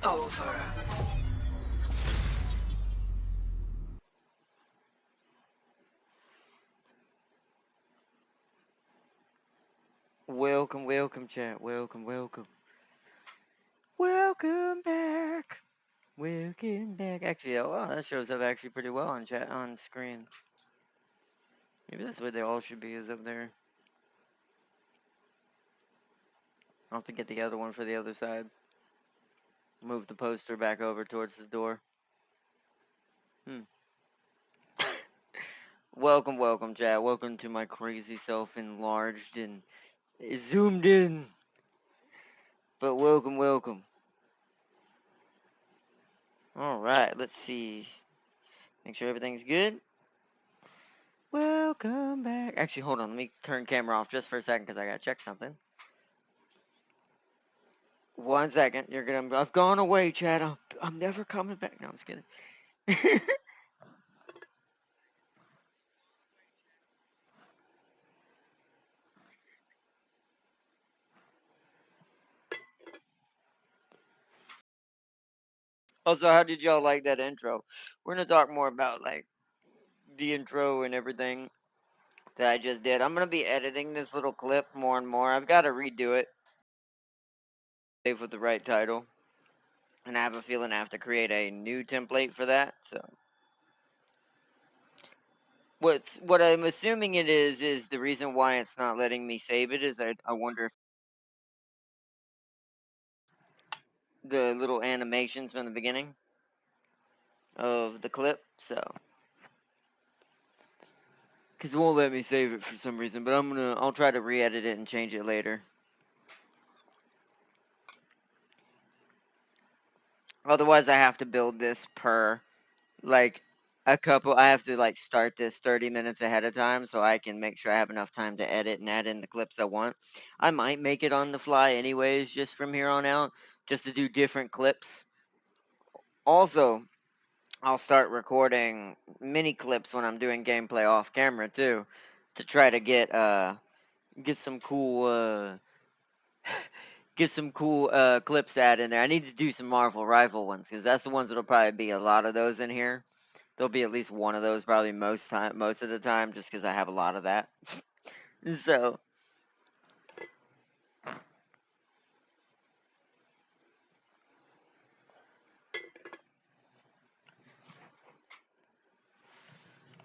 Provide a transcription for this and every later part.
over. Welcome, welcome, chat. Welcome, welcome. Welcome back. Welcome back. Actually, oh, wow, that shows up actually pretty well on chat on screen. Maybe that's where they all should be, is up there. I'll have to get the other one for the other side. Move the poster back over towards the door. Welcome, welcome, chat. Welcome to my crazy self enlarged and zoomed in. But welcome, welcome. Alright, let's see. Make sure everything's good. Welcome back. Actually, hold on. Let me turn camera off just for a second because I gotta check something. 1 second. You're gonna. I've gone away, Chad. I'm never coming back. No, I'm just kidding. Also, how did y'all like that intro? We're gonna talk more about like the intro and everything that I just did. I'm gonna be editing this little clip more and more. I've got to redo it. Save with the right title, and I have a feeling I have to create a new template for that. So, what I'm assuming it is the reason why it's not letting me save it is I wonder if the little animations from the beginning of the clip. So, because it won't let me save it for some reason, but I'll try to re-edit it and change it later. Otherwise, I have to build this per like I have to like start this 30 minutes ahead of time so I can make sure I have enough time to edit and add in the clips I want. I might make it on the fly anyways, just from here on out, just to do different clips. Also, I'll start recording mini clips when I'm doing gameplay off camera too, to try to get some cool clips to add in there. I need to do some Marvel Rifle ones because that's the ones that'll probably be a lot of those in here. There'll be at least one of those probably most of the time, just because I have a lot of that. So,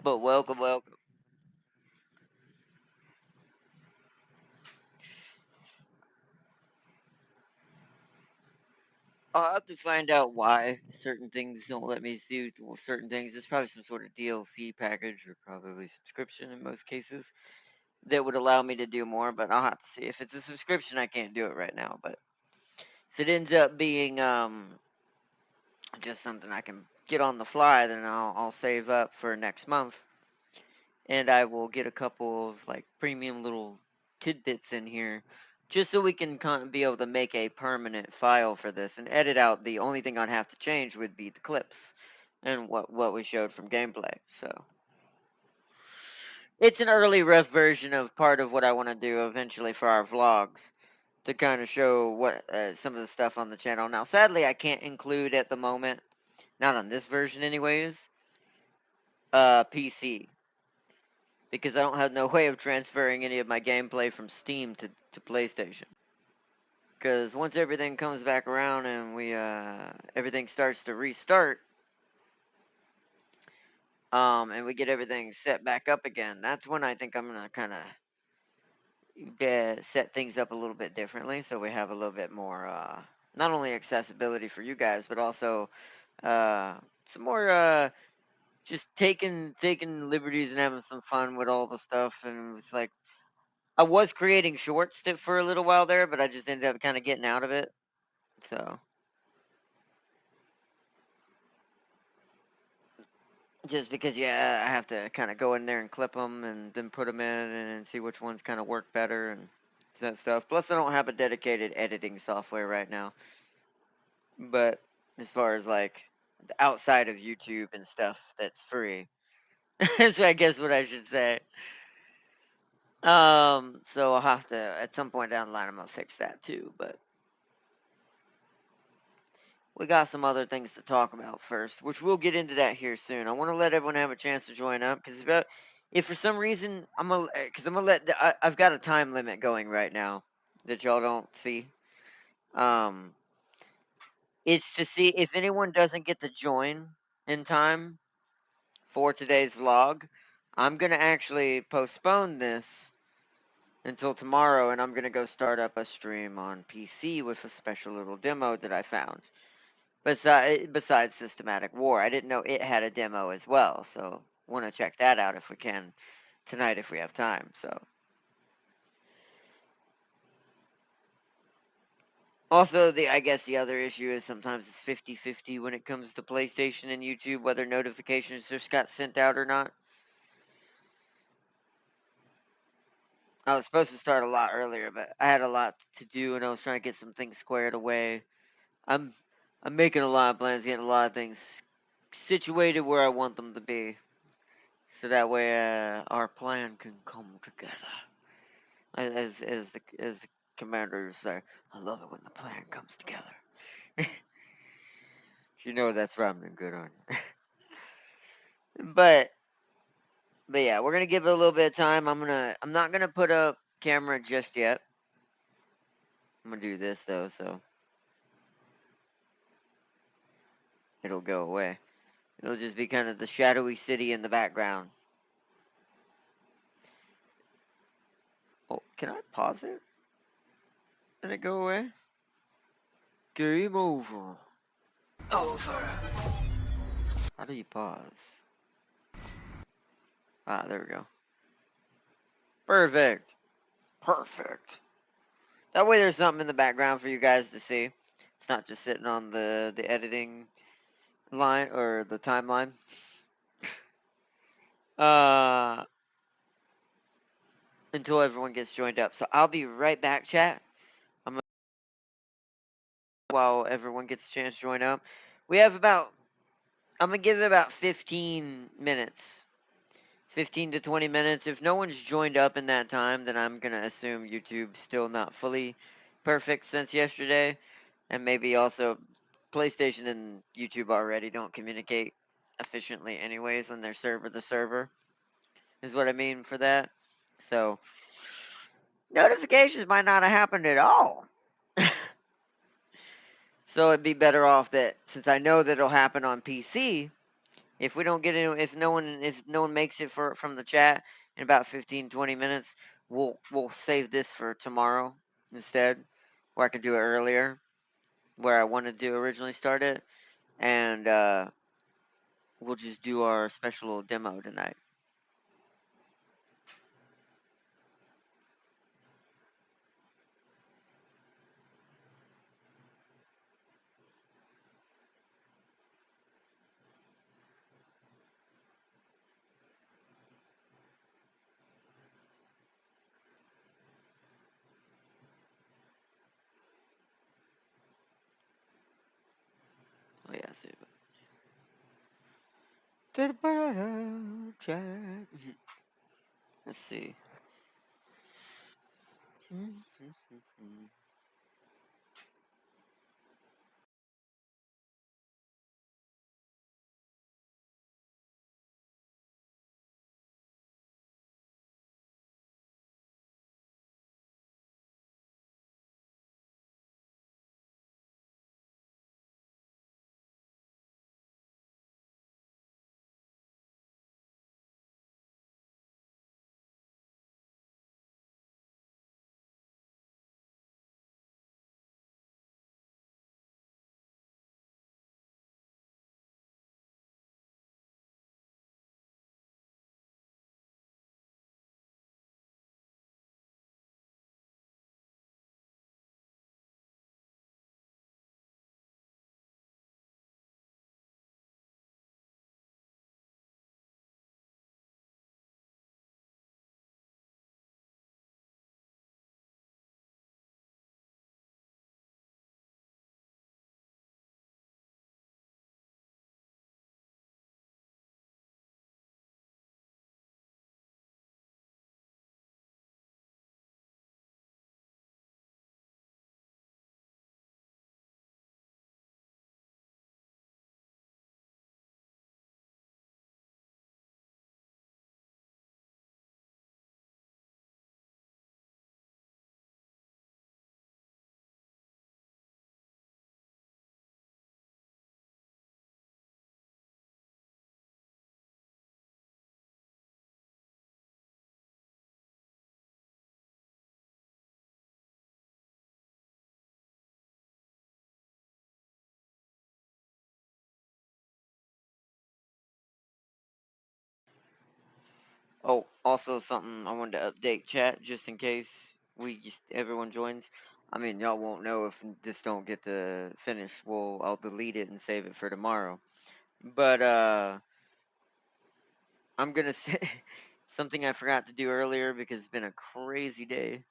but welcome, welcome. I'll have to find out why certain things don't let me see certain things. There's probably some sort of DLC package or probably subscription in most cases that would allow me to do more, but I'll have to see. If it's a subscription, I can't do it right now, but if it ends up being just something I can get on the fly, then I'll save up for next month, and I will get a couple of like premium little tidbits in here, just so we can kind of be able to make a permanent file for this and edit out. The only thing I'd have to change would be the clips and what we showed from gameplay. So it's an early rough version of part of what I want to do eventually for our vlogs, to kind of show what some of the stuff on the channel. Now, sadly, I can't include at the moment, not on this version anyways, PC, because I don't have no way of transferring any of my gameplay from Steam to PlayStation. Because once everything comes back around and we everything starts to restart, and we get everything set back up again, that's when I think I'm gonna kind of set things up a little bit differently, so we have a little bit more not only accessibility for you guys, but also some more just taking liberties and having some fun with all the stuff. And it's like I was creating shorts for a little while there, but I just ended up kind of getting out of it. So just because, yeah, I have to kind of go in there and clip them and then put them in and see which ones kind of work better and that stuff. Plus, I don't have a dedicated editing software right now. But as far as like outside of YouTube and stuff, that's free. So I guess what I should say. So I'll have to at some point down the line I'm gonna fix that too. But we got some other things to talk about first, which we'll get into that here soon. I want to let everyone have a chance to join up because if for some reason I'm gonna I've got a time limit going right now that y'all don't see. Um, it's to see if anyone doesn't get to join in time for today's vlog. I'm gonna actually postpone this until tomorrow, and I'm gonna go start up a stream on PC with a special little demo that I found. Besides Systematic War, I didn't know it had a demo as well, so want to check that out if we can tonight if we have time. So also I guess the other issue is sometimes it's 50-50 when it comes to PlayStation and YouTube whether notifications just got sent out or not. I was supposed to start a lot earlier, but I had a lot to do and I was trying to get some things squared away. I'm I'm making a lot of plans, getting a lot of things situated where I want them to be, so that way our plan can come together. As the commanders say, I love it when the plan comes together. You know that's rhyming good on you. but but yeah, we're gonna give it a little bit of time. I'm not gonna put up camera just yet. I'm gonna do this though, so it'll go away. It'll just be kind of the shadowy city in the background. Oh, can I pause it? Did it go away? Game over. Over. How do you pause? Ah, there we go. Perfect. Perfect. That way there's something in the background for you guys to see. It's not just sitting on the editing line or the timeline. Uh until everyone gets joined up. So I'll be right back, chat. I'm gonna while everyone gets a chance to join up. We have about I'm gonna give it about 15 minutes. 15 to 20 minutes. If no one's joined up in that time, then I'm gonna assume YouTube's still not fully perfect since yesterday. And maybe also PlayStation and YouTube already don't communicate efficiently anyways when they're server to server, is what I mean for that. So notifications might not have happened at all. So it'd be better off that since I know that it'll happen on PC, if we don't get in, if no one makes it from the chat in about 15-20 minutes, we'll save this for tomorrow instead, where I can do it earlier, where I wanted to originally start it, and we'll just do our special little demo tonight. Oh yeah, save it. Let's see. Oh, also something I wanted to update chat just in case everyone joins. I mean, y'all won't know if this don't get to finish. Well, I'll delete it and save it for tomorrow. But I'm gonna say something I forgot to do earlier because it's been a crazy day.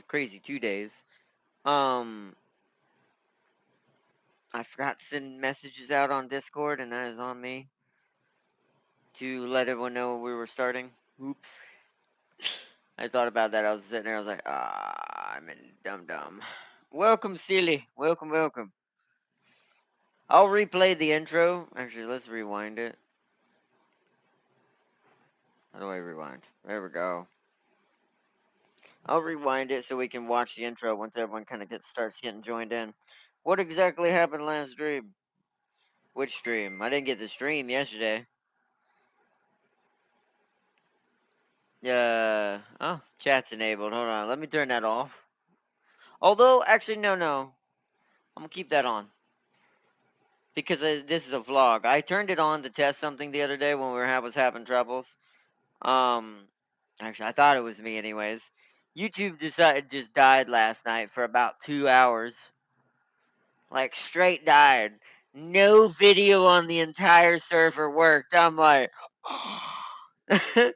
Crazy 2 days. Um, I forgot to send messages out on Discord, and that is on me to let everyone know we were starting. Oops. I thought about that. I was sitting there. I was like, I'm a dum dum. Welcome, Silly. Welcome, welcome. I'll replay the intro. Actually, let's rewind it. How do I rewind? There we go. I'll rewind it so we can watch the intro once everyone kind of starts getting joined in. What exactly happened last stream? Which stream? I didn't get the stream yesterday. Oh, chat's enabled. Hold on. Let me turn that off. Although, actually, no. I'm gonna keep that on. Because this is a vlog. I turned it on to test something the other day when was having troubles. Um, actually, I thought it was me, anyways. YouTube just died last night for about 2 hours, like straight died. No video on the entire server worked. I'm like, hey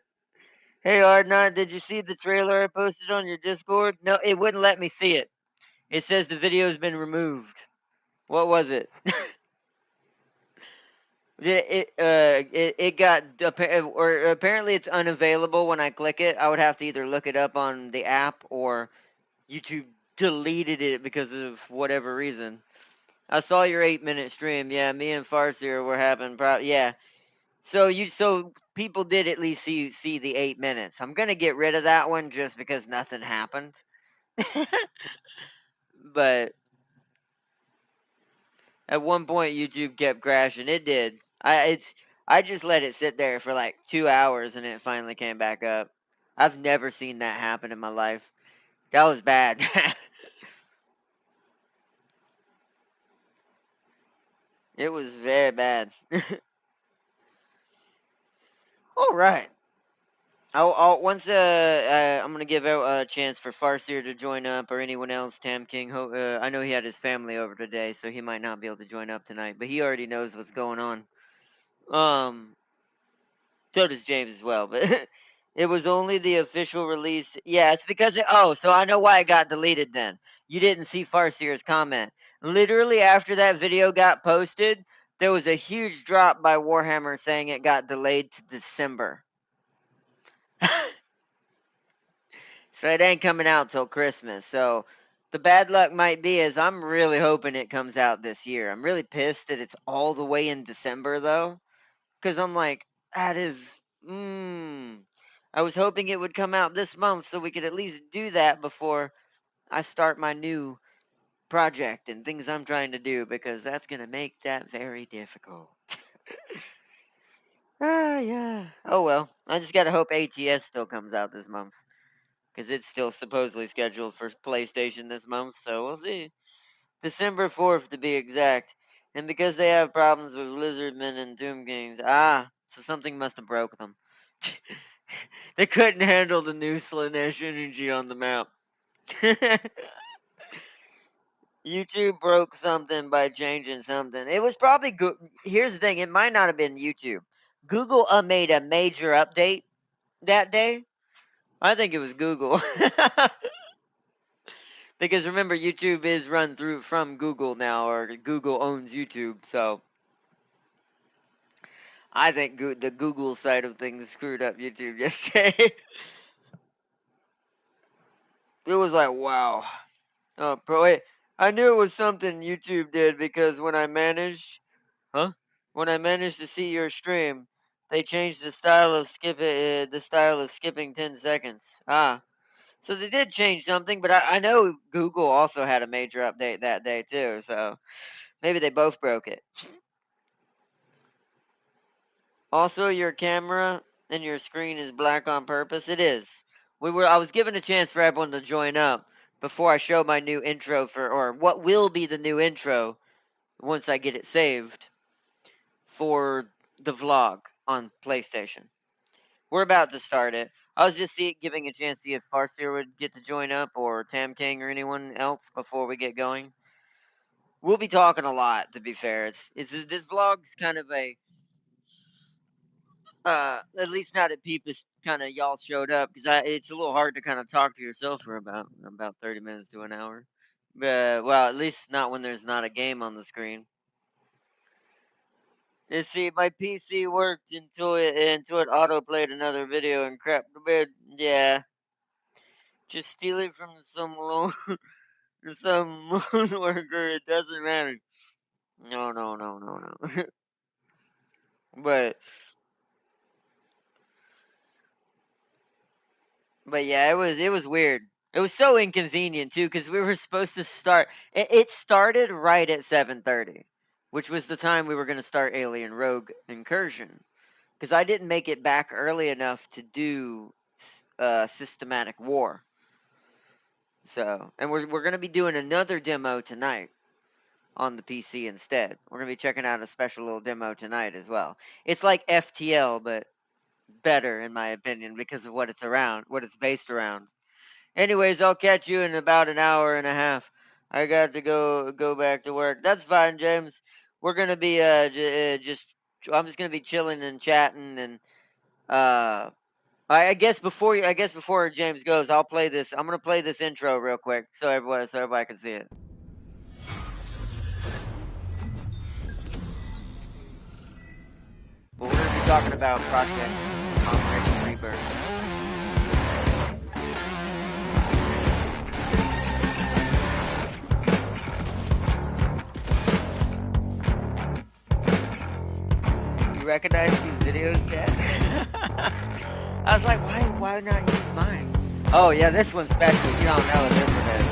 Ardnot, did you see the trailer I posted on your Discord? No, it wouldn't let me see it. It says the video's been removed. What was it? It got or apparently it's unavailable when I click it. I would have to either look it up on the app or YouTube deleted it because of whatever reason. I saw your 8-minute stream. Yeah, me and Farseer were having yeah. So people did at least see the 8 minutes. I'm gonna get rid of that one just because nothing happened. But at one point, YouTube kept crashing. It did. I just let it sit there for like 2 hours and it finally came back up. I've never seen that happen in my life. That was bad. It was very bad. All right. Once I'm gonna give a chance for Farseer to join up or anyone else. Tam King. I know he had his family over today, so he might not be able to join up tonight. But he already knows what's going on. Um, So does James as well, but it was only the official release. Yeah, it's because so I know why it got deleted then. You didn't see Farseer's comment. Literally after that video got posted, there was a huge drop by Warhammer saying it got delayed to December. So it ain't coming out till Christmas. So the bad luck might be is I'm really hoping it comes out this year. I'm really pissed that it's all the way in December though. Because I'm like, that is, I was hoping it would come out this month so we could at least do that before I start my new project and things I'm trying to do because that's going to make that very difficult. Yeah. Oh well. I just got to hope ATS still comes out this month because it's still supposedly scheduled for PlayStation this month, so we'll see. December 4th to be exact. And because they have problems with Lizardmen and Doom Kings, so something must have broke them. They couldn't handle the new Slanesh energy on the map. YouTube broke something by changing something. It was probably good. Here's the thing: it might not have been YouTube. Google made a major update that day. I think it was Google. Because remember, YouTube is run through from Google now, or Google owns YouTube. So I think the Google side of things screwed up YouTube yesterday. It was like, wow. Oh, bro, wait. I knew it was something YouTube did because huh? When I managed to see your stream, they changed the style of skipping 10 seconds. So they did change something, but I know Google also had a major update that day too. So maybe they both broke it. Also, your camera and your screen is black on purpose. It is. I was given a chance for everyone to join up before I show my new intro or what will be the new intro once I get it saved for the vlog on PlayStation. We're about to start it. I was just giving a chance to see if Farseer would get to join up, or Tam King, or anyone else before we get going. We'll be talking a lot, to be fair. It's this vlog's kind of a at least not at Peepus kind of y'all showed up, because it's a little hard to kind of talk to yourself for about 30 minutes to an hour. Well, at least not when there's not a game on the screen. You see, my PC worked until it auto played another video and crap the bed. Yeah, just steal it from some some loan worker. It doesn't matter. No, no, no, no, no. but but yeah, it was weird. It was so inconvenient too, because we were supposed to start. It started right at 7:30, which was the time we were going to start Alien Rogue Incursion. Because I didn't make it back early enough to do systematic war. So, and we're going to be doing another demo tonight on the PC instead. We're going to be checking out a special little demo tonight as well. It's like FTL, but better in my opinion because of what it's based around. Anyways, I'll catch you in about an hour and a half. I got to go back to work. That's fine, James. We're gonna be just I'm just gonna be chilling and chatting, and uh I guess before James goes, I'll play this. I'm gonna play this intro real quick so everybody can see it. But we're gonna be talking about Project Operation Rebirth. You recognize these videos, Chad? I was like, why not use mine? Oh yeah, this one's special. You don't know what this one is.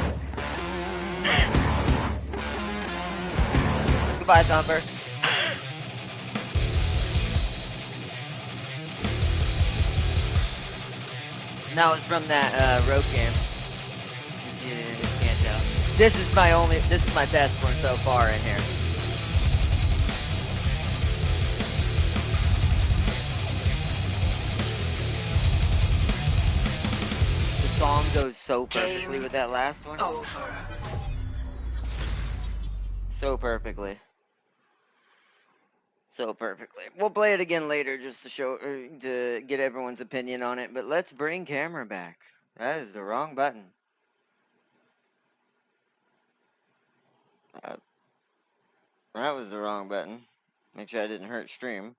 Goodbye, Thumper. That was from that road game. You can't tell. This is my best one so far in here. The song goes so perfectly with that last one. So perfectly. So perfectly. We'll play it again later just to get everyone's opinion on it. But let's bring camera back. That is the wrong button. That was the wrong button. Make sure I didn't hurt stream.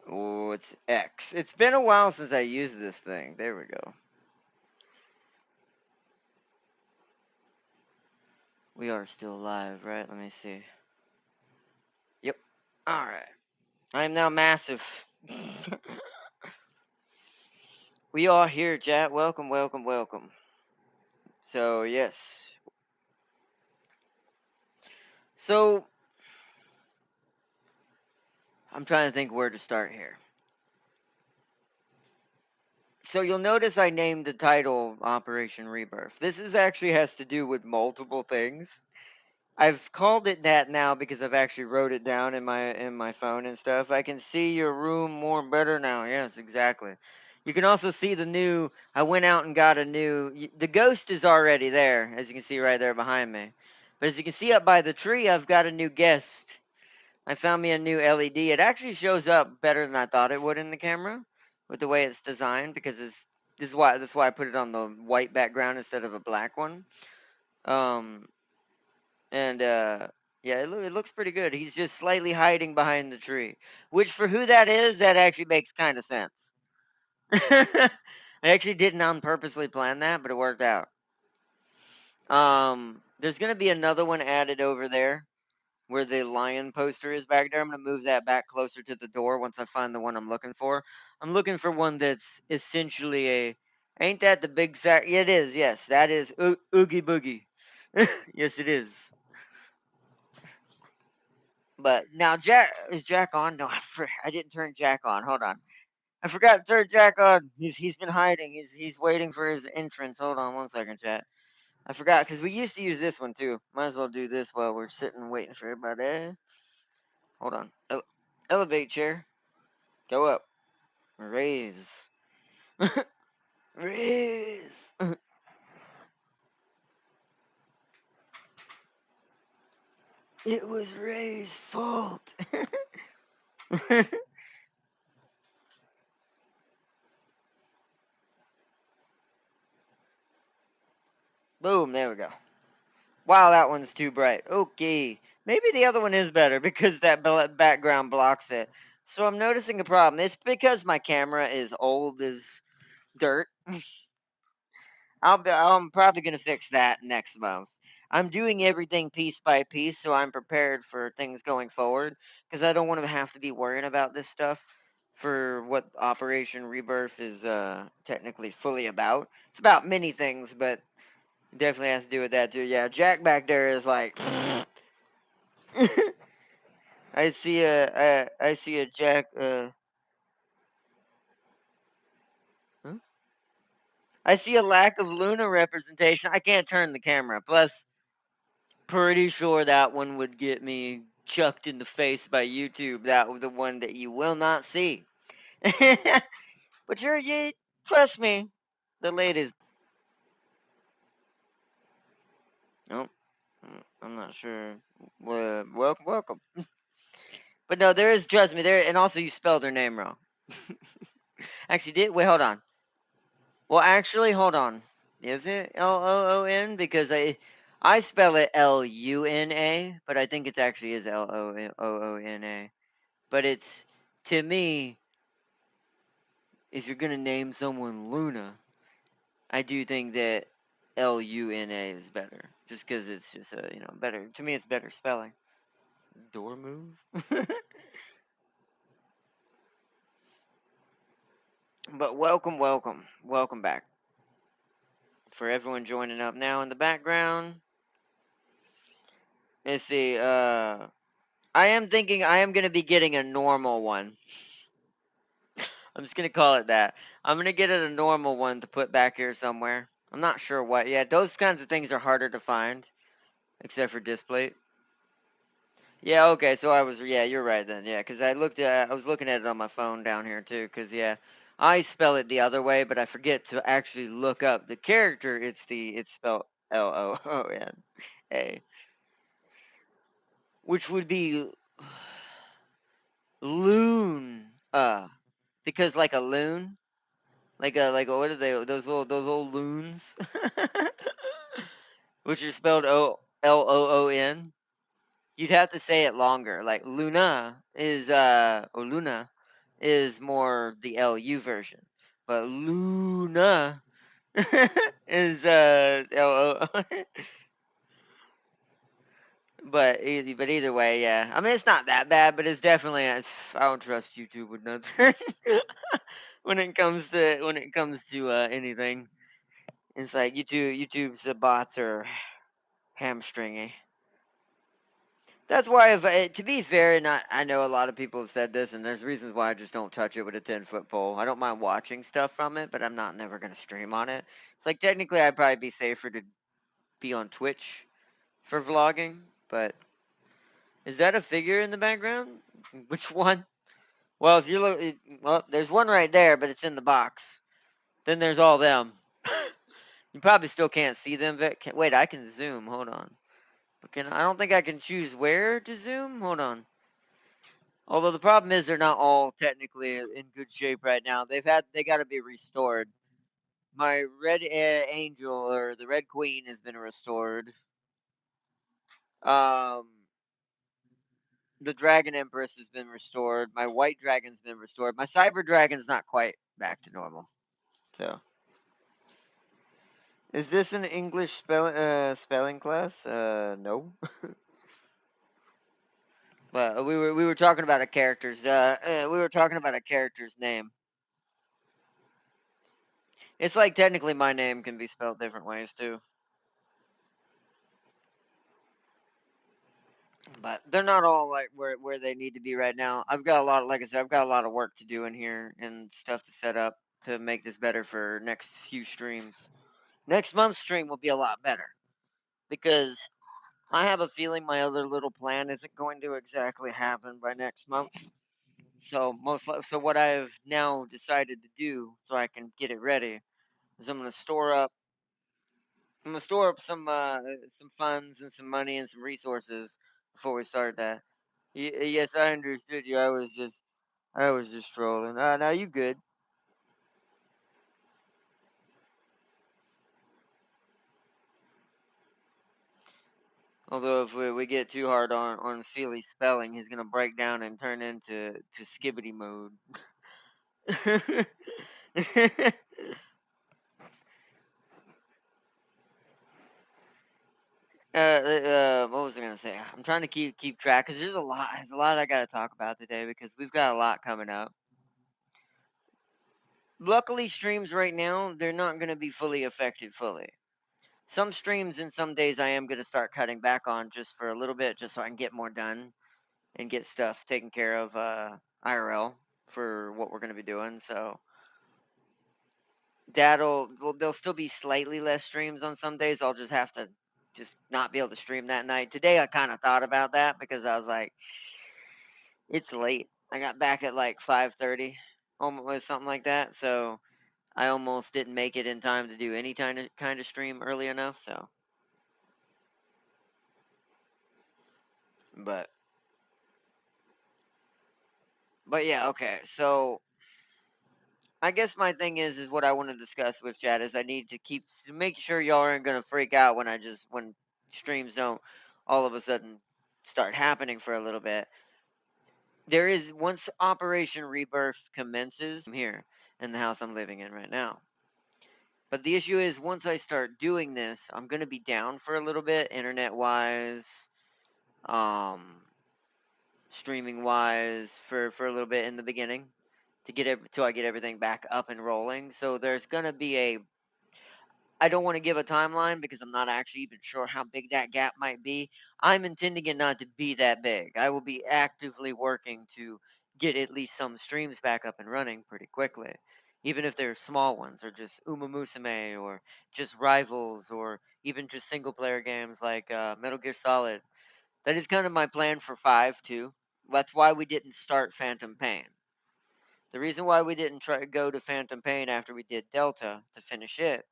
Oh, it's X. It's been a while since I used this thing. There we go. We are still live, right? Let me see. Yep. Alright. I am now massive. We are here, chat. Welcome, welcome, welcome. So, yes. So, I'm trying to think where to start here. So, you'll notice I named the title Operation Rebirth. This actually has to do with multiple things. I've called it that now because I've actually wrote it down in my phone and stuff. I can see your room more better now. Yes, exactly. You can also see I went out and got the ghost is already there, as you can see right there behind me. But as you can see up by the tree, I've got a new guest. I found me a new LED. It actually shows up better than I thought it would in the camera with the way it's designed, because that's why I put it on the white background instead of a black one. Um, and yeah, it looks pretty good. He's just slightly hiding behind the tree, which for who that is, that actually makes kind of sense. I actually didn't on purposely plan that, but it worked out. There's gonna be another one added over there where the lion poster is back there. I'm gonna move that back closer to the door once I find the one I'm looking for. I'm looking for one that's essentially a. Ain't that the big sack? Yeah, it is. Yes, that is Oogie Boogie. Yes, it is. But now is Jack on? No, I didn't turn Jack on. Hold on. I forgot to turn Jack on. He's been hiding. He's waiting for his entrance. Hold on 1 second, chat. I forgot because we used to use this one too. Might as well do this while we're sitting waiting for everybody. Hold on. Elevate chair. Go up. Raise. Raise. It was Ray's fault. Boom, there we go. Wow, that one's too bright. Okay. Maybe the other one is better because that background blocks it. So I'm noticing a problem. It's because my camera is old as dirt. I'm probably going to fix that next month. I'm doing everything piece by piece so I'm prepared for things going forward because I don't want to have to be worrying about this stuff for what Operation Rebirth is technically fully about. It's about many things, but it definitely has to do with that too. Yeah, Jack back there is like I see a Jack huh? I see a lack of Luna representation. I can't turn the camera. Plus pretty sure that one would get me chucked in the face by YouTube. That was the one that you will not see. But you trust me, the ladies. Nope, I'm not sure. Welcome, welcome. But no, there is. Trust me, there. And also, you spelled her name wrong. Actually, did wait? Hold on. Well, actually, hold on. Is it Loon? Because I spell it Luna, but I think it actually is Loona. But it's to me, if you're gonna name someone Luna, I do think that Luna is better, just because it's just a better. To me, it's better spelling. Door move. But welcome, welcome, welcome back for everyone joining up now in the background. Let's see. I am thinking I am gonna be getting a normal one. I'm just gonna call it that. I'm gonna get it a normal one to put back here somewhere. I'm not sure what. Yeah, those kinds of things are harder to find, except for display. Yeah, okay. So I was. Yeah, you're right then. Yeah, because I was looking at it on my phone down here too. Because yeah, I spell it the other way, but I forget to actually look up the character. It's spelled Lona, which would be loon. Because like a loon. Like what are they? Those old loons, which are spelled Loon. You'd have to say it longer. Like Luna is more the Lu version, but Luna is Lo. But either way, yeah. I mean, it's not that bad, but it's definitely. I don't trust YouTube with nothing when it comes to anything. It's like YouTube's bots are hamstringy. That's why, to be fair, and I know a lot of people have said this, and there's reasons why I just don't touch it with a 10-foot pole. I don't mind watching stuff from it, but I'm not never gonna stream on it. It's like technically I'd probably be safer to be on Twitch for vlogging, but is that a figure in the background? Which one? Well, if you look, well, there's one right there, but it's in the box. Then there's all them. You probably still can't see them. Wait, I can zoom. Hold on. I don't think I can choose where to zoom. Hold on. Although the problem is they're not all technically in good shape right now. They got to be restored. My red angel or the red queen has been restored. Um, the dragon empress has been restored. My white dragon's been restored. My cyber dragon's not quite back to normal. So, is this an English spelling class? No. But we were talking about a character's we were talking about a character's name. It's like technically my name can be spelled different ways too. But they're not all like where they need to be right now. I've got a lot, like I said, I've got a lot of work to do in here and stuff to set up to make this better for next few streams. Next month's stream will be a lot better because I have a feeling my other little plan isn't going to exactly happen by next month. So what I've now decided to do, so I can get it ready, is I'm gonna store up some funds and some money and some resources before we start that. Yes, I understood you. I was just trolling. Now you good. Although if we get too hard on silly spelling, he's gonna break down and turn into skibbity mode. what was I gonna say? I'm trying to keep track because there's a lot I gotta talk about today because we've got a lot coming up. Luckily, streams right now they're not gonna be fully affected fully. Some streams and some days I am gonna start cutting back on just for a little bit, just so I can get more done and get stuff taken care of IRL for what we're gonna be doing. So there'll still be slightly less streams on some days. I'll just have to just not be able to stream that night. Today I kind of thought about that because I was like, it's late. I got back at like 5:30, almost something like that. So I almost didn't make it in time to do any kind of stream early enough. So, but but yeah, okay. So I guess my thing is what I want to discuss with chat is I need to make sure y'all aren't gonna freak out when streams don't all of a sudden start happening for a little bit. There is once Operation Rebirth commences here in the house I'm living in right now. But the issue is once I start doing this, I'm gonna be down for a little bit, internet wise, um, streaming wise, for a little bit in the beginning till I get everything back up and rolling. So there's gonna be a I don't want to give a timeline because I'm not actually even sure how big that gap might be. I'm intending it not to be that big. I will be actively working to get at least some streams back up and running pretty quickly. Even if they're small ones or just Uma Musume or just Rivals or even just single player games like Metal Gear Solid. That is kind of my plan for 5 too. That's why we didn't start Phantom Pain. The reason why we didn't try to go to Phantom Pain after we did Delta to finish it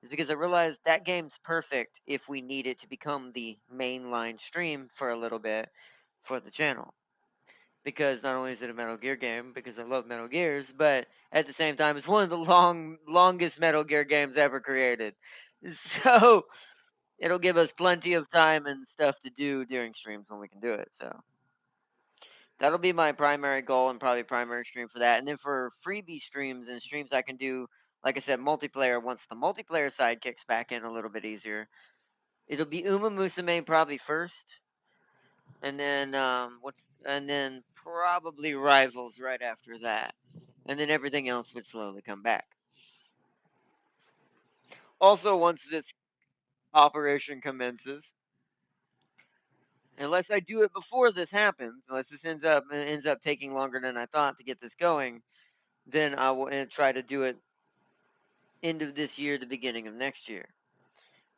is because I realized that game's perfect if we need it to become the mainline stream for a little bit for the channel. Because not only is it a Metal Gear game, because I love Metal Gears, but at the same time, it's one of the longest Metal Gear games ever created. So it'll give us plenty of time and stuff to do during streams when we can do it. So that'll be my primary goal and probably primary stream for that. And then for freebie streams and streams I can do, like I said, multiplayer. Once the multiplayer side kicks back in a little bit easier, it'll be Uma Musume probably first, and then probably Rivals right after that, and then everything else would slowly come back. Also, once this operation commences, unless I do it before this happens, unless this ends up taking longer than I thought to get this going, then I will try to do it end of this year, the beginning of next year.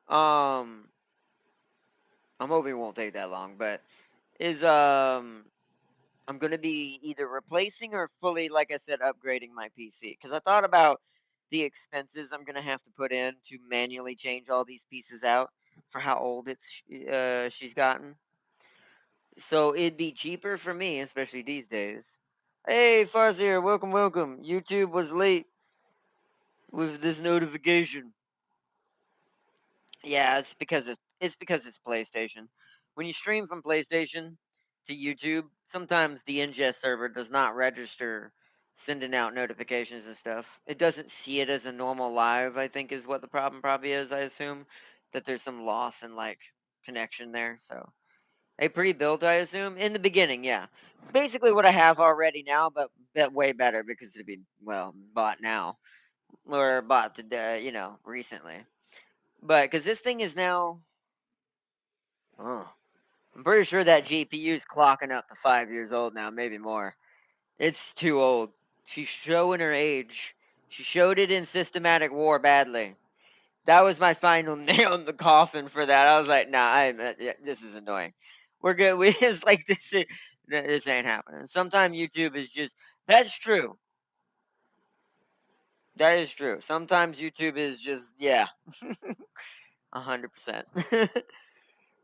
Um, I'm hoping it won't take that long, but is I'm gonna be either replacing or fully, like I said, upgrading my PC because I thought about the expenses I'm gonna have to put in to manually change all these pieces out for how old she's gotten. So it'd be cheaper for me, especially these days. Hey, Farzir, welcome, welcome. YouTube was late with this notification. Yeah, it's because it's PlayStation. When you stream from PlayStation to YouTube, sometimes the ingest server does not register sending out notifications and stuff. It doesn't see it as a normal live, I think is what the problem probably is, I assume. That there's some loss in like connection there. So a pre-built, I assume. In the beginning, yeah. Basically what I have already now, but way better because it'd be bought now. Or bought recently. But because this thing is now, oh, I'm pretty sure that GPU is clocking up to 5 years old now, maybe more. It's too old. She's showing her age. She showed it in Systematic War badly. That was my final nail in the coffin for that. I was like, nah, this is annoying. We're good. It's like this. This ain't happening. Sometimes YouTube is just, that's true. That is true. Sometimes YouTube is just, yeah, 100%.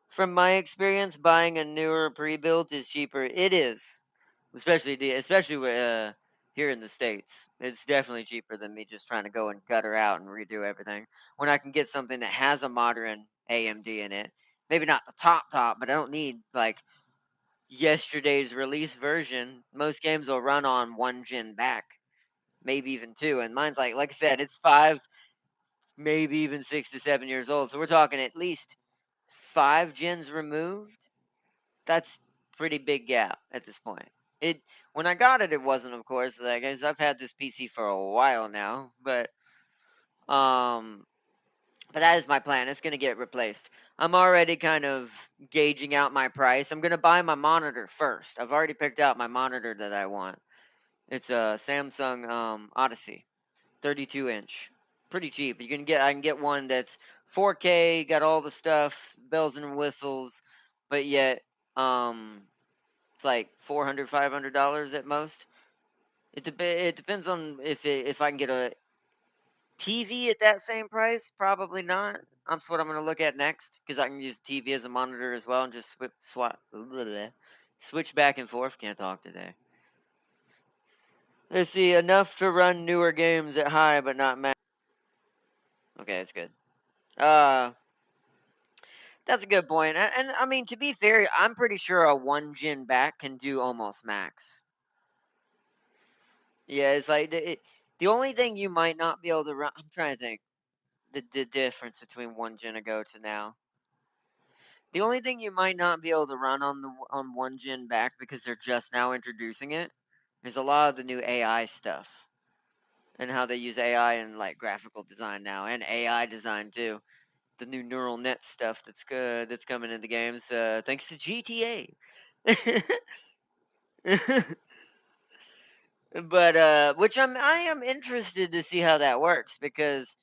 From my experience, buying a newer pre-built is cheaper. It is, especially here in the States. It's definitely cheaper than me just trying to go and gutter out and redo everything. When I can get something that has a modern AMD in it, maybe not the top, but I don't need like yesterday's release version. Most games will run on one gen back, maybe even two, and mine's like I said, it's 5, maybe even 6 to 7 years old. So we're talking at least 5 gens removed. That's pretty big gap at this point. It When I got it, it wasn't, of course. Like, as I've had this PC for a while now, um, but that is my plan. It's gonna get replaced. I'm already kind of gauging out my price. I'm gonna buy my monitor first. I've already picked out my monitor that I want. It's a Samsung Odyssey, 32 inch, pretty cheap. I can get one that's 4K, got all the stuff, bells and whistles, but yet it's like $400, $500 at most. It depends on if I can get a TV at that same price. Probably not. That's what I'm gonna look at next because I can use TV as a monitor as well and just switch back and forth. Can't talk today. Let's see, enough to run newer games at high, but not max. Okay, that's good. Uh, that's a good point. And I mean, to be fair, I'm pretty sure a one gen back can do almost max. Yeah, it's like the only thing you might not be able to run. I'm trying to think the difference between one gen ago to now. The only thing you might not be able to run on one gen back because they're just now introducing it is a lot of the new AI stuff and how they use AI in like graphical design now and AI design too. The new neural net stuff that's good that's coming into games thanks to GTA. But which I am interested to see how that works because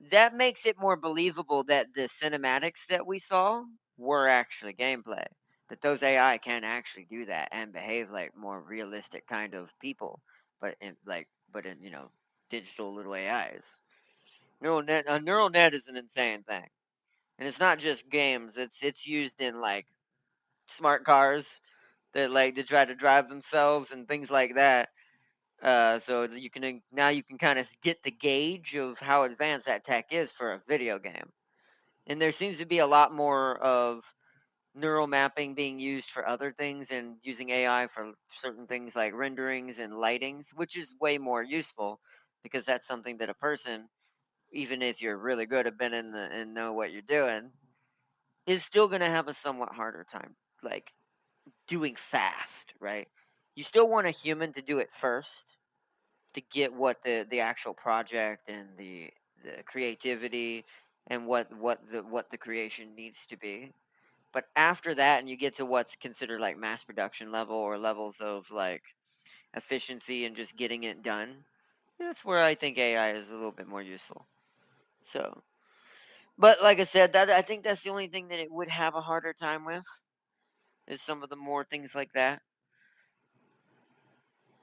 that makes it more believable that the cinematics that we saw were actually gameplay. That those AI can actually do that and behave like more realistic kind of people, but in digital little AIs. A neural net is an insane thing, and it's not just games. It's used in like smart cars that like to try to drive themselves and things like that. So that now you can kind of get the gauge of how advanced that tech is for a video game. And there seems to be a lot more of neural mapping being used for other things and using AI for certain things like renderings and lightings, which is way more useful because that's something that a person, even if you're really good at been in the and know what you're doing, is still going to have a somewhat harder time like doing fast, right? You still want a human to do it first to get what the actual project and the creativity and what the creation needs to be. But after that, and you get to what's considered like mass production level or levels of like efficiency and just getting it done, that's where I think AI is a little bit more useful. So, but like I said, that I think that's the only thing that it would have a harder time with is some of the more things like that.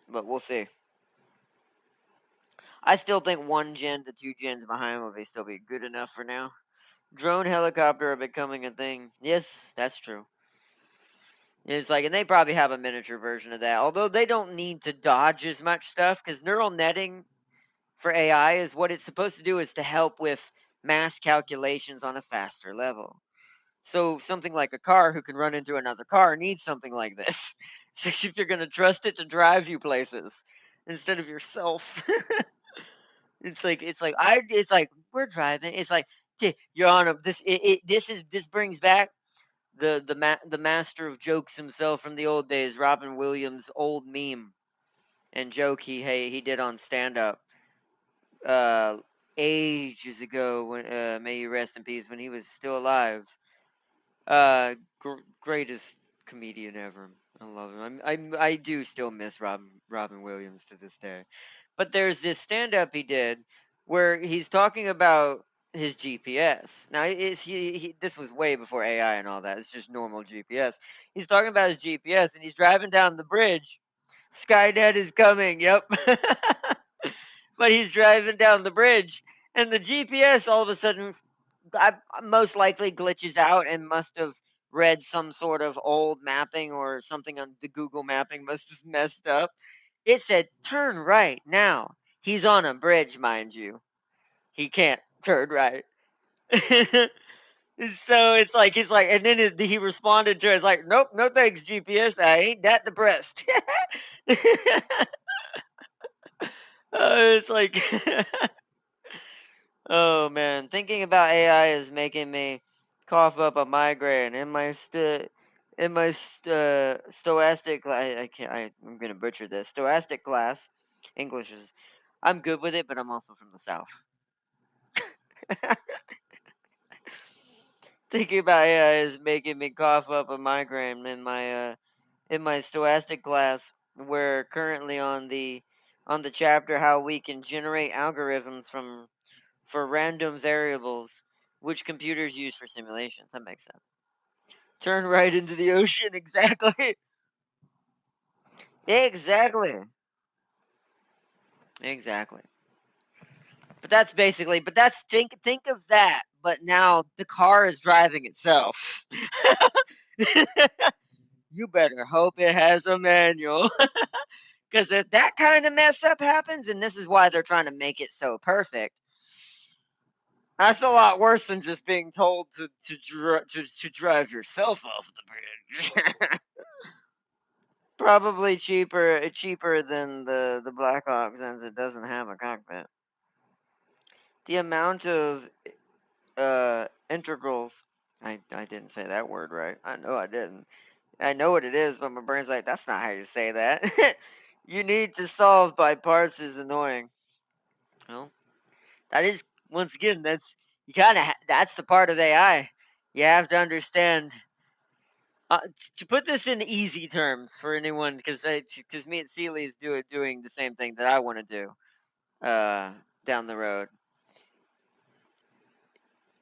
But we'll see. I still think 1 gen to 2 gens behind will still be good enough for now. Drone helicopter are becoming a thing. Yes, that's true. It's like, and they probably have a miniature version of that. Although they don't need to dodge as much stuff because neural netting for AI is what it's supposed to do is to help with mass calculations on a faster level. So something like a car who can run into another car needs something like this. Especially if you're going to trust it to drive you places instead of yourself. It's like we're driving. It's like, Your Honor, this brings back the master of jokes himself from the old days, Robin Williams' old meme and joke he did on stand up uh ages ago when may he rest in peace when he was still alive. Greatest comedian ever. I love him. I do still miss Robin Williams to this day. But there's this stand up he did where he's talking about his GPS. Now, this was way before AI and all that. It's just normal GPS. He's talking about his GPS, and he's driving down the bridge. Skynet is coming. Yep. But he's driving down the bridge, and the GPS all of a sudden, most likely glitches out and must have read some sort of old mapping or something on the Google mapping must have messed up. It said turn right now. He's on a bridge, mind you. He can't turn right. So it's like he's like, and then he responded to it. It's like, nope, no thanks, GPS. I ain't that depressed. It's like, oh man, thinking about AI is making me cough up a migraine. Stochastic, I can't, I'm gonna butcher this. Stochastic class, English is, I'm good with it, but I'm also from the South. Thinking about AI is making me cough up a migraine in my stochastic class. We're currently on the chapter how we can generate algorithms from for random variables which computers use for simulations. That makes sense. Turn right into the ocean. Exactly. Exactly. Exactly. But that's basically. But that's think of that. But now the car is driving itself. You better hope it has a manual. Because if that kind of mess up happens, and this is why they're trying to make it so perfect, that's a lot worse than just being told to drive yourself off the bridge. Probably cheaper than the Blackhawk since it doesn't have a cockpit. The amount of integrals. I didn't say that word right. I know I didn't. I know what it is, but my brain's like, that's not how you say that. You need to solve by parts is annoying. Well, that is once again that's you kind of that's the part of AI. You have to understand. To put this in easy terms for anyone, because me and Sealy is doing the same thing that I want to do down the road.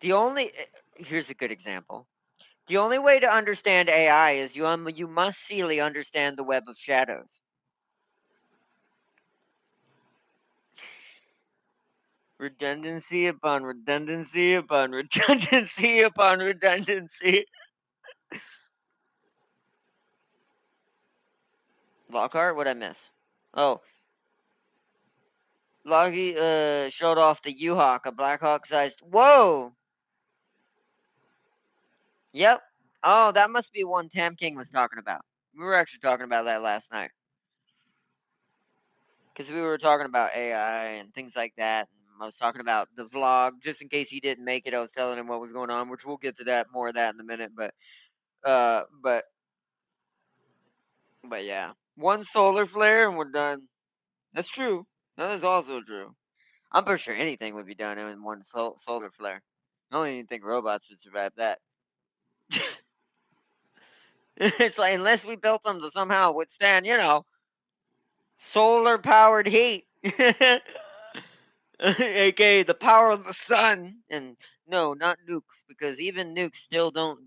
The only here's a good example. The only way to understand AI is you must Sealy understand the web of shadows. Redundancy upon redundancy upon redundancy upon redundancy. Lockhart, what I miss? Oh, Loggy showed off the U-Hawk, a Black Hawk sized. Whoa! Yep. Oh, that must be one Tam King was talking about. We were actually talking about that last night. Because we were talking about AI and things like that. And I was talking about the vlog, just in case he didn't make it. I was telling him what was going on, which we'll get to that more of that in a minute. Uh, but, but yeah, one solar flare and we're done. That's true. That is also true. I'm pretty sure anything would be done in one solar flare. I don't even think robots would survive that. It's like unless we built them to somehow withstand, solar powered heat. AKA the power of the sun. And no, not nukes, because even nukes still don't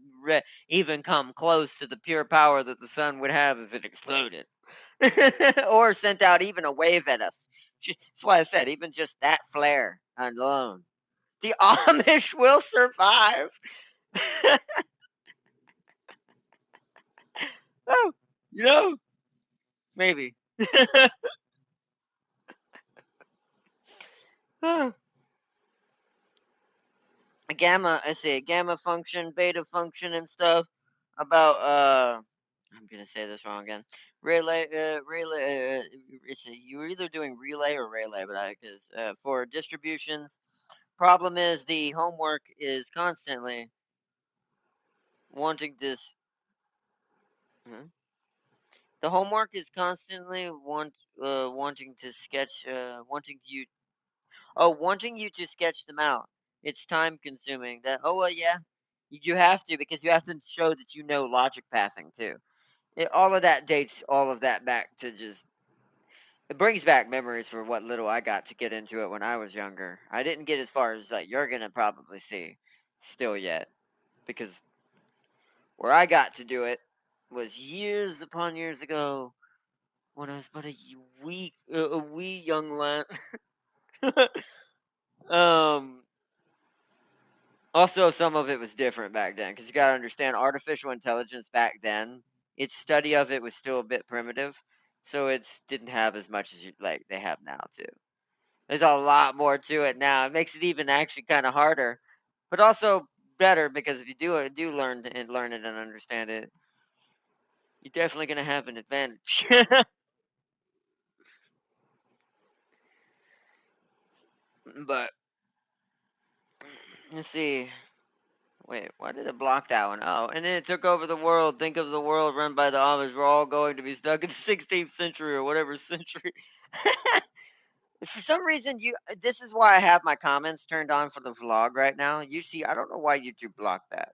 even come close to the pure power that the sun would have if it exploded. Or sent out even a wave at us. That's why I said, even just that flare alone. The Amish will survive. Oh, you know, maybe. Gamma, I say gamma function, beta function, and stuff about I'm gonna say this wrong again. Relay. You're either doing relay or relay, but because for distributions, problem is the homework is constantly wanting this. Huh? The homework is constantly wanting to sketch, wanting you to sketch them out. It's time consuming. That well, yeah, you have to because you have to show that you know logic pathing too. All of that dates all of that back to just it brings back memories for what little I got to get into it when I was younger. I didn't get as far as like you're gonna probably see still yet, because where I got to do it was years upon years ago when I was but a wee young lad. um, Also, some of it was different back then because you got to understand artificial intelligence back then. Its study of it was still a bit primitive, so it didn't have as much as like they have now too. There's a lot more to it now. It makes it even actually kind of harder, but also better because if you do learn it and understand it, you're definitely gonna have an advantage. But let's see. Wait, why did it block that one? Oh, and then it took over the world. Think of the world run by the Amish. We're all going to be stuck in the 16th century or whatever century. For some reason, this is why I have my comments turned on for the vlog right now. You see, I don't know why YouTube blocked that.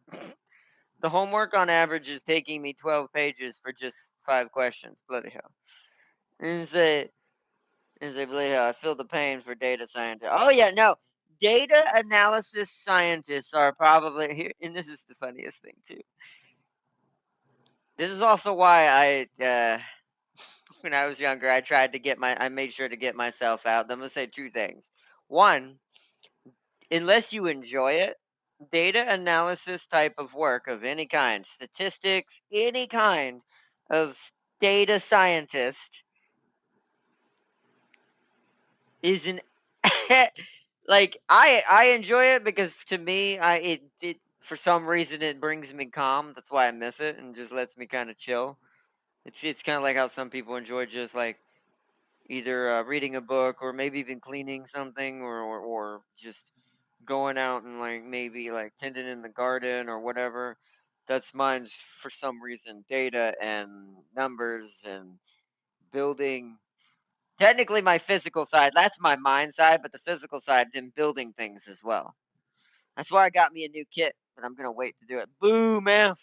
The homework on average is taking me 12 pages for just 5 questions. Bloody hell. And say, bloody hell, I feel the pain for data scientists. Oh, yeah, no. Data analysis scientists are probably here. And this is the funniest thing, too. This is also why when I was younger, I made sure to get myself out. I'm going to say two things. One, unless you enjoy it, data analysis type of work of any kind, statistics, any kind of data scientist is an like I enjoy it because to me it for some reason it brings me calm. That's why I miss it and just lets me kind of chill. It's kind of like how some people enjoy just like either reading a book or maybe even cleaning something or just going out and like maybe like tending in the garden or whatever. That's mine's for some reason data and numbers and building. Technically, my physical side, that's my mind side, but the physical side, in building things as well. That's why I got me a new kit, but I'm gonna wait to do it. Boom, man.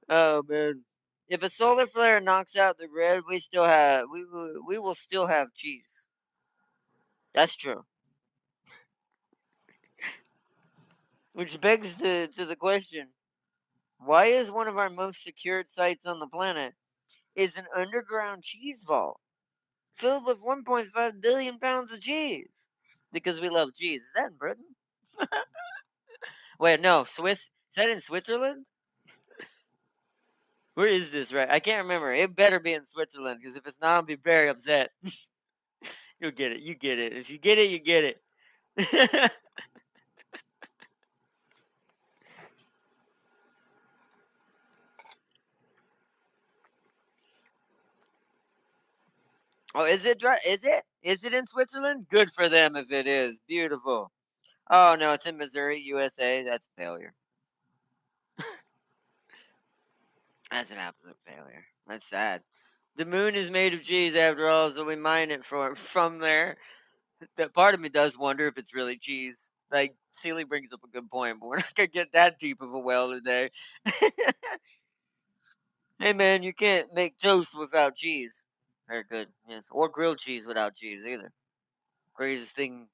Oh man. If a solar flare knocks out the grid, we will still have cheese. That's true. Which begs to the question: why is one of our most secured sites on the planet is an underground cheese vault filled with 1.5 billion pounds of cheese? Because we love cheese. Is that in Britain? Wait, no, Swiss. Is that in Switzerland? Where is this? Right, I can't remember. It better be in Switzerland because if it's not, I'll be very upset. You'll get it. You get it. If you get it, you get it. Oh, is it dry? Is it? Is it in Switzerland? Good for them if it is. Beautiful. Oh no, it's in Missouri, USA. That's a failure. That's an absolute failure. That's sad. The moon is made of cheese after all, so we mine it from there. That part of me does wonder if it's really cheese. Like Sealy brings up a good point, but we're not gonna get that deep of a well today. Hey man, you can't make toast without cheese. Very good, yes, or grilled cheese without cheese either. Greatest thing,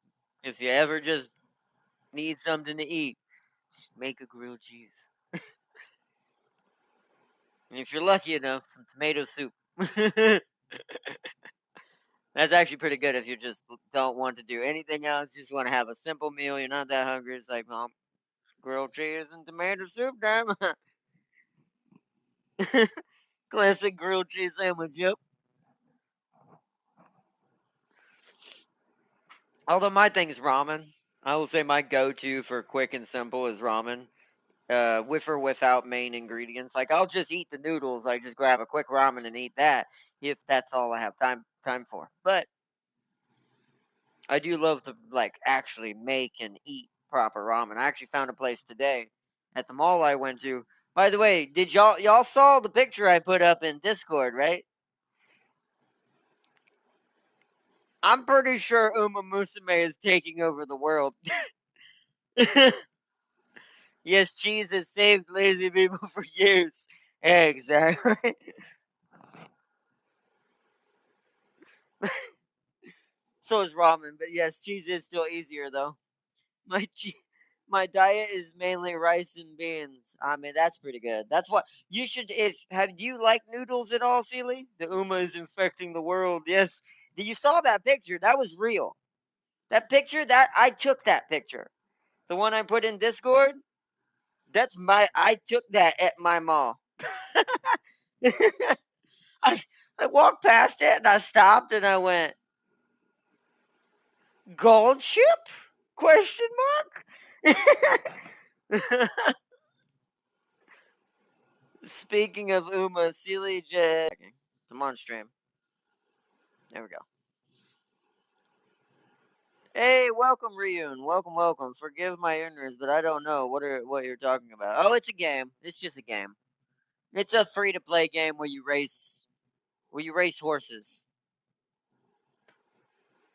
if you ever just need something to eat, just make a grilled cheese. And if you're lucky enough, some tomato soup. That's actually pretty good if you just don't want to do anything else. You just want to have a simple meal. You're not that hungry. It's like, Mom, grilled cheese and tomato soup time. Classic grilled cheese sandwich. Yep. Although my thing is ramen. I will say my go-to for quick and simple is ramen. With or without main ingredients. Like I'll just eat the noodles. I just grab a quick ramen and eat that if that's all I have time for. But I do love to like actually make and eat proper ramen. I actually found a place today at the mall I went to. By the way, did y'all saw the picture I put up in Discord, right? I'm pretty sure Uma Musume is taking over the world. Yes, cheese has saved lazy people for years. Exactly. So is ramen, but yes, cheese is still easier though. My my diet is mainly rice and beans. I mean, that's pretty good. That's what you should. If have do you like noodles at all, Seely? The Uma is infecting the world. Yes. You saw that picture? That was real. That picture, that I took that picture. The one I put in Discord. That's my. I took that at my mall. I I walked past it and I stopped and I went, gold ship? Question mark. Speaking of Uma, Sealy J. Come on, stream. There we go. Hey, welcome, Ryun. Welcome, welcome. Forgive my ignorance, but I don't know what you're talking about. Oh, it's a game. It's just a game. It's a free to play game where you race horses.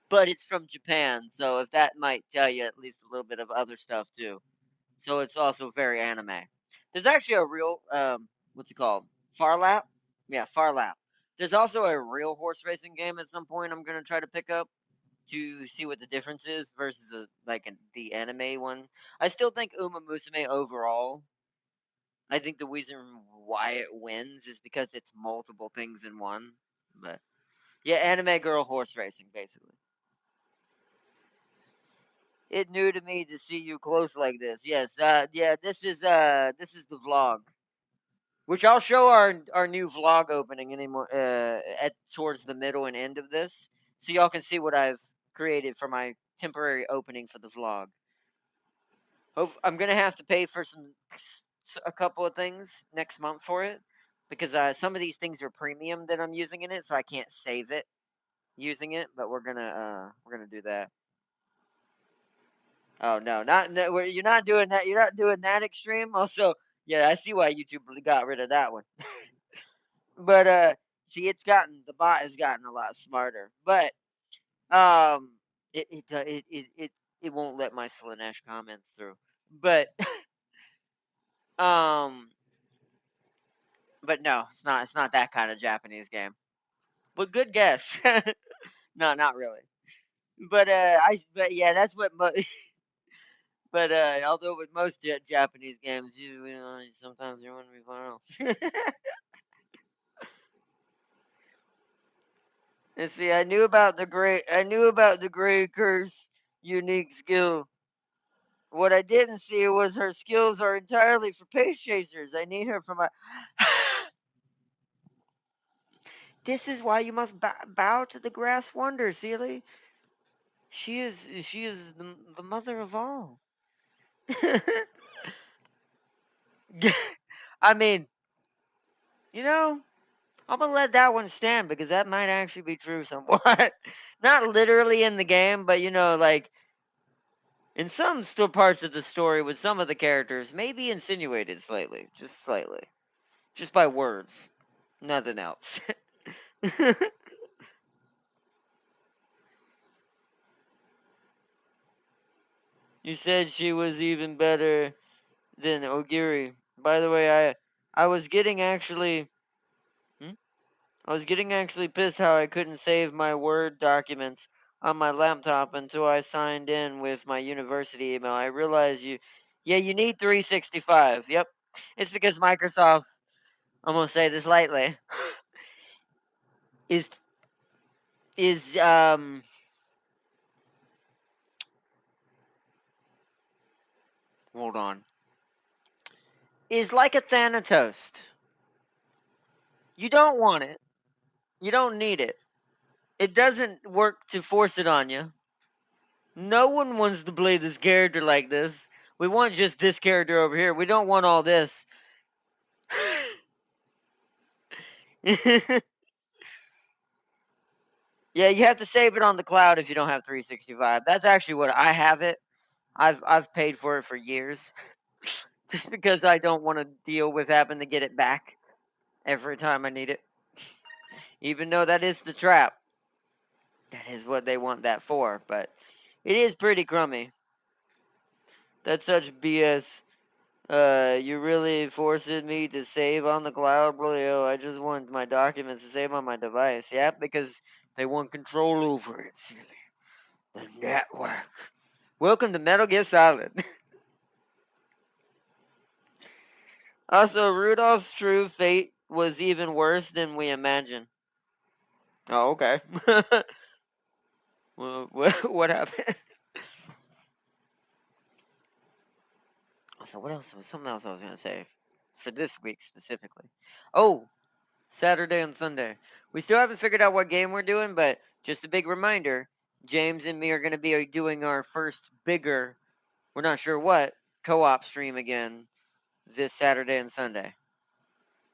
But it's from Japan, so if that might tell you at least a little bit of other stuff too. So it's also very anime. There's actually a real what's it called? Farlap? Yeah, Farlap. There's also a real horse racing game at some point I'm gonna try to pick up to see what the difference is versus the anime one. I still think Uma Musume overall. I think the reason why it wins is because it's multiple things in one. But yeah, anime girl horse racing basically. It new to me to see you close like this. Yes, yeah, this is the vlog, which I'll show our new vlog opening anymore at towards the middle and end of this, so y'all can see what I've created for my temporary opening for the vlog. I'm gonna have to pay for a couple of things next month for it because some of these things are premium that I'm using in it, so I can't save it using it. But we're gonna do that. Oh no, not no, you're not doing that. You're not doing that extreme. Also, yeah, I see why YouTube got rid of that one. But see, the bot has gotten a lot smarter. But um, it won't let my Slanesh comments through. But um, but no, it's not that kind of Japanese game. But good guess. No, not really. But yeah, that's what. But although with most Japanese games, you know, sometimes you want to be far off. And see, I knew about the gray curse unique skill. What I didn't see was her skills are entirely for pace chasers. I need her for my. This is why you must bow to the grass wonder, Seely. She is the mother of all. I mean, you know, I'm gonna let that one stand because that might actually be true somewhat. Not literally in the game, but you know, like in some still parts of the story with some of the characters, maybe insinuated slightly, just by words, nothing else. You said she was even better than Ogiri. By the way, I was getting actually hmm? I was getting actually pissed how I couldn't save my Word documents on my laptop until I signed in with my university email. I realized you need 365. Yep. It's because Microsoft, I'm gonna say this lightly, is is hold on. Is like a Thanatos. You don't want it. You don't need it. It doesn't work to force it on you. No one wants to play this character like this. We want just this character over here. We don't want all this. Yeah, you have to save it on the cloud if you don't have 365. That's actually what I have it. I've paid for it for years just because I don't want to deal with having to get it back every time I need it. Even though that is the trap. That is what they want that for, but it is pretty crummy. That's such BS. You really forced me to save on the cloud, bro. Yo, I just want my documents to save on my device. Yeah, because They want control over it, silly. The network. Welcome to Metal Gear Solid. Also, Rudolph's true fate was even worse than we imagined. Oh, okay. Well, what happened? So what else? Was something else I was gonna say for this week specifically. Oh, Saturday and Sunday. We still haven't figured out what game we're doing, but just a big reminder: James and me are gonna be doing our first bigger, we're not sure what, co-op stream again this Saturday and Sunday.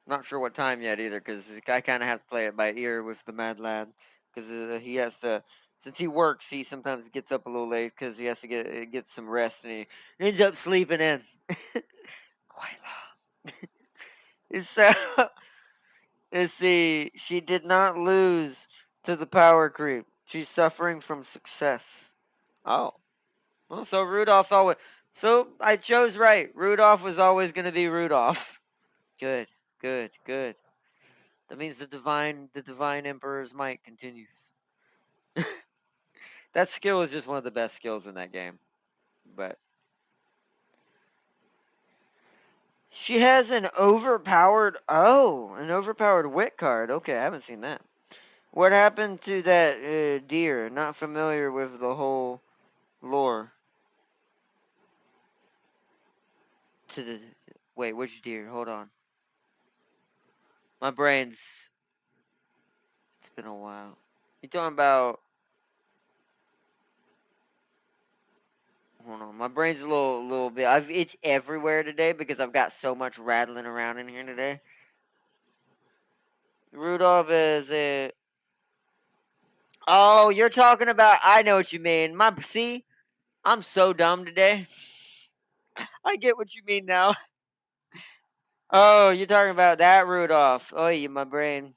Not sure what time yet either, because I kind of have to play it by ear with the mad lad, because he has to. Since he works, he sometimes gets up a little late because he has to get some rest, and he ends up sleeping in. Quite long. So, let's see. She did not lose to the power creep. She's suffering from success. Oh, well, so Rudolph's always. So I chose right. Rudolph was always going to be Rudolph. Good, good, good. That means the divine emperor's might continues. That skill is just one of the best skills in that game. But she has an overpowered wit card. Okay, I haven't seen that. What happened to that deer? Not familiar with the whole lore. To the Wait, which deer? Hold on. My brain's. It's been a while. You talking about? Hold on. My brain's a little bit. It's everywhere today because I've got so much rattling around in here today. Rudolph is a. Oh, you're talking about. I know what you mean. See, I'm so dumb today. I get what you mean now. Oh, you're talking about that Rudolph. Oh, you, my brain.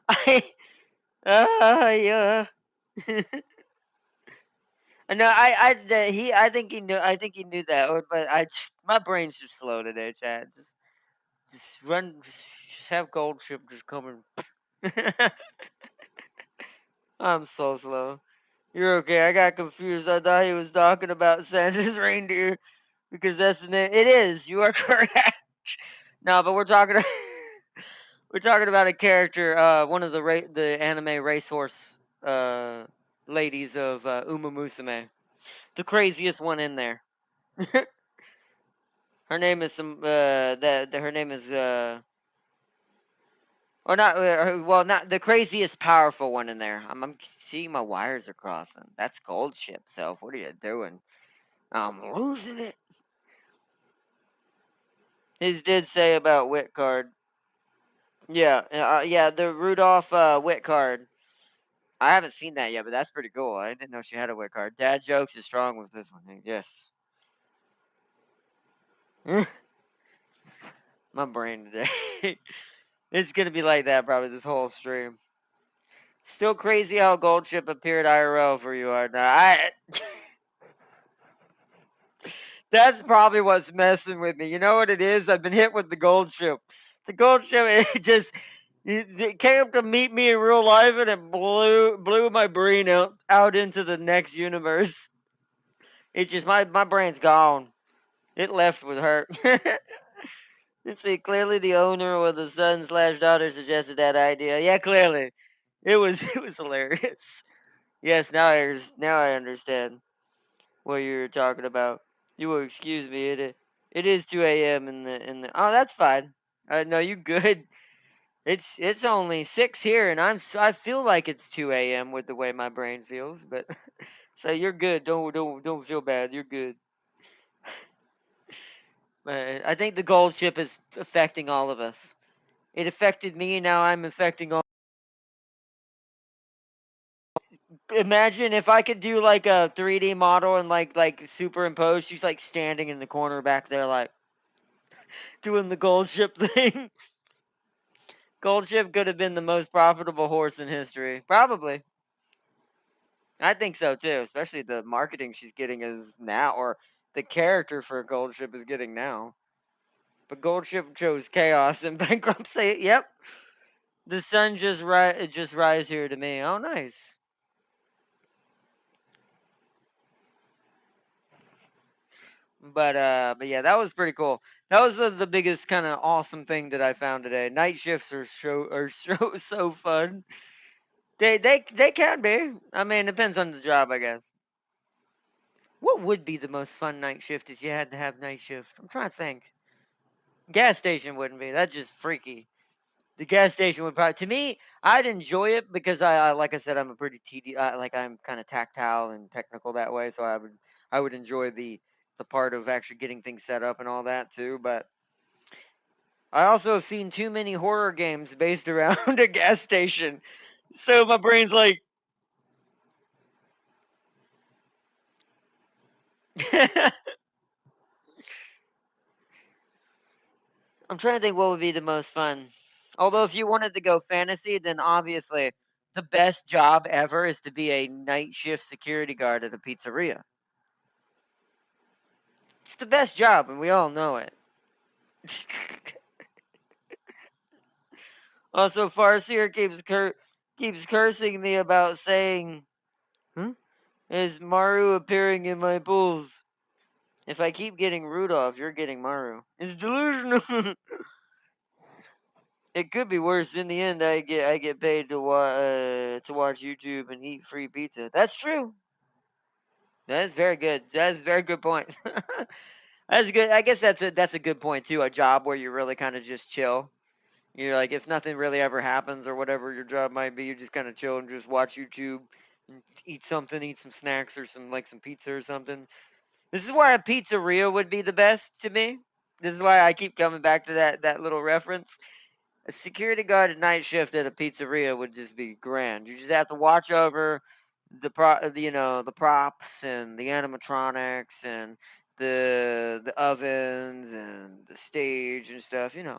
I. Yeah. No, I think he knew. I think he knew that, but my brain's just slow today, Chad. Just run. Just have Gold Ship just come and. I'm so slow. You're okay. I got confused. I thought he was talking about Santa's reindeer because that's the name. It is. You are correct. No, but we're talking. We're talking about a character. One of the anime racehorse ladies of Uma Musume, the craziest one in there. Her name is some. Her name is. Or not. Well, not the craziest, powerful one in there. I'm seeing my wires are crossing. That's Gold Ship. Self. What are you doing? I'm losing it. His did say about wit card. Yeah, yeah, the Rudolph wit card. I haven't seen that yet, but that's pretty cool. I didn't know she had a wit card. Dad jokes is strong with this one. Yes. My brain today. It's gonna be like that probably this whole stream. Still crazy how Gold Chip appeared IRL for you are now. That's probably what's messing with me. You know what it is? I've been hit with the Gold Chip. The Gold Chip, it came to meet me in real life and it blew my brain out into the next universe. It's just my brain's gone. It left with her. Let's see. Clearly, the owner or the son slash daughter suggested that idea. Yeah, clearly, it was hilarious. Yes, now I understand what you're talking about. You will excuse me. It is 2 a.m. in the. Oh, that's fine. No, you good. It's only 6 here, and I feel like it's 2 a.m. with the way my brain feels. But so you're good. Don't feel bad. You're good. I think the gold ship is affecting all of us. It affected me. Now I'm affecting all. Imagine if I could do like a 3D model and like superimpose. She's like standing in the corner back there, like doing the gold ship thing. Gold ship could have been the most profitable horse in history, probably. I think so too, especially the marketing she's getting is now, or the character for Gold Ship is getting now. But Gold Ship chose chaos and bankruptcy. Yep, The sun just rise here to me. Oh, nice. But yeah, that was pretty cool. That was the biggest kind of awesome thing that I found today. Night shifts are so fun. They can be. I mean, it depends on the job, I guess. What would be the most fun night shift if you had to have night shift? I'm trying to think. Gas station wouldn't be. That's just freaky. The gas station would probably, to me, I'd enjoy it because like I said, I'm a pretty like I'm kind of tactile and technical that way, so I would enjoy the part of actually getting things set up and all that too. But I also have seen too many horror games based around a gas station, so my brain's like, I'm trying to think what would be the most fun. Although, if you wanted to go fantasy, then obviously the best job ever is to be a night shift security guard at a pizzeria. It's the best job, and we all know it. Also, Farseer keeps cursing me about saying, huh? Is Maru appearing in my pools? If I keep getting Rudolph, you're getting Maru. It's delusional. It could be worse. In the end, I get paid to watch YouTube and eat free pizza. That's true. That is very good. That is a very good point. That's good. I guess that's a good point too. A job where you really kind of just chill. You're like, if nothing really ever happens or whatever your job might be, you just kind of chill and just watch YouTube, and eat something, eat some snacks or some pizza or something. This is why a pizzeria would be the best to me. This is why I keep coming back to that little reference. A security guard at night shift at a pizzeria would just be grand. You just have to watch over the props and the animatronics and the ovens and the stage and stuff. Yeah,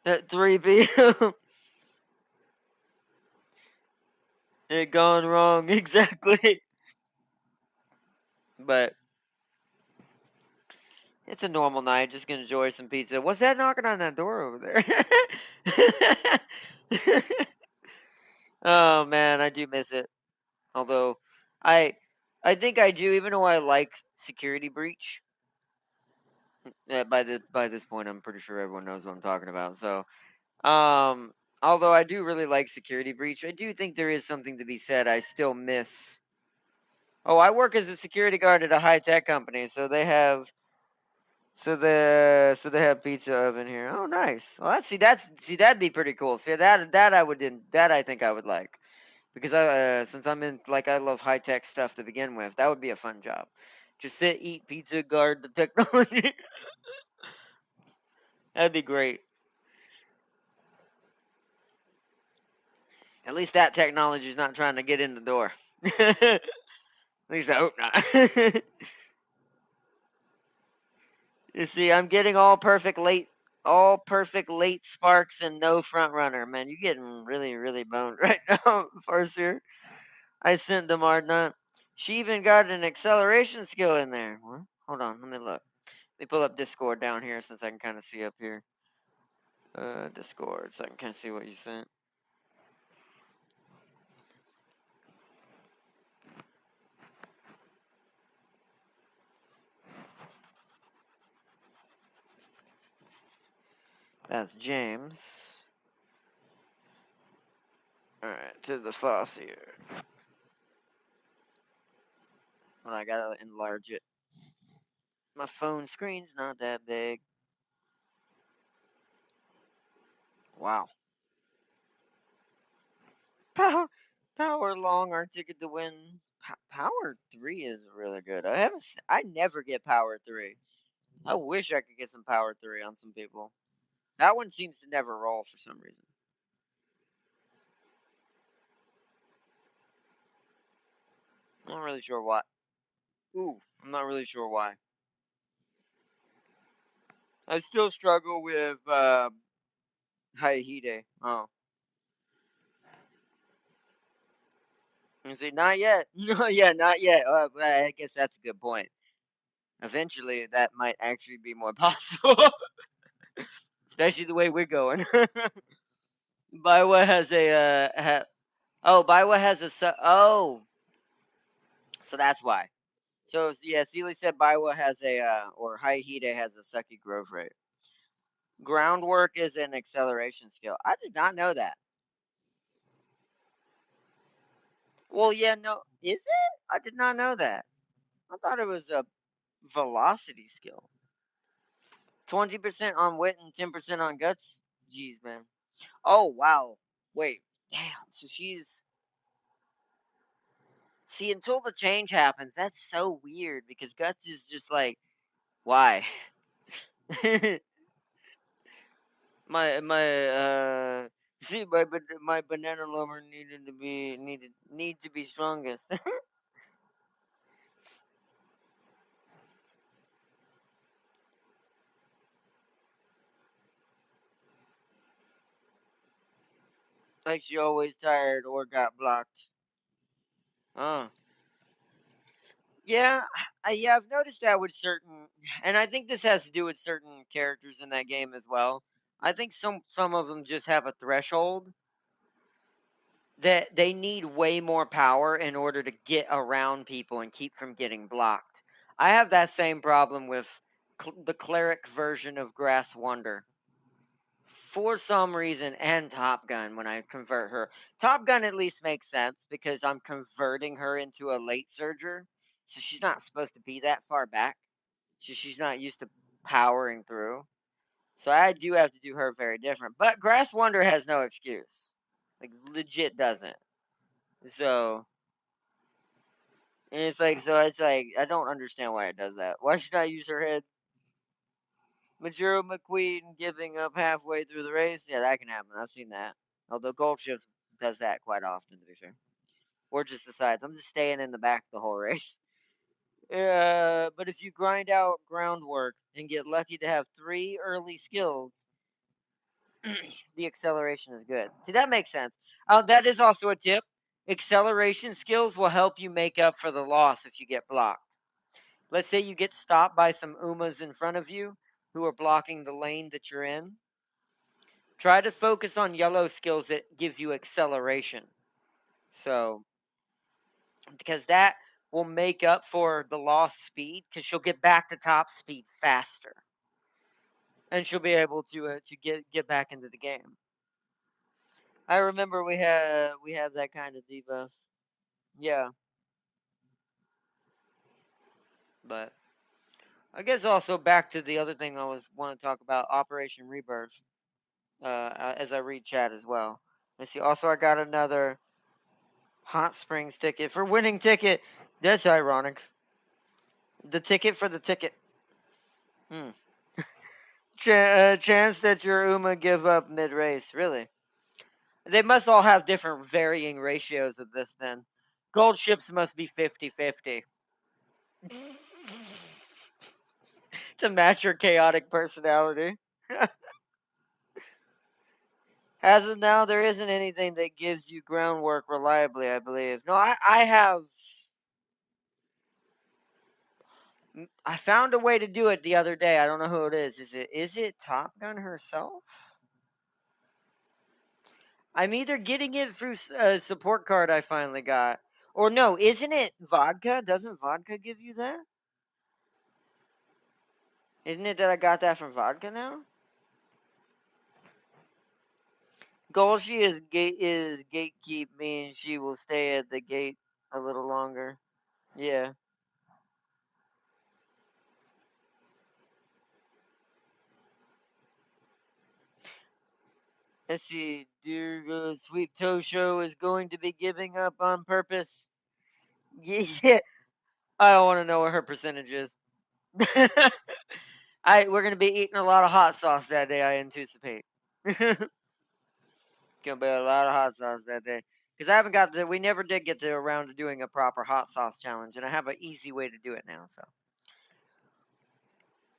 at 3 p.m. It gone wrong exactly. But it's a normal night. Just gonna enjoy some pizza. What's that knocking on that door over there? Oh man, I do miss it. Although I I think I do, even though I like Security Breach. By this point, I'm pretty sure everyone knows what I'm talking about. So, although I do really like Security Breach, I do think there is something to be said. I still miss. Oh, I work as a security guard at a high tech company, so they have pizza oven here. Oh, nice. Well, that'd be pretty cool. See, that I think I would like. Because since I love high tech stuff to begin with, that would be a fun job. Just sit, eat pizza, guard the technology. That'd be great. At least that technology is not trying to get in the door. At least I hope not. You see, I'm getting all perfect late sparks and no front runner. Man, you're getting really, really boned right now, Farseer. I sent Demardna. She even got an acceleration skill in there. What? Hold on, let me look. Let me pull up Discord down here since I can kind of see up here. Discord, so I can kind of see what you sent. That's James. Alright, to the Foss here. Well, I gotta enlarge it. My phone screen's not that big. Wow. Power, power long, our ticket to win. Power 3 is really good. I never get Power 3. I wish I could get some Power 3 on some people. That one seems to never roll for some reason. I'm not really sure why. Ooh, I'm not really sure why. I still struggle with Haihide. Oh. You see, not yet. No, yeah, not yet. I guess that's a good point. Eventually, that might actually be more possible, especially the way we're going. Baiwa has a Baiwa has a so that's why. So yeah, Sealy said Baiwa has a or Haihide has a sucky growth rate. Groundwork is an acceleration skill. I did not know that. Well, yeah, no, is it? I did not know that. I thought it was a velocity skill. 20% on wit and 10% on guts. Jeez, man. Oh wow. Wait. Damn. So she's see until the change happens. That's so weird because guts is just like why. My banana lover need to be strongest. Like she always tired or got blocked. Oh. Yeah, yeah, I've noticed that with certain, and I think this has to do with certain characters in that game as well. I think some of them just have a threshold that they need way more power in order to get around people and keep from getting blocked. I have that same problem with the cleric version of Grass Wonder. For some reason, and Top Gun when I convert her. Top Gun at least makes sense because I'm converting her into a late surger, so she's not supposed to be that far back. So she's not used to powering through. So I do have to do her very different. But Grass Wonder has no excuse. Like legit doesn't. So and it's like I don't understand why it does that. Why should I use her head? Majuro McQueen giving up halfway through the race? Yeah, that can happen. I've seen that. Although Gold Ships does that quite often, to be fair. Or just decides, I'm just staying in the back the whole race. But if you grind out groundwork and get lucky to have 3 early skills, the acceleration is good. See, that makes sense. That is also a tip. Acceleration skills will help you make up for the loss if you get blocked. Let's say you get stopped by some Umas in front of you who are blocking the lane that you're in. Try to focus on yellow skills that give you acceleration. So, because that will make up for the lost speed, because she'll get back to top speed faster, and she'll be able to get back into the game. I remember we have that kind of debuff. Yeah, but I guess also back to the other thing I was want to talk about, Operation Rebirth. As I read chat as well. Let's see. Also, I got another Hot Springs ticket for winning ticket. That's ironic. The ticket for the ticket. Hmm. Chance that your Uma give up mid race. Really? They must all have different varying ratios of this then. Gold ships must be 50-50 to match your chaotic personality. As of now, there isn't anything that gives you groundwork reliably, I believe. No, I have. I found a way to do it the other day. I don't know who it is. Is it Top Gun herself? I'm either getting it through a support card I finally got, or no, isn't it vodka? Doesn't vodka give you that? Isn't it that I got that from vodka now? Golshi is gatekeep means she will stay at the gate a little longer. Yeah. Let's see. Dear Sweet Toe Show is going to be giving up on purpose. Yeah. I don't want to know what her percentage is. We're gonna be eating a lot of hot sauce that day. I anticipate. Gonna be a lot of hot sauce that day because I haven't got the. We never did get around to doing a proper hot sauce challenge, and I have an easy way to do it now. So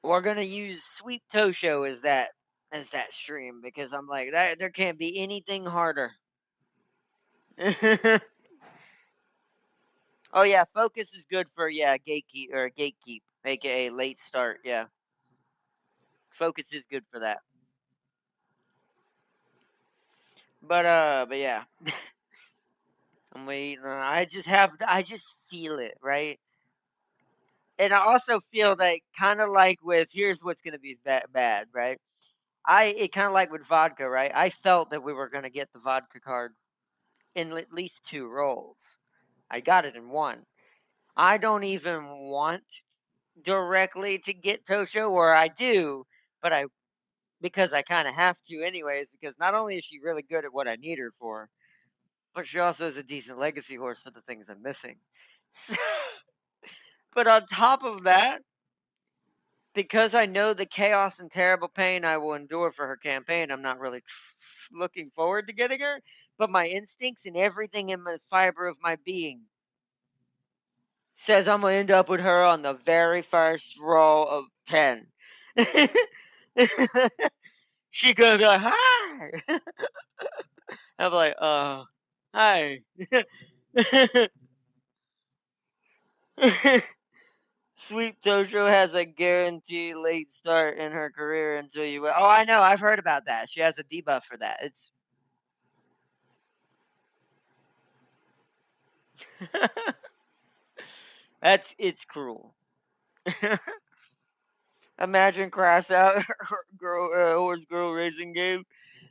we're gonna use Sweet Toe Show as that stream because I'm like that. There can't be anything harder. Oh yeah, focus is good for gatekeep or gatekeep. make it a late start. Yeah, focus is good for that. But yeah, I'm waiting. I just feel it, right? And I also feel that kind of like with here's what's gonna be bad, right? It kind of like with vodka, right? I felt that we were gonna get the vodka card in at least 2 rolls. I got it in one. I don't even want directly to get Tosho, or I do, but I because I kind of have to anyways. Because not only is she really good at what I need her for, but she also is a decent legacy horse for the things I'm missing. But on top of that, because I know the chaos and terrible pain I will endure for her campaign, I'm not really looking forward to getting her. But my instincts and everything in the fiber of my being says I'm gonna end up with her on the very first roll of 10. She gonna be like, "Hi." I'm like, hi." Sweet Tosho has a guaranteed late start in her career until you. Oh, I know. I've heard about that. She has a debuff for that. It's cruel. Imagine crash out girl horse girl racing game.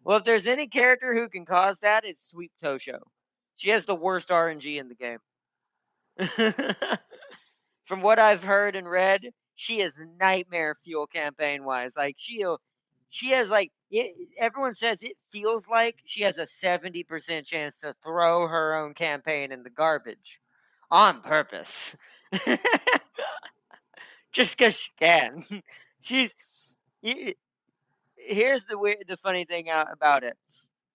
Well, if there's any character who can cause that, it's Sweet Tosho. She has the worst RNG in the game. From what I've heard and read, she is nightmare fuel campaign wise. Like she has like everyone says it feels like she has a 70% chance to throw her own campaign in the garbage on purpose. Just because she can. She's here's the funny thing about it.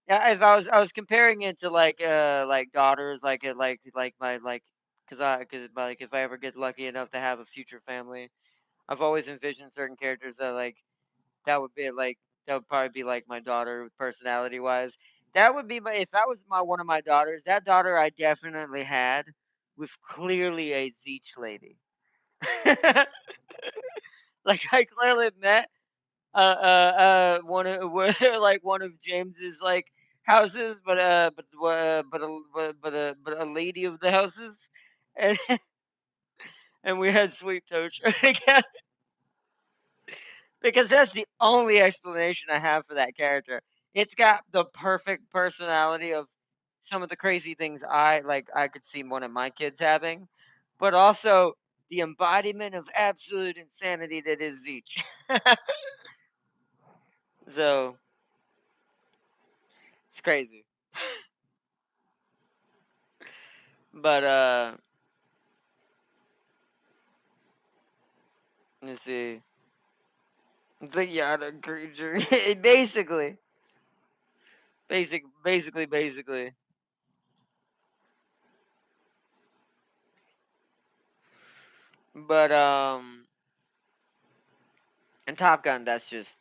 Yeah, if I was comparing it to like daughters, like my like because like if I ever get lucky enough to have a future family, I've always envisioned certain characters that like that would probably be like my daughter personality wise. That would be my if that was my one of my daughters. That daughter I definitely had with clearly a Zeech lady. Like I clearly met one of like one of James's like houses, but a lady of the houses, and and we had Sweet Torture again because that's the only explanation I have for that character. It's got the perfect personality of some of the crazy things I could see one of my kids having, but also the embodiment of absolute insanity that is Zeech. So it's crazy. But let's see. The Yada creature. Basically. Basically. But in Top Gun that's just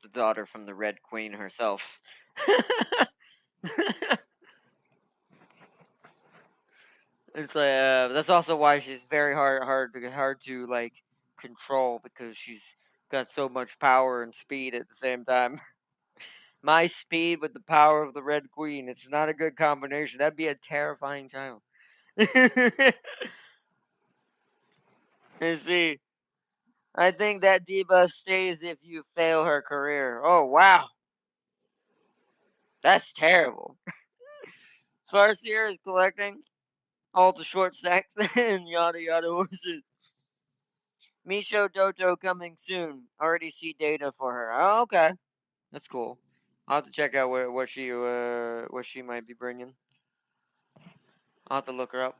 the daughter from the Red Queen herself. It's like that's also why she's very hard to like control because she's got so much power and speed at the same time. My speed with the power of the Red Queen. It's not a good combination. That'd be a terrifying child. And see, I think that debuff stays if you fail her career. Oh wow, that's terrible. Farseer is collecting all the short stacks and yada yada horses. Misho Doto coming soon. Already see data for her. Oh, okay, that's cool. I'll have to check out what she might be bringing. I'll have to look her up.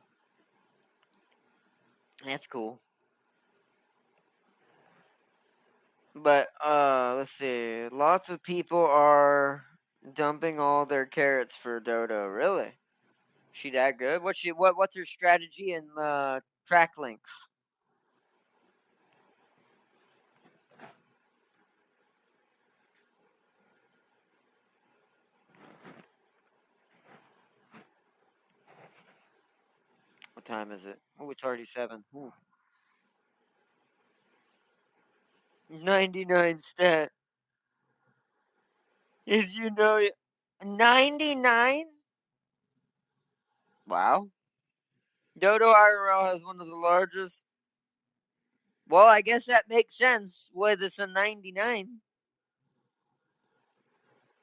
That's cool. But let's see. Lots of people are dumping all their carrots for Dodo. Really? She that good? What's her strategy and track length? What time is it? Oh, it's already 7. Ooh. 99 stat. If you know it. 99? Wow. Dodo IRL has one of the largest. Well, I guess that makes sense. What, it's a 99?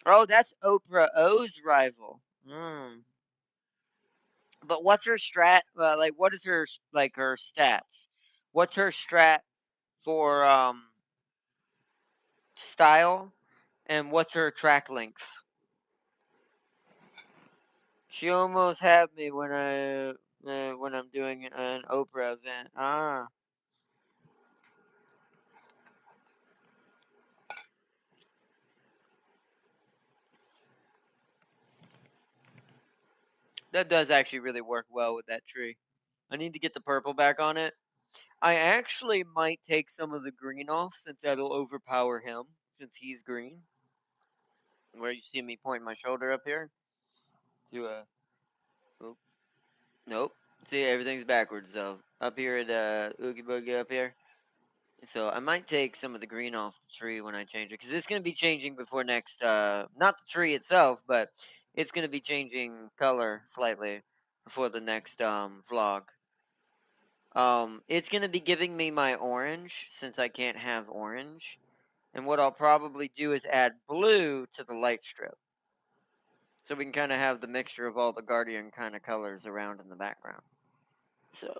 Oh, that's Oprah O's rival. Hmm. But what's her strat? Like, what is her like her stats? What's her strat for style, and what's her track length? She almost had me when I'm doing an Oprah event. Ah, that does actually really work well with that tree. I need to get the purple back on it. I actually might take some of the green off since that'll overpower him since he's green. Where you see me pointing my shoulder up here to oh, nope. See, everything's backwards though. Up here at Oogie Boogie up here. So I might take some of the green off the tree when I change it, because it's going to be changing before next. Not the tree itself, but it's going to be changing color slightly before the next vlog. It's going to be giving me my orange since I can't have orange, and what I'll probably do is add blue to the light strip, so we can kind of have the mixture of all the Guardian kind of colors around in the background. So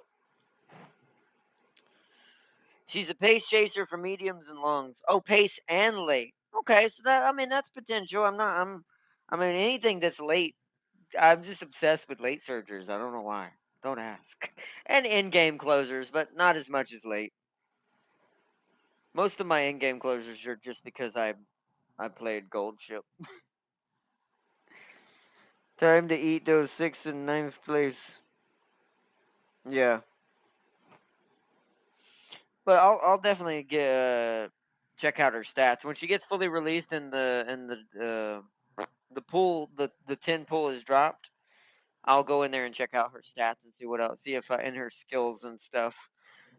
she's a pace chaser for mediums and longs. Oh, pace and late. Okay, so that, I mean, that's potential. I mean, anything that's late. I'm just obsessed with late surgers. I don't know why. Don't ask. And in-game closers, but not as much as late. Most of my in-game closers are just because I played gold ship. Time to eat those 6th and ninth place. Yeah, but I'll definitely get check out her stats when she gets fully released and the pool the 10 pool is dropped. I'll go in there and check out her stats and see what else, see if and her skills and stuff.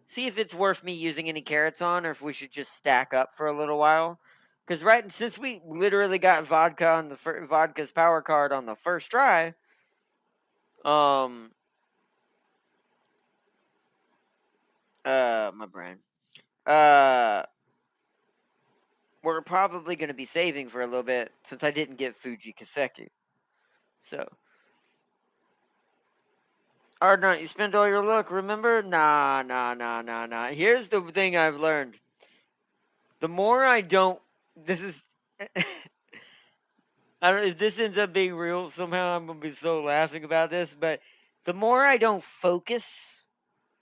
See if it's worth me using any carrots on, or if we should just stack up for a little while. Because right since we literally got vodka on the vodka's power card on the first try, um, my brain, uh, we're probably going to be saving for a little bit since I didn't get Fuji Kaseki. So, Ardnot, you spend all your luck, remember? Nah, nah, nah, nah, nah. Here's the thing I've learned. The more I don't, this is, I don't. If this ends up being real somehow, I'm gonna be so laughing about this. But the more I don't focus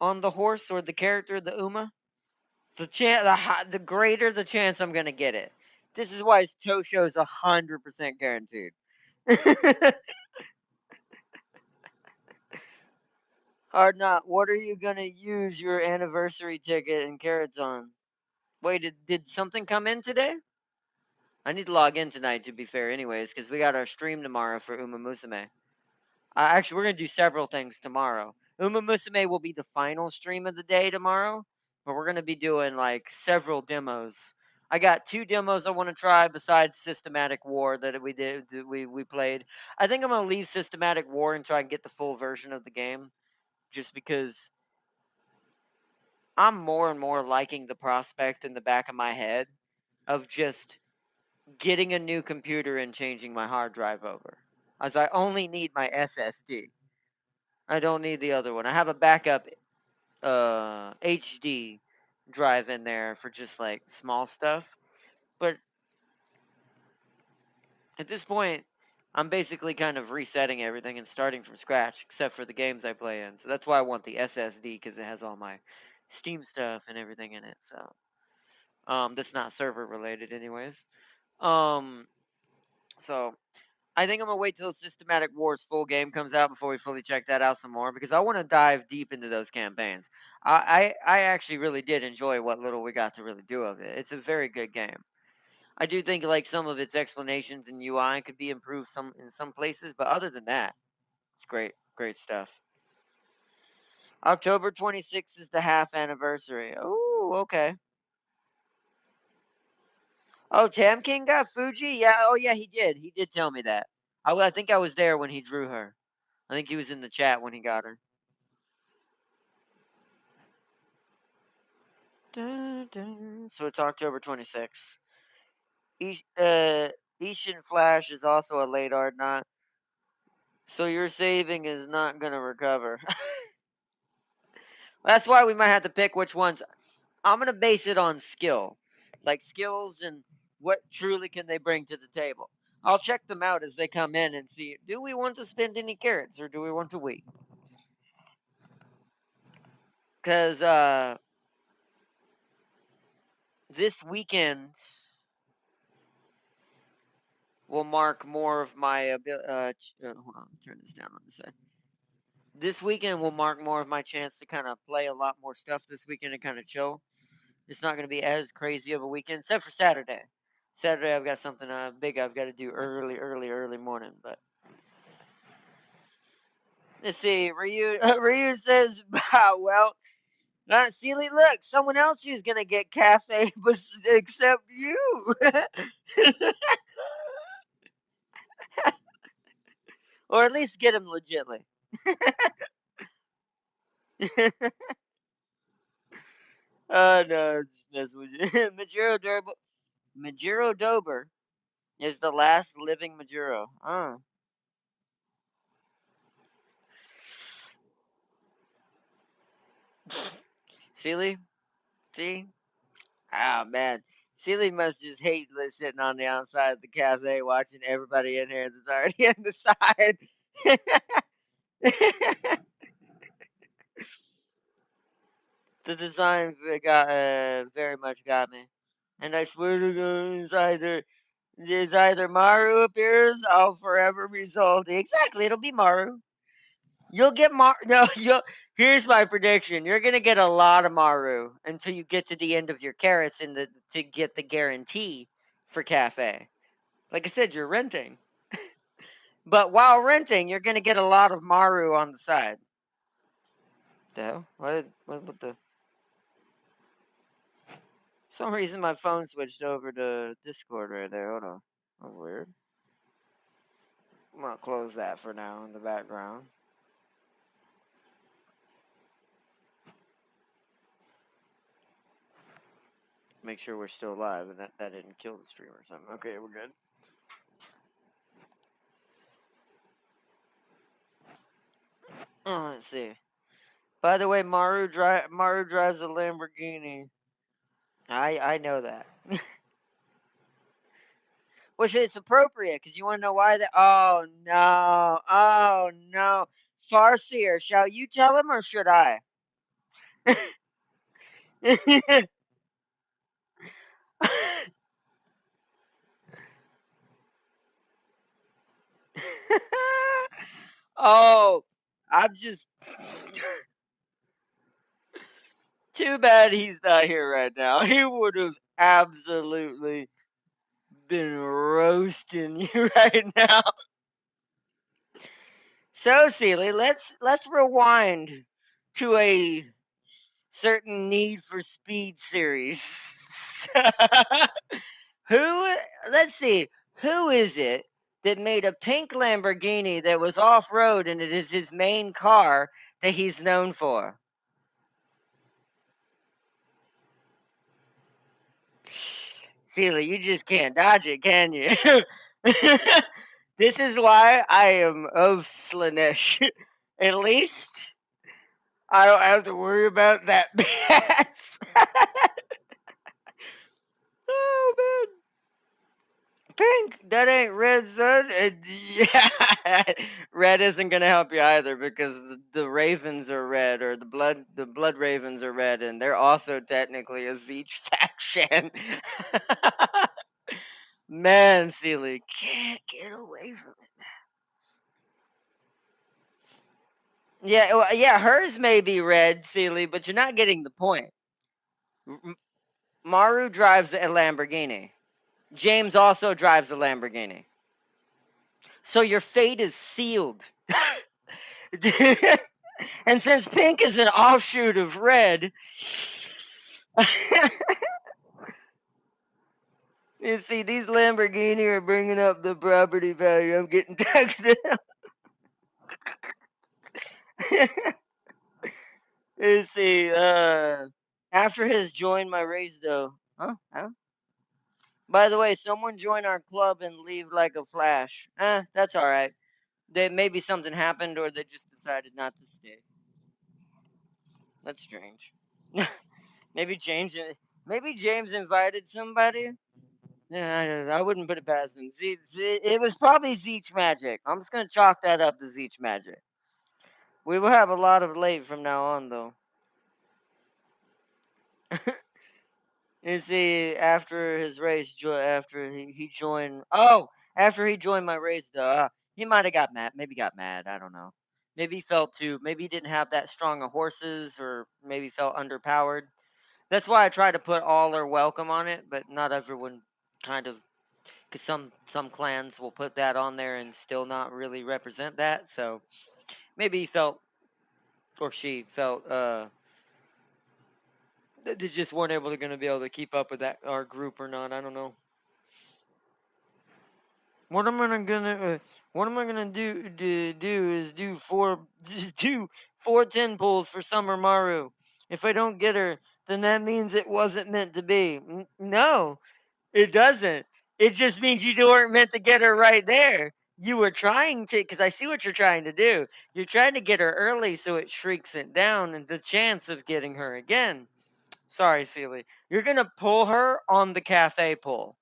on the horse or the character, the Uma, the greater the chance I'm gonna get it. This is why Tosho is 100% guaranteed. Hard not. What are you gonna use your anniversary ticket and carrots on? Wait, did something come in today? I need to log in tonight, to be fair, anyways, because we got our stream tomorrow for Uma Musume. Actually, we're gonna do several things tomorrow. Uma Musume will be the final stream of the day tomorrow, but we're gonna be doing like several demos. I got 2 demos I want to try besides Systematic War that we did that we played. I think I'm gonna leave Systematic War until I can get the full version of the game, just because I'm more and more liking the prospect in the back of my head of just getting a new computer and changing my hard drive over, as I only need my SSD. I don't need the other one. I have a backup HD drive in there for just like small stuff. But at this point, I'm basically kind of resetting everything and starting from scratch, except for the games I play in. So that's why I want the SSD, because it has all my Steam stuff and everything in it. So that's not server related, anyways. Um, so I think I'm gonna wait till Systematic Wars full game comes out before we fully check that out some more, because I want to dive deep into those campaigns. I actually really did enjoy what little we got to really do of it. It's a very good game. I do think like some of its explanations and UI could be improved some in some places, but other than that, it's great, great stuff. October 26th is the half anniversary. Oh, okay. Oh, Tam King got Fuji? Yeah. Oh, yeah, he did. He did tell me that. I think I was there when he drew her. I think he was in the chat when he got her. Dun, dun. So it's October 26th. Ishin Flash is also a late art knot. So your saving is not going to recover. That's why we might have to pick which ones. I'm going to base it on skill. Like skills and what truly can they bring to the table. I'll check them out as they come in and see, do we want to spend any carrots or do we want to wait? Because this weekend will mark more of my ability. Hold on, turn this down on the side. This weekend will mark more of my chance to kind of play a lot more stuff this weekend and kind of chill. It's not going to be as crazy of a weekend, except for Saturday. Saturday, I've got something big I've got to do early morning. But let's see. Ryu says, well, not Sealy. Look, someone else is going to get cafe, but except you. Or at least get him legitly. No, it's mess with you. Majiro Dober is the last living Majiro. Sealy? See? Oh, man. Sealy must just hate sitting on the outside of the cafe watching everybody in here that's already on the side. The design got very much got me. And I swear to God, it's either Maru appears, I'll forever be salty. Exactly, it'll be Maru. You'll get No, here's my prediction. You're gonna get a lot of Maru until you get to the end of your carrots to get the guarantee for cafe. Like I said, you're renting. But while renting, you're gonna get a lot of Maru on the side. The hell? What the? For some reason my phone switched over to Discord right there. Hold on. That was weird. I'm gonna close that for now in the background. Make sure we're still live and that didn't kill the stream or something. Okay, we're good. Oh, let's see. By the way, Maru drives a Lamborghini. I know that. Which is appropriate, because you want to know why that. Oh no! Oh no! Farseer, shall you tell him or should I? Oh, I'm just. Too bad he's not here right now. He would have absolutely been roasting you right now. So, Sealy, let's rewind to a certain Need for Speed series. Who? Let's see. Who is it that made a pink Lamborghini that was off road and it is his main car that he's known for? Sealy, you just can't dodge it, can you? This is why I am of Slanesh. At least I don't have to worry about that BS. Oh man. Pink, that ain't red, son. Yeah, red isn't gonna help you either because the ravens are red, or the blood ravens are red, and they're also technically a Zeech faction. Man, Sealy can't get away from it. Yeah, yeah, hers may be red, Sealy, but you're not getting the point. Maru drives a Lamborghini. James also drives a Lamborghini. So your fate is sealed. And since pink is an offshoot of red, You see, these Lamborghini are bringing up the property value. I'm getting taxed now. You see, after his join my raise though. Huh? Huh? By the way, someone join our club and leave like a flash. That's alright. Maybe something happened or they just decided not to stay. That's strange. maybe James maybe James invited somebody. Yeah, I wouldn't put it past him. It was probably Zeech magic. I'm just gonna chalk that up to Zeech magic. We will have a lot of late from now on, though. You see, after his race, after he joined. Oh, after he joined my race, though, he might have got mad. Maybe got mad. I don't know. Maybe he felt too. Maybe he didn't have that strong of horses, or maybe felt underpowered. That's why I try to put all are welcome on it, but not everyone kind of. Because some clans will put that on there and still not really represent that. So maybe he felt or she felt they just weren't able to going to be able to keep up with that our group or not. I don't know. What am I gonna what am I gonna do is do four just do 410 pulls for Summer Maru. If I don't get her, then that means it wasn't meant to be. No, it doesn't. It just means you weren't meant to get her right there. You were trying to, because I see what you're trying to do. You're trying to get her early so it shrinks it down and the chance of getting her again. Sorry, Seely. You're going to pull her on the cafe pull.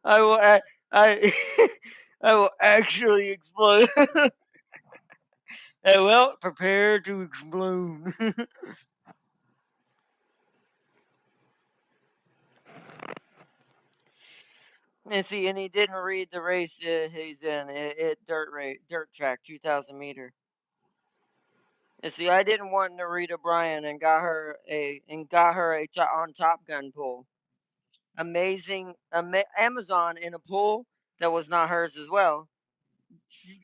I will. I, I will actually explode. Well, prepare to explode. And see, and he didn't read the race he's in. Dirt track, 2,000 meter. And see, I didn't want Narita Bryan and got her on Top Gun pull. Amazing, Amazon in a pull that was not hers as well.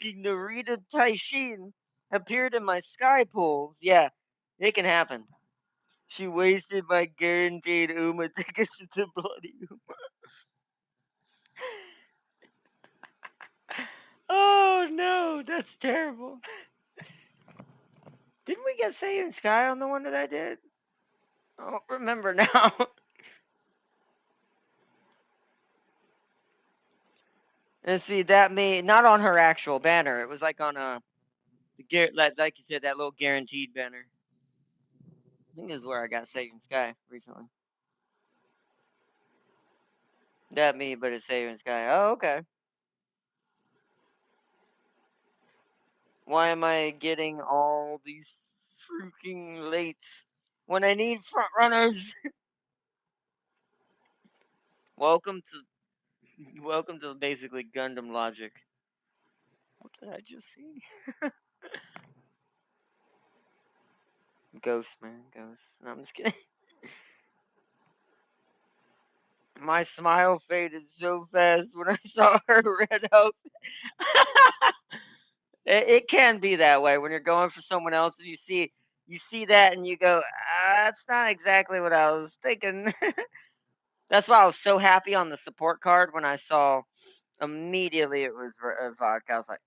Narita Taishin appeared in my sky pools. Yeah, it can happen. She wasted my guaranteed Uma tickets to bloody Uma. Oh no, that's terrible. Didn't we get Saiyan Sky on the one that I did? I don't remember now. And see that not on her actual banner. It was like on like you said, that little guaranteed banner. I think this is where I got Saiyan Sky recently. That me, but it's Saiyan Sky. Oh, okay. Why am I getting all these freaking lates when I need front runners? welcome welcome to basically Gundam logic. What did I just see? Ghost, man, ghost. No, I'm just kidding. My smile faded so fast when I saw her red house. It can be that way when you're going for someone else and you see that and you go, that's not exactly what I was thinking. That's why I was so happy on the support card when I saw immediately it was vodka. I was like,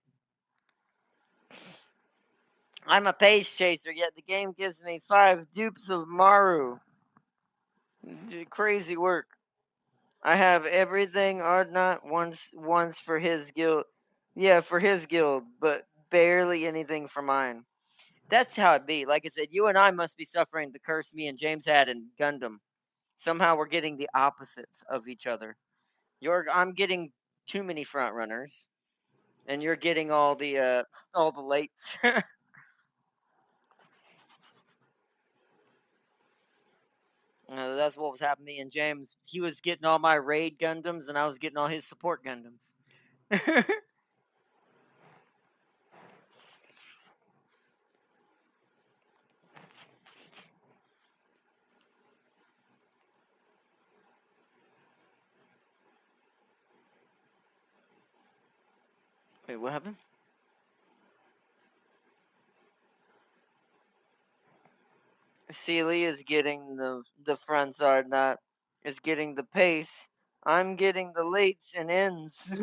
I'm a pace chaser, yet the game gives me 5 dupes of Maru. Crazy work. I have everything Ardnot once for his guild. Yeah, for his guild, but barely anything for mine. That's how it be. Like I said, you and I must be suffering the curse me and James had in Gundam. Somehow we're getting the opposites of each other. I'm getting too many front runners, and you're getting all the lates. That's what was happening to me and James. He was getting all my raid Gundams, and I was getting all his support Gundams. Wait, what happened? Sealy is getting the fronts are not is getting the pace. I'm getting the lates and ends.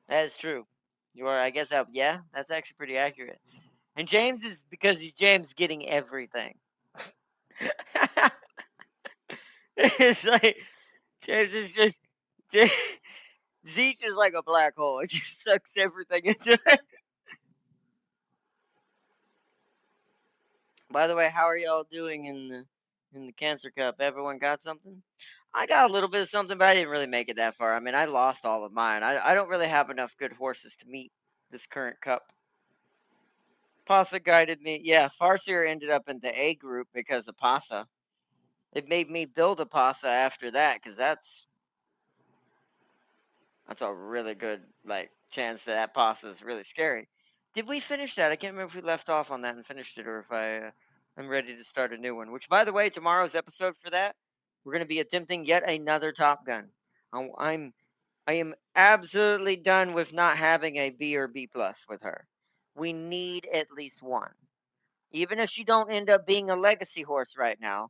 That is true. You are, I guess, that, yeah, that's actually pretty accurate. And James is because he's James getting everything. It's like James is just Zeech is like a black hole. It just sucks everything into it. By the way, how are y'all doing in the Cancer Cup? Everyone got something? I got a little bit of something, but I didn't really make it that far. I mean, I lost all of mine. I don't really have enough good horses to meet this current cup. Pasa guided me. Yeah, Farseer ended up in the A group because of Pasa. It made me build a Pasa after that because that's a really good like chance that that Pasa is really scary. Did we finish that? I can't remember if we left off on that and finished it or if I'm ready to start a new one. Which, by the way, tomorrow's episode for that, we're going to be attempting yet another Top Gun. I'm I am absolutely done with not having a B or B plus with her. We need at least one. Even if she don't end up being a legacy horse right now,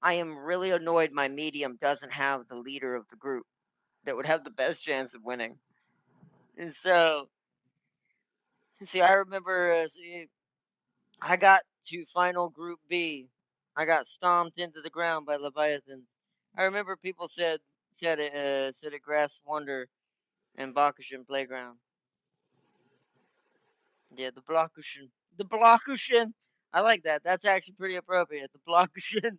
I am really annoyed my medium doesn't have the leader of the group that would have the best chance of winning. And so, see, I remember I got to final Group B. I got stomped into the ground by Leviathans. I remember people said it Grass Wonder and Bakushin Playground. Yeah, the Blokushin. The Blokushin. I like that. That's actually pretty appropriate. The Blokushin.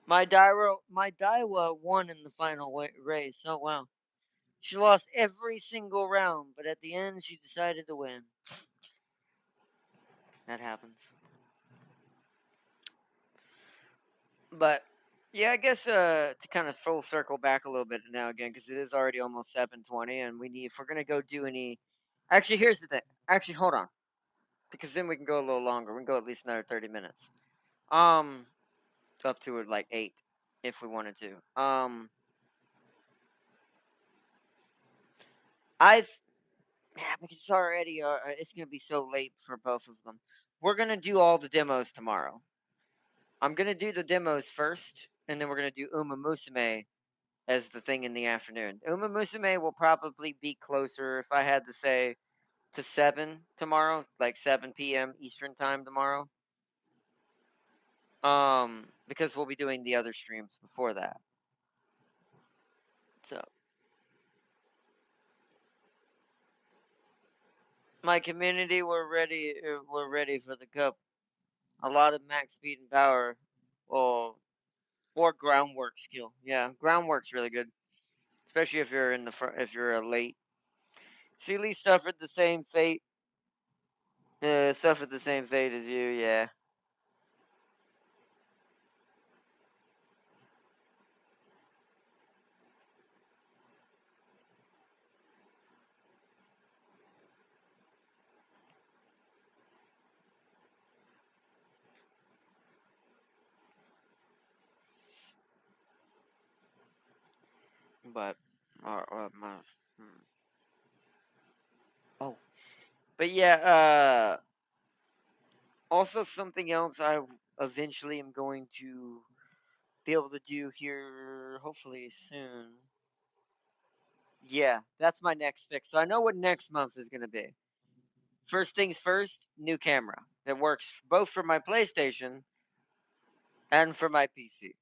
My Daiwa won in the final race. Oh wow. She lost every single round, but at the end she decided to win. That happens. But yeah, I guess to kind of full circle back a little bit now again because it is already almost 7:20 and we need if we're gonna go do any. Actually, here's the thing. Actually, hold on because then we can go a little longer. We can go at least another 30 minutes. Um, up to like 8 if we wanted to. I've yeah, because it's already it's gonna be so late for both of them. We're gonna do all the demos tomorrow. I'm gonna do the demos first, and then we're gonna do Uma Musume as the thing in the afternoon. Uma Musume will probably be closer, if I had to say, to 7 tomorrow, like 7 p.m. Eastern time tomorrow. Because we'll be doing the other streams before that. So my community, we're ready. We're ready for the cup. A lot of max speed and power. Oh, or groundwork skill. Yeah, groundwork's really good, especially if you're in the front. If you're a late. Sealy suffered the same fate. Suffered the same fate as you. Yeah, but my. Oh, but yeah. Also something else I eventually am going to be able to do here, hopefully soon. Yeah, that's my next fix. So I know what next month is going to be. First things first, new camera that works both for my PlayStation and for my PC.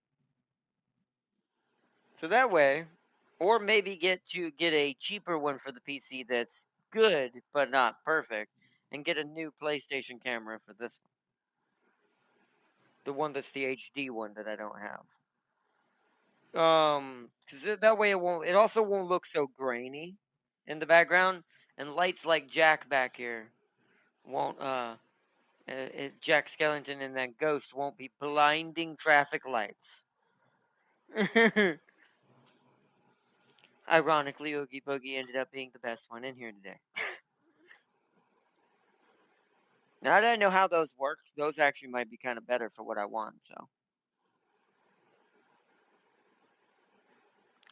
So that way, or maybe get a cheaper one for the PC that's good but not perfect, and get a new PlayStation camera for this one. The one that's the HD one that I don't have. Because that way it won't. It also won't look so grainy in the background, and lights like Jack back here won't. Jack Skellington and that ghost won't be blinding traffic lights. Ironically, Oogie Boogie ended up being the best one in here today. Now that I know how those work, those actually might be kind of better for what I want. So,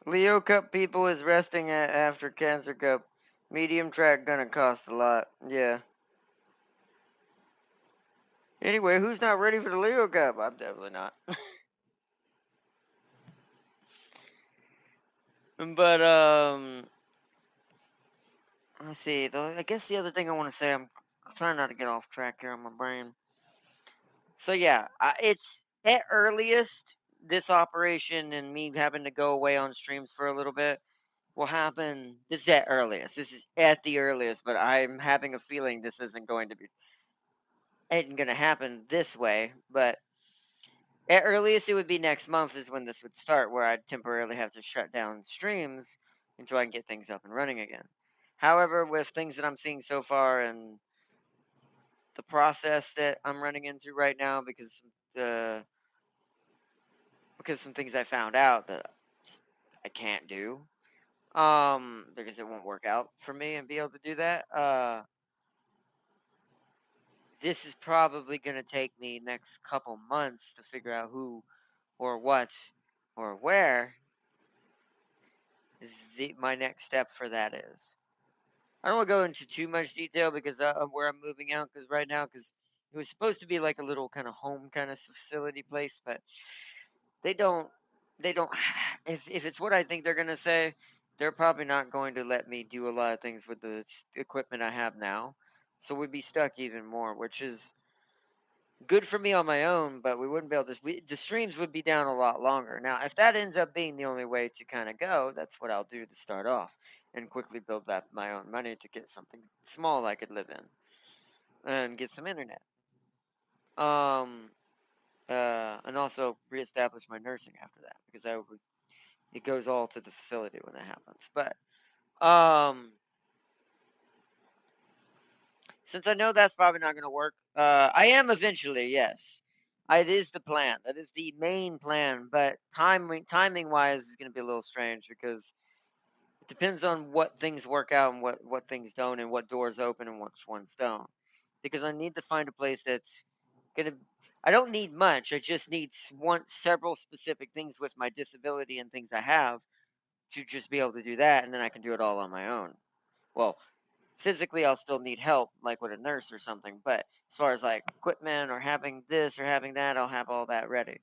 Leo Cup people is resting after Cancer Cup. Medium track gonna cost a lot. Yeah. Anyway, who's not ready for the Leo Cup? I'm definitely not. But let's see. I guess the other thing I want to say, I'm trying not to get off track here on my brain. So yeah, it's at earliest this operation and me having to go away on streams for a little bit will happen. This is at earliest. This is at the earliest, but I'm having a feeling this isn't going to be. Ain't going to happen this way, but at earliest, it would be next month is when this would start, where I'd temporarily have to shut down streams until I can get things up and running again. However, with things that I'm seeing so far and the process that I'm running into right now, the because some things I found out that I can't do, because it won't work out for me and be able to do that. This is probably going to take me next couple months to figure out who or what or where my next step for that is. I don't want to go into too much detail because of where I'm moving out. Because right now, because it was supposed to be like a little kind of home kind of facility place, but they don't. They don't. If it's what I think they're gonna say, they're probably not going to let me do a lot of things with the equipment I have now. So we'd be stuck even more, which is good for me on my own, but we wouldn't be able to. The streams would be down a lot longer. Now, if that ends up being the only way to kind of go, that's what I'll do to start off and quickly build up my own money to get something small I could live in and get some internet. Um, and also reestablish my nursing after that because it goes all to the facility when that happens. But since I know that's probably not going to work, I am eventually, yes. It is the plan. That is the main plan. But timing wise is going to be a little strange because it depends on what things work out and what things don't, and what doors open and which ones don't. Because I need to find a place that's going to. I don't need much. I just need several specific things with my disability and things I have to just be able to do that, and then I can do it all on my own. Well, physically I'll still need help, like with a nurse or something. But as far as like equipment or having this or having that, I'll have all that ready.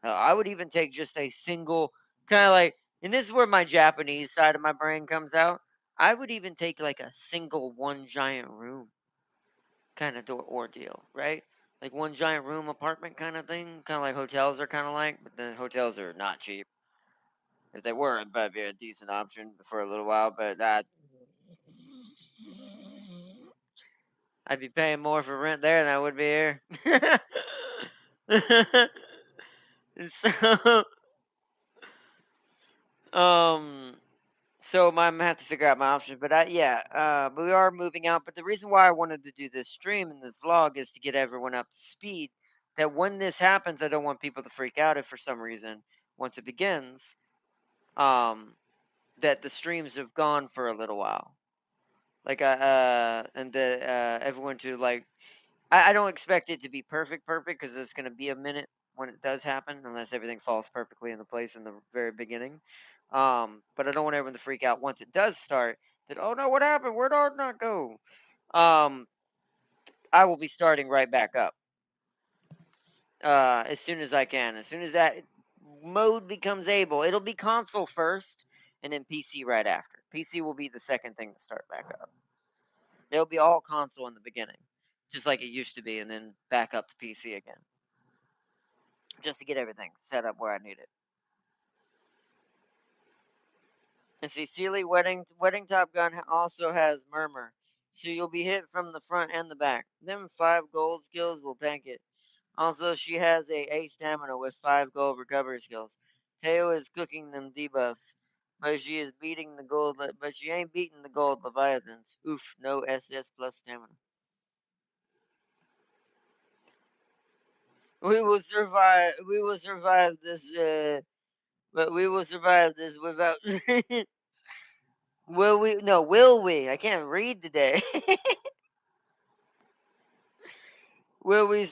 I would even take just a single kind of like, and this is where my Japanese side of my brain comes out. I would even take like a single one giant room kind of ordeal, right? Like one giant room apartment kind of thing, kind of like hotels are kind of like, but the hotels are not cheap. If they were, it'd probably be a decent option for a little while, but that I'd be paying more for rent there than I would be here. so, um, so I'm gonna have to figure out my options. But but we are moving out. But the reason why I wanted to do this stream and this vlog is to get everyone up to speed. That when this happens, I don't want people to freak out if for some reason once it begins, um, that the streams have gone for a little while. Like and that everyone to like I don't expect it to be perfect, because it's going to be a minute when it does happen, unless everything falls perfectly into place in the very beginning. But I don't want everyone to freak out once it does start. That oh no, what happened? Where'd our not go? Um, I will be starting right back up as soon as I can. As soon as that mode becomes able, it'll be console first, and then PC right after. PC will be the second thing to start back up. It'll be all console in the beginning, just like it used to be, and then back up to PC again, just to get everything set up where I need it. And see, Sealy Wedding Top Gun also has Murmur, so you'll be hit from the front and the back. Them 5 gold skills will tank it. Also, she has a stamina with 5 gold recovery skills. Teo is cooking them debuffs, but but she ain't beating the gold Leviathans. Oof, no SS plus stamina. We will survive. We will survive this. But we will survive this without. Will we? No, will we? I can't read today. Will we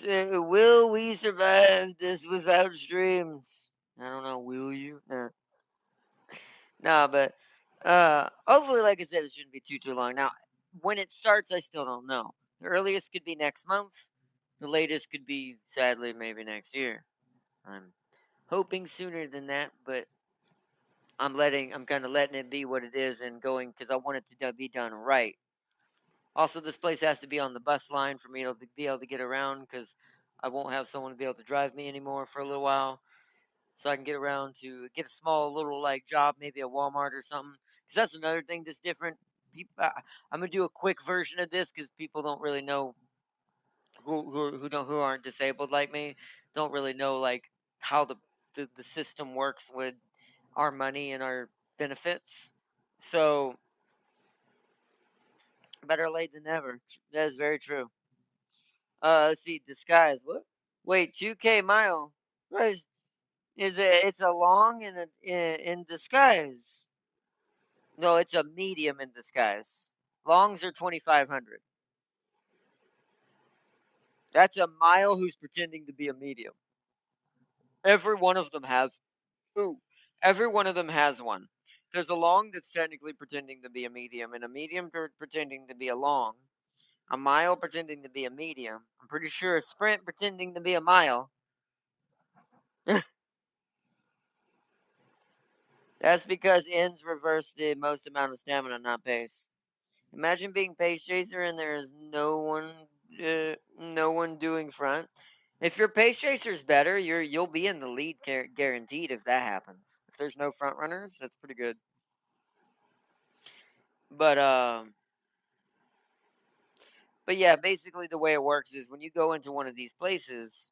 survive this without streams? I don't know. Will you? No, no, but hopefully, like I said, it shouldn't be too long. Now, when it starts, I still don't know. The earliest could be next month. The latest could be, sadly, maybe next year. I'm hoping sooner than that, but I'm kind of letting it be what it is and going because I want it to be done right. Also, this place has to be on the bus line for me to be able to get around because I won't have someone to be able to drive me anymore for a little while. So I can get around to get a small little like job, maybe a Walmart or something. Because that's another thing that's different. I'm gonna do a quick version of this because people don't really know who aren't disabled like me don't really know like how the system works with our money and our benefits. So better late than never. That is very true. Let's see, disguise. What? Wait, 2K mile. What is it? It's a long in disguise. No, it's a medium in disguise. Longs are 2,500. That's a mile who's pretending to be a medium. Every one of them has. Ooh, every one of them has one. There's a long that's technically pretending to be a medium, and a medium pretending to be a long. A mile pretending to be a medium. I'm pretty sure a sprint pretending to be a mile. That's because ends reverse the most amount of stamina, not pace. Imagine being pace chaser and there is no one doing front. If your pace chaser's better, you'll be in the lead guaranteed if that happens. If there's no front runners, that's pretty good. But yeah, basically the way it works is when you go into one of these places,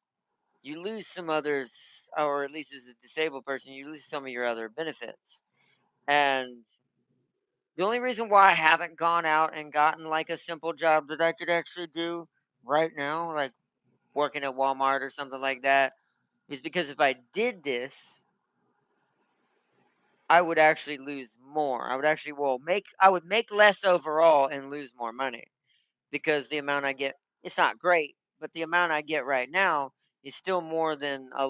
you lose some others, or at least as a disabled person, you lose some of your other benefits. And the only reason why I haven't gone out and gotten like a simple job that I could actually do right now, like working at Walmart or something like that, is because if I did this, I would actually lose more. I would make less overall and lose more money because the amount I get, it's not great, but the amount I get right now is still more than a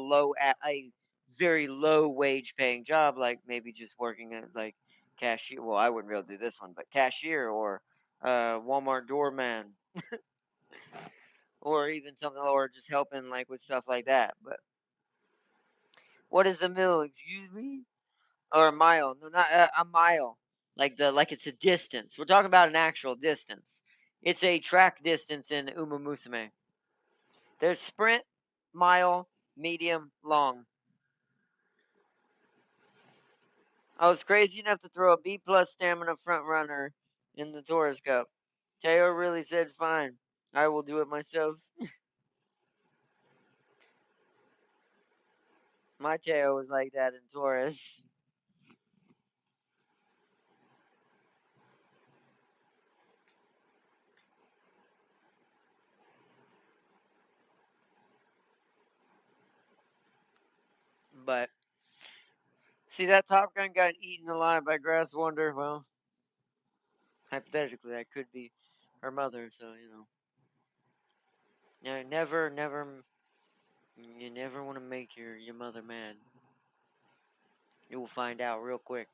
very low wage paying job, like maybe just working at like cashier. Well, I wouldn't be able to do this one, but cashier or Walmart doorman or even something, or just helping like with stuff like that. But what is a mil? Excuse me? Or a mile? No, not a mile. Like it's a distance. We're talking about an actual distance. It's a track distance in Uma Musume. There's sprint, mile, medium, long. I was crazy enough to throw a B plus stamina front runner in the Taurus Cup. Teo really said, "Fine, I will do it myself." My Teo was like that in Taurus. But see, that Top Gun got eaten alive by Grass Wonder. Well, hypothetically, that could be her mother. So never, you never want to make your mother mad. You will find out real quick.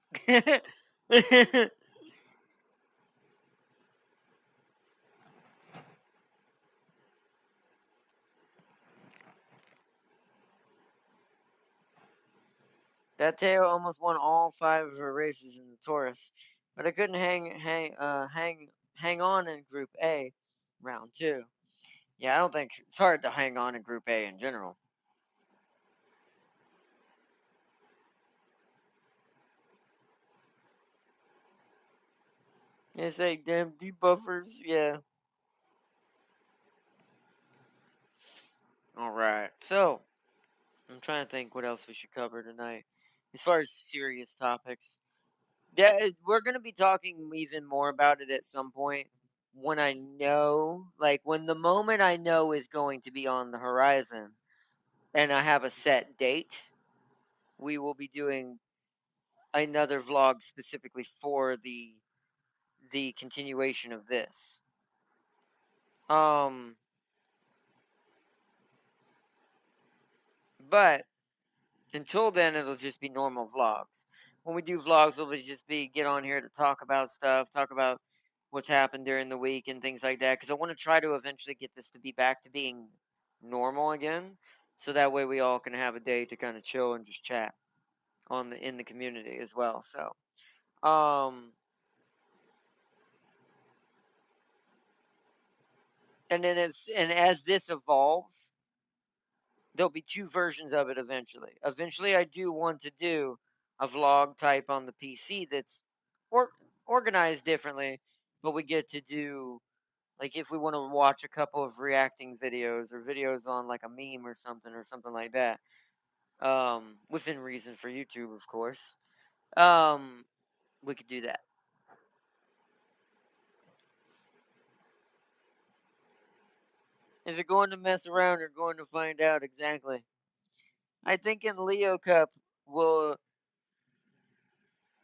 That Teo almost won all 5 of her races in the Taurus, but I couldn't hang on in Group A, round 2. Yeah, I don't think it's hard to hang on in Group A in general. It's like damn debuffers, yeah. All right, so I'm trying to think what else we should cover tonight, as far as serious topics. Yeah, we're gonna be talking even more about it at some point when I know, like when the moment I know is going to be on the horizon, and I have a set date. We will be doing another vlog specifically for the continuation of this. Um, but until then, it'll just be normal vlogs. When we do vlogs, it'll just be get on here to talk about stuff, talk about what's happened during the week and things like that. Because I want to try to eventually get this to be back to being normal again, so that way we all can have a day to kind of chill and just chat in the community as well. So, and then as this evolves, there'll be two versions of it eventually. Eventually, I do want to do a vlog type on the PC that's or organized differently, but we get to do like if we want to watch a couple of reacting videos or videos on like a meme or something like that. Within reason for YouTube, of course. Um, we could do that. If you're going to mess around, you're going to find out exactly. I think in Leo Cup we'll.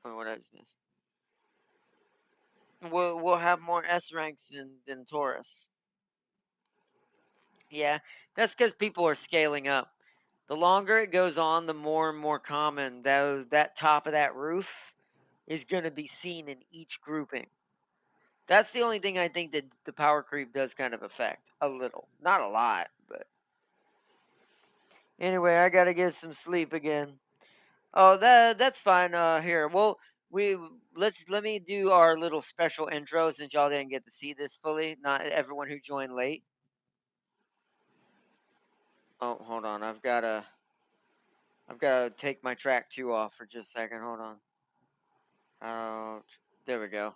Oh, what I just missed. We'll have more S ranks than Taurus. Yeah, that's because people are scaling up. The longer it goes on, the more and more common that top of that roof is going to be seen in each grouping. That's the only thing I think that the power creep does kind of affect a little, not a lot, but anyway, I gotta get some sleep again. Oh, that's fine. Here, well, we let me do our little special intro since y'all didn't get to see this fully. Not everyone who joined late. Oh, hold on. I've gotta take my track two off for just a second. Hold on. Oh, there we go.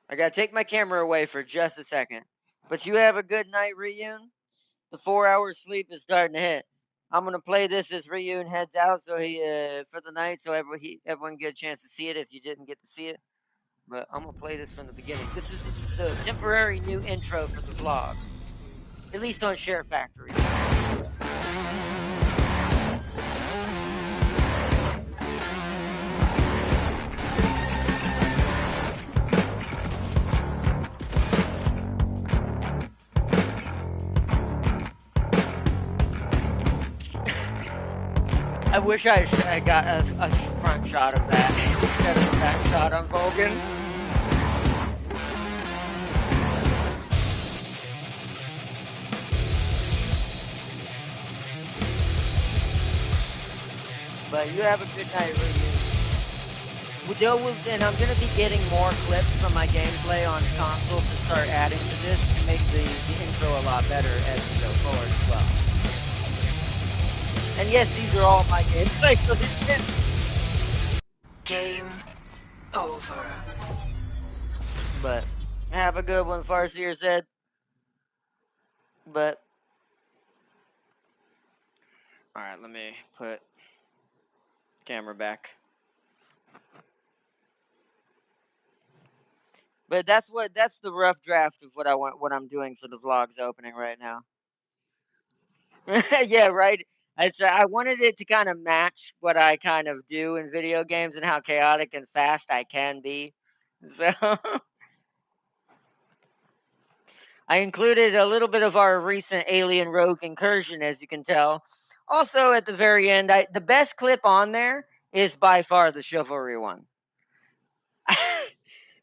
I gotta take my camera away for just a second. But you have a good night, Ryun. The 4 hours sleep is starting to hit. I'm gonna play this as Ryun heads out, so he for the night, so everyone get a chance to see it if you didn't get to see it. But I'm gonna play this from the beginning. This is the temporary new intro for the vlog, at least on Share Factory. I wish I got a front shot of that instead of a back shot on Vulcan. But you have a good night, Ryun. And I'm going to be getting more clips from my gameplay on console to start adding to this to make the intro a lot better as we go forward as well. And yes, these are all my gameplay, so this is Game over. But have a good one, Farseer said. But alright, let me put camera back. But that's the rough draft of what I'm doing for the vlog's opening right now. Yeah, right. I wanted it to kind of match what I kind of do in video games and how chaotic and fast I can be. So I included a little bit of our recent alien rogue incursion, as you can tell. Also, at the very end, the best clip on there is by far the chivalry one.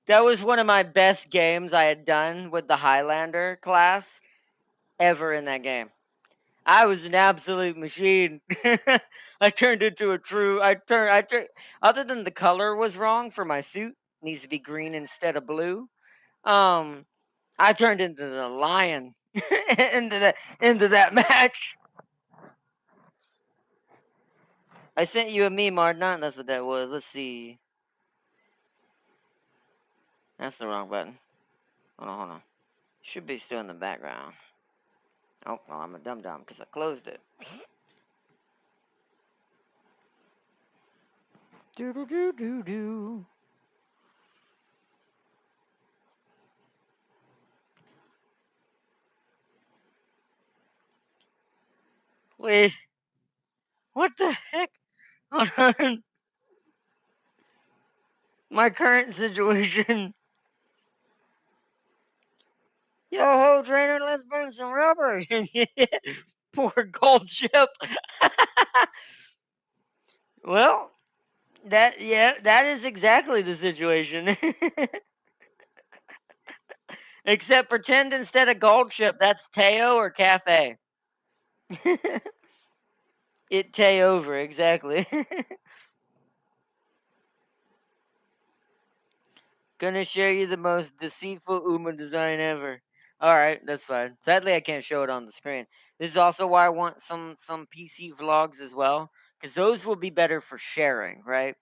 That was one of my best games I had done with the Highlander class ever in that game. I was an absolute machine. I turned into a true. I turned. Other than the color was wrong for my suit, needs to be green instead of blue. Um, I turned into the lion into that match. I sent you a meme, Ardnot. That's what that was. Let's see. That's the wrong button. Hold on. Should be still in the background. Oh, well, I'm a dum dum because I closed it. Do do do do do. Wait, what the heck? Hold on. My current situation. Yo ho, trainer, let's burn some rubber. Poor gold ship. Well, that is exactly the situation. Except pretend instead of gold ship, that's Teo or Cafe. It Tay over, exactly. Gonna show you the most deceitful Uma design ever. Alright, that's fine. Sadly, I can't show it on the screen. This is also why I want some PC vlogs as well, because those will be better for sharing, right?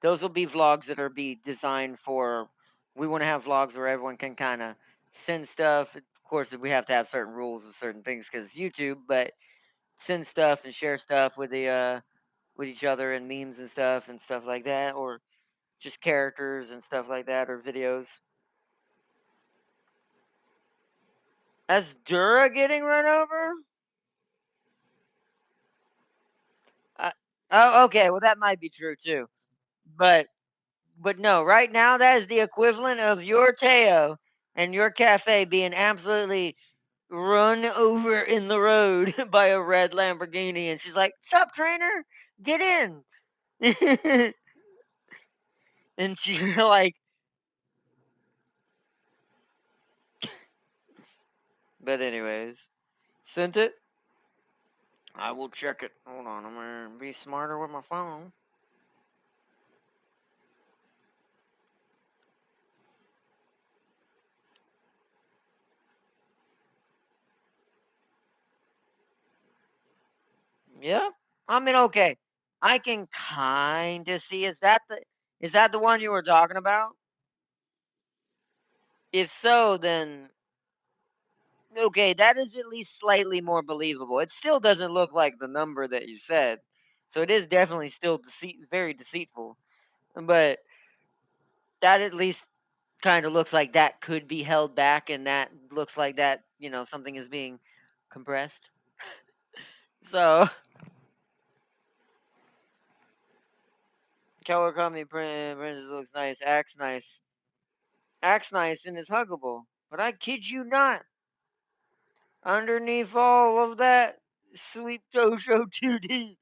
Those will be vlogs that are be designed for. We want to have vlogs where everyone can kind of send stuff. Of course, we have to have certain rules of certain things because it's YouTube, but send stuff and share stuff with each other and memes and stuff like that, or just characters and stuff like that, or videos. That's Dura getting run over? Uh, oh, okay. Well, that might be true too. But no, right now that is the equivalent of your Teo and your cafe being absolutely run over in the road by a red Lamborghini, and she's like, "Sup, trainer? Get in." And you're like, but anyways, sent it. I will check it. Hold on, I'm gonna be smarter with my phone. Yeah. I mean, okay. I can kind of see. Is that the one you were talking about? If so, then okay, that is at least slightly more believable. It still doesn't look like the number that you said, so it is definitely still very deceitful. But that at least kind of looks like that could be held back, and that looks like that something is being compressed. So Kawakami Princess looks nice, acts nice, and is huggable. But I kid you not, underneath all of that, Sweet Tosho 2D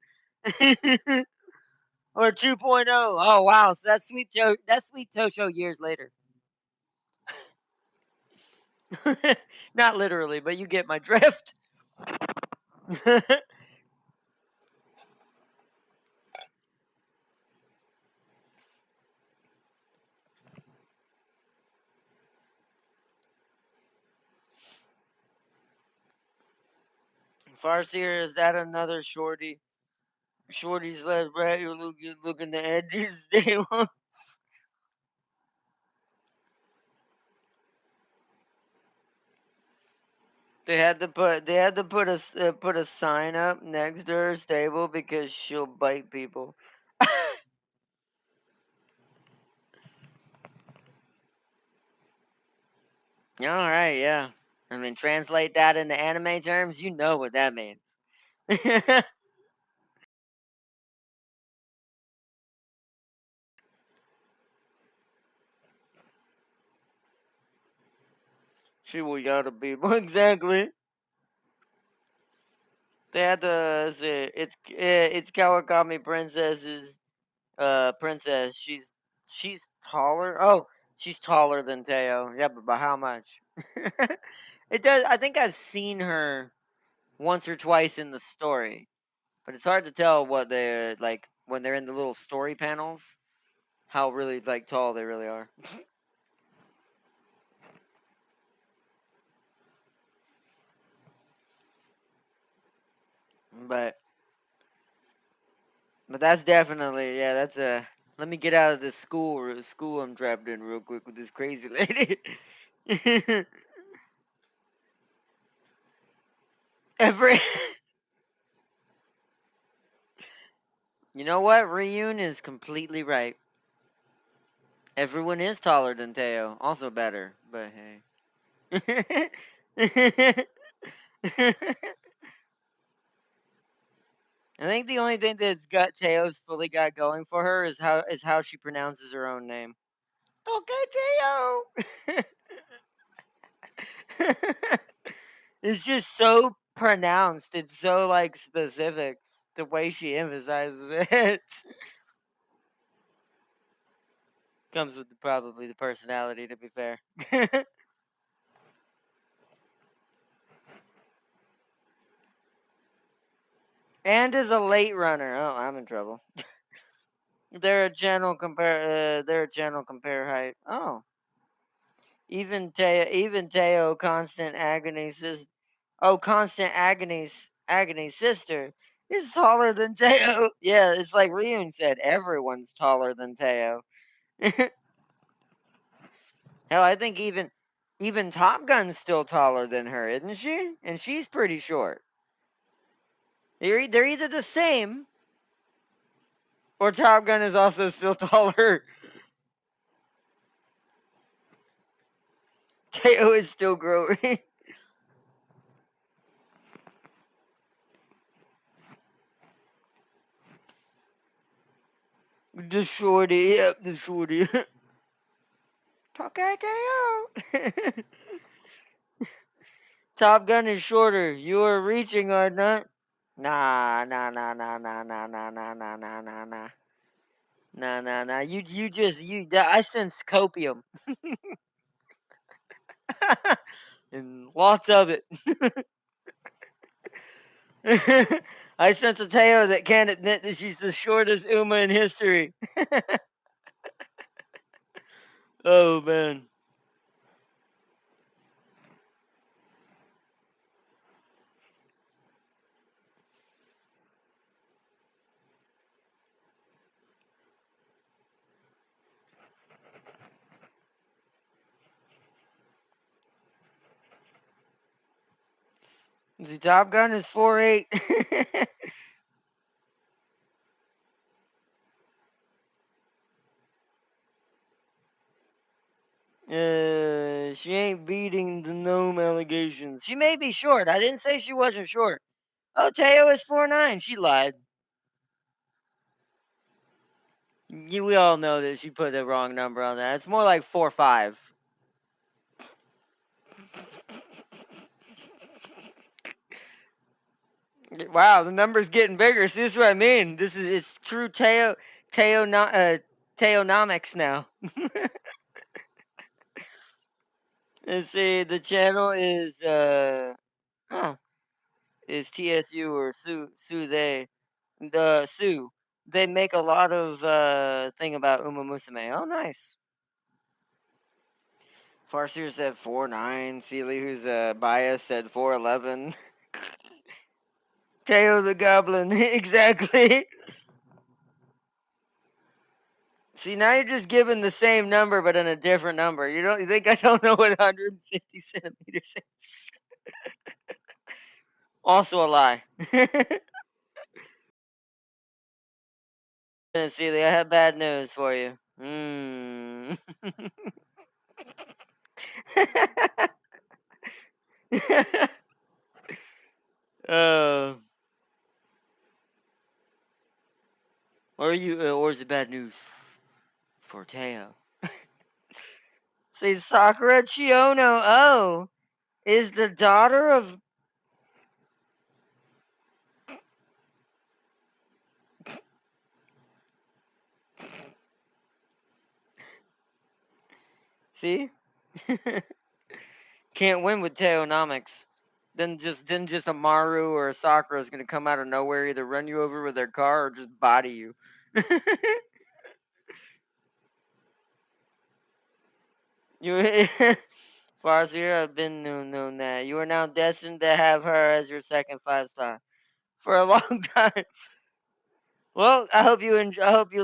or 2.0. Oh wow, so that's Sweet Tosho years later. Not literally, but you get my drift. Farseer, is that another shorty? Shorty's last brat, you're looking the edges. They had to put a sign up next to her stable because she'll bite people. All right, yeah. I mean, translate that into anime terms, you know what that means. She will yell to people exactly. They had to say it's Kawakami Princess's princess. She's taller. Oh, she's taller than Teo. Yeah, but by how much? It does. I think I've seen her once or twice in the story, but it's hard to tell what they're like when they're in the little story panels. How really like tall they really are. But that's definitely, yeah. That's a. Let me get out of this school I'm trapped in real quick with this crazy lady. Every. You know what? Ryun is completely right. Everyone is taller than Teo. Also better, but hey. I think the only thing that's got Teo's fully got going for her is how she pronounces her own name. Okay, Teo. It's just so pronounced. It's so like specific. The way she emphasizes it comes with probably the personality. To be fair. and is a late runner. Oh, I'm in trouble. They're a general compare. They're a general compare height. Oh, even Teo, constant agony sister. Oh, constant agony's sister is taller than Teo. Yeah, it's like Leon said. Everyone's taller than Teo. Hell, I think even Top Gun's still taller than her, isn't she? And she's pretty short. They're either the same, or Top Gun is also still taller. Teo is still growing. The shorty, yep, the shorty. Okay, Teo. Top Gun is shorter. You are reaching, or not? Nah, nah, nah, nah, nah, nah, nah, nah, nah, nah, nah, nah. Nah, nah, nah. I sense copium. And lots of it. I sense a Teo that can't admit that she's the shortest Uma in history. Oh, man. The Top Gun is 4'8". She ain't beating the gnome allegations. She may be short. I didn't say she wasn't short. Oh, Teo is 4'9". She lied. We all know that she put the wrong number on that. It's more like 4'5". Wow, the number's getting bigger. See, this is what I mean. It's true Teonomics now. Let's see, the channel is huh, is TSU or Sue they. The Sue. They make a lot of thing about Uma Musume. Oh, nice. Farseer said 4'9". Sealy, who's biased, said 4'11". Teo the Goblin, exactly. See, now you're just giving the same number but in a different number. You think I don't know what 150 centimeters is? Also a lie. Celia, I have bad news for you. uh, or is it bad news for Teo? See, Sakura Chiono, is the daughter of. See? Can't win with Teonomics. Then just a Maru or a Sakura is gonna come out of nowhere, either run you over with their car or just body you. You Farseer, I've been known that. You are now destined to have her as your second 5-star for a long time. Well, I hope you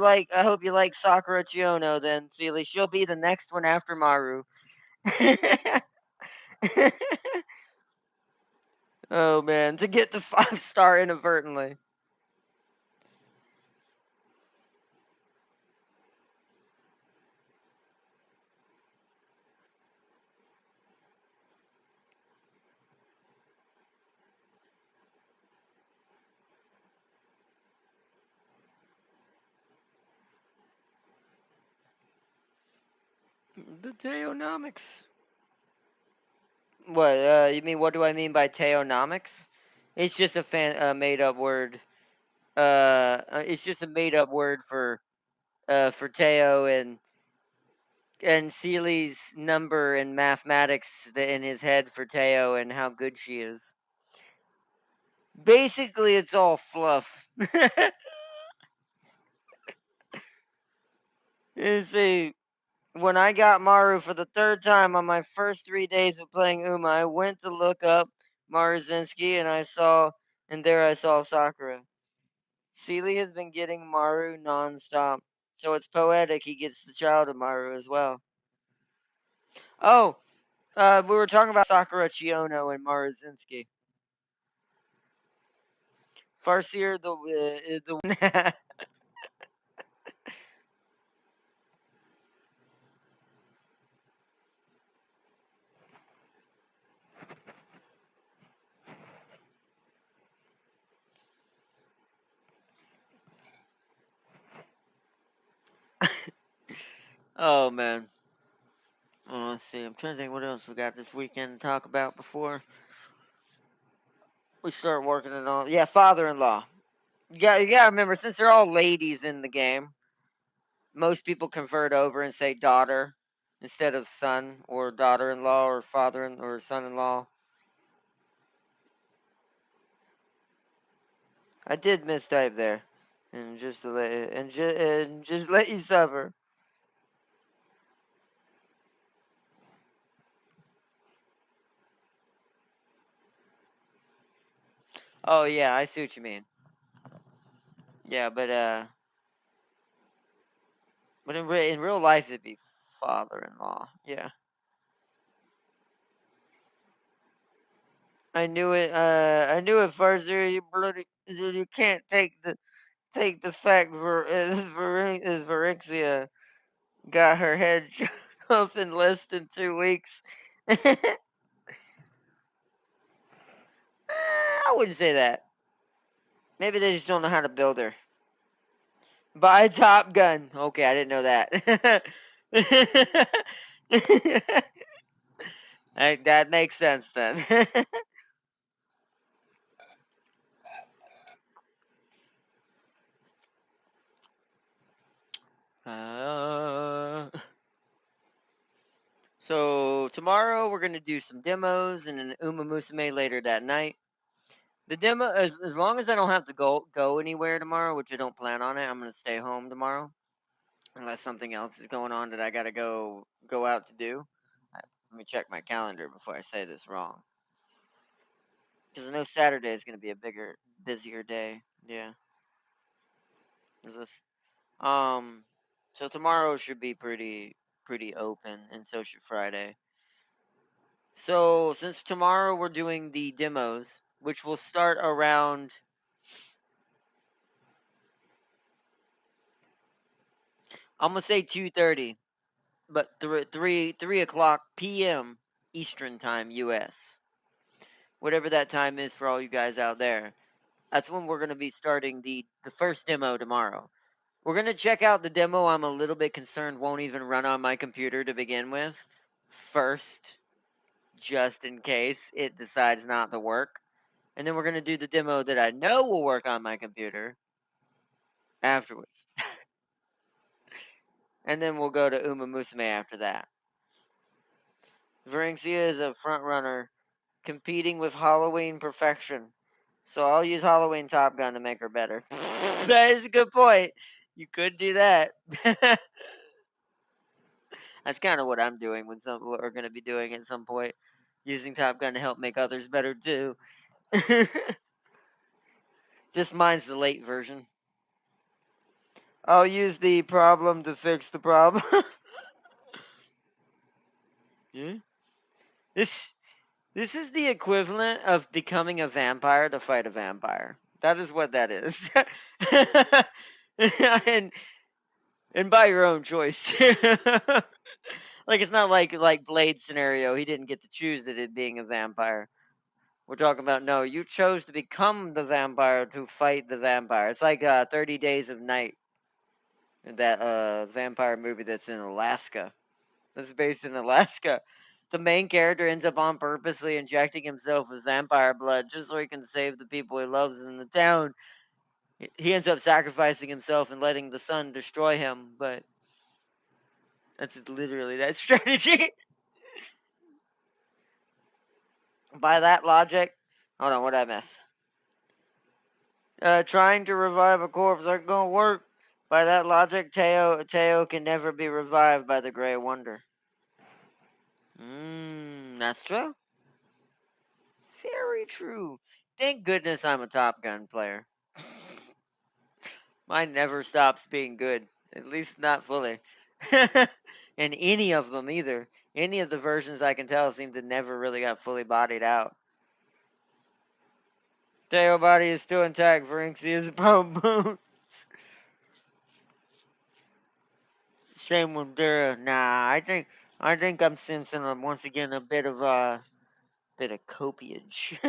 like Sakura Chiono then, Seely. She'll be the next one after Maru. Oh man, to get the 5-star inadvertently. The Teonomics. What? You mean what do I mean by Teonomics? It's just a made up word. It's just a made up word for Teo and Seely's number in mathematics in his head for Teo and how good she is. Basically, it's all fluff. You see, when I got Maru for the third time on my first 3 days of playing Uma, I went to look up Maruzinski and there I saw Sakura. Seeley has been getting Maru nonstop, so it's poetic he gets the child of Maru as well. Oh, we were talking about Sakura Chiono and Maruzinski. Farseer the Oh man. Let's see. I'm trying to think what else we got this weekend to talk about before we start working it on. Yeah, father-in-law. You gotta remember, since they're all ladies in the game, most people convert over and say daughter instead of son or daughter-in-law or or son-in-law. I did mistype there, and just to let and just let you suffer. Oh yeah, I see what you mean. Yeah, but in real life it'd be father-in-law. Yeah, I knew it. I knew it first. You bloody, you can't take the fact Varixia got her head off in less than 2 weeks. I wouldn't say that. Maybe they just don't know how to build her. Buy Top Gun. Okay, I didn't know that. That makes sense then. uh, so tomorrow we're gonna do some demos and an Uma Musume later that night. The demo, as long as I don't have to go anywhere tomorrow, which I don't plan on it, I'm gonna stay home tomorrow, unless something else is going on that I gotta go out to do. Let me check my calendar before I say this wrong, because I know Saturday is gonna be a busier day. Yeah, is this so tomorrow should be pretty open, and so should Friday. So since tomorrow we're doing the demos, which will start around, I'm gonna say 2:30, but 3 o'clock p.m. Eastern time, U.S. Whatever that time is for all you guys out there. That's when we're gonna be starting the first demo tomorrow. We're gonna check out the demo. I'm a little bit concerned won't even run on my computer to begin with. First, just in case it decides not to work. And then we're gonna do the demo that I know will work on my computer afterwards. And then we'll go to Uma Musume after that. Varencia is a front runner competing with Halloween perfection. So I'll use Halloween Top Gun to make her better. That is a good point. You could do that. That's kind of what I'm doing when some are going to be doing at some point, using Top Gun to help make others better too. Just mine's the late version. I'll use the problem to fix the problem. Yeah. This this is the equivalent of becoming a vampire to fight a vampire. That is what that is. and and by your own choice. Like it's not like Blade scenario. He didn't get to choose it being a vampire. We're talking about no, you chose to become the vampire to fight the vampire. It's like 30 Days of Night, that vampire movie that's in Alaska. That's based in Alaska. The main character ends up on purposely injecting himself with vampire blood just so he can save the people he loves in the town. He ends up sacrificing himself and letting the sun destroy him, but that's literally that strategy. By that logic, hold on, what did I miss? Trying to revive a corpse aren't gonna work. By that logic, Teo can never be revived by the Grey Wonder. That's true. Very true. Thank goodness I'm a Top Gun player. Mine never stops being good. At least not fully. And any of them either. Any of the versions I can tell seem to never really got fully bodied out. Tail body is still intact. Varinxi is bones. Same with Dura. Nah, I think I'm sensing once again a bit of copiage.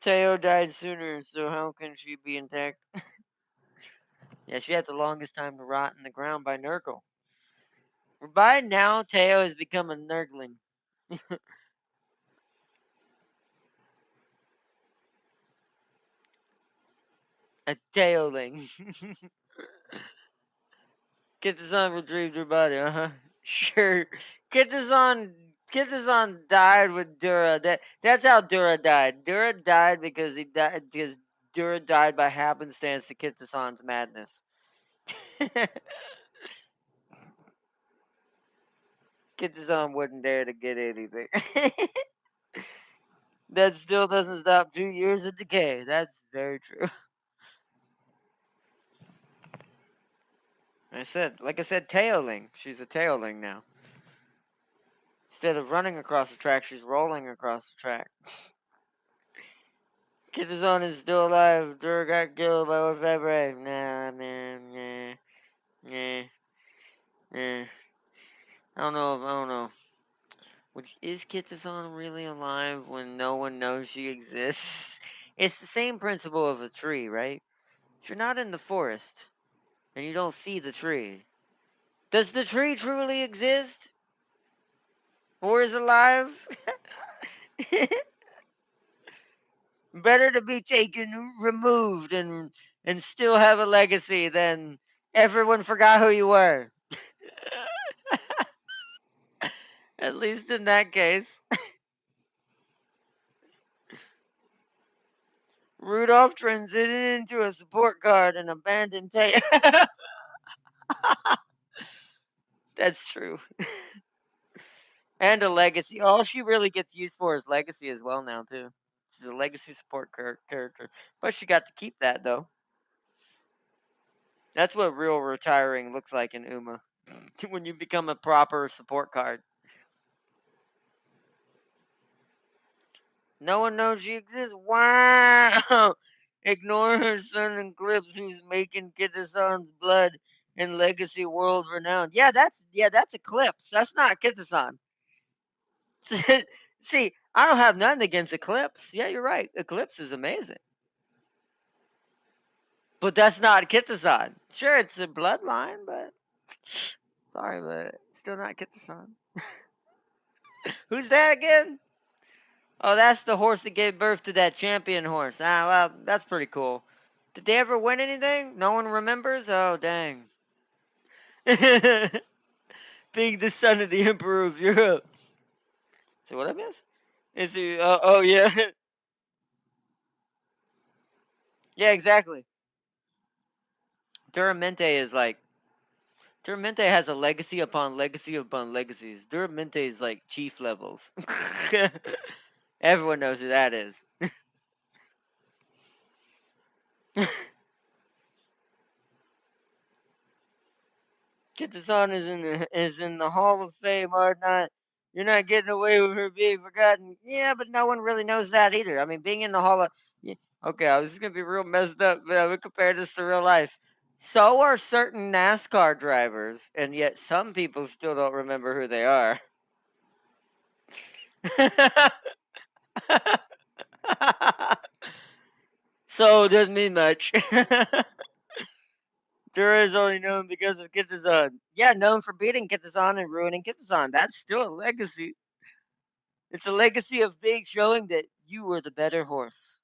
Teo died sooner, so how can she be intact? Yeah, she had the longest time to rot in the ground by Nurgle. By now, Teo has become a Nurgling. A Teoling. Kitazan retrieved her body, uh-huh. Sure. Kitazan Kitazan died with Dura. That's how Dura died. Dura died because Dura died by happenstance to Kitazan's madness. Kitazan wouldn't dare to get anything. That still doesn't stop 2 years of decay. That's very true. Like I said, Taoling. She's a Taoling now. Instead of running across the track, she's rolling across the track. Kitazon is still alive. Dur got killed by Orfebre. Nah, man, nah. I don't know. Is Kitazon really alive when no one knows she exists? It's the same principle of a tree, right? If you're not in the forest and you don't see the tree, does the tree truly exist? Or is alive? Better to be taken, removed, and still have a legacy than everyone forgot who you were. At least in that case. Rudolph transitioned into a support card and abandoned Tay. That's true. And a legacy. All she really gets used for is legacy as well now, too. She's a legacy support character. But she got to keep that, though. That's what real retiring looks like in Uma. When you become a proper support card. No one knows she exists. Wow! Ignore her son and Eclipse, who's making Kitasan's blood and legacy world renowned. Yeah, that's Eclipse. That's not Kitasan. See, I don't have nothing against Eclipse. Yeah, you're right. Eclipse is amazing. But that's not Kitasan. Sure, it's a bloodline, but sorry, but still not Kitasan. Who's that again? Oh, that's the horse that gave birth to that champion horse. Ah, well, that's pretty cool. Did they ever win anything? No one remembers? Oh, dang. Being the son of the Emperor of Europe. So what I miss? Is he? Oh, yeah. Yeah, exactly. Duramente is like Duramente has a legacy upon legacy upon legacies. Duramente is like chief levels. Everyone knows who that is. Kitasan is in the Hall of Fame, are not. You're not getting away with her being forgotten. Yeah, but no one really knows that either. I mean, being in the Hall of. Yeah, okay, I was gonna be real messed up, but I would compare this to real life. So are certain NASCAR drivers, and yet some people still don't remember who they are. So it doesn't mean much. Dura is only known because of Kitazan. Yeah, known for beating Kitazan and ruining Kitazan. That's still a legacy. It's a legacy of Big showing that you were the better horse.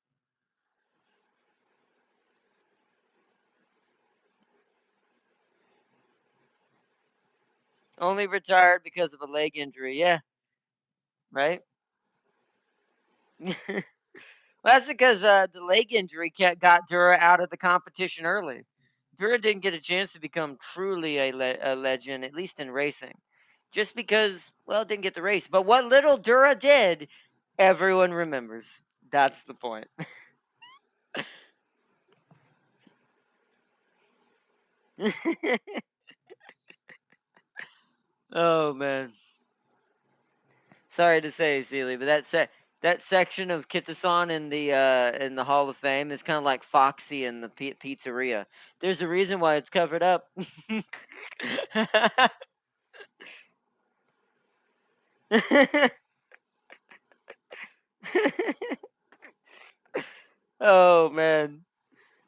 Only retired because of a leg injury. Yeah, right? That's because the leg injury got Dura out of the competition early. Dura didn't get a chance to become truly a legend, at least in racing, just because, well, didn't get the race. But what little Dura did, everyone remembers. That's the point. Oh man, sorry to say, Sealy, but that section of Kitasan in the Hall of Fame is kind of like Foxy in the pizzeria. There's a reason why it's covered up. Oh man.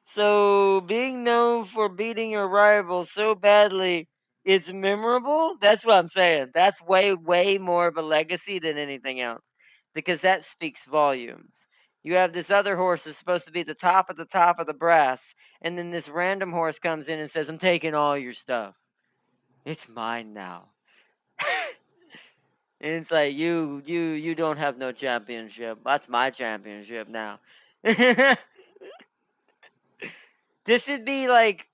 So being known for beating your rival so badly it's memorable, that's what I'm saying. That's way more of a legacy than anything else. Because that speaks volumes. You have this other horse that's supposed to be the top of the brass, and then this random horse comes in and says, I'm taking all your stuff. It's mine now. And it's like you don't have no championship. That's my championship now. This would be like,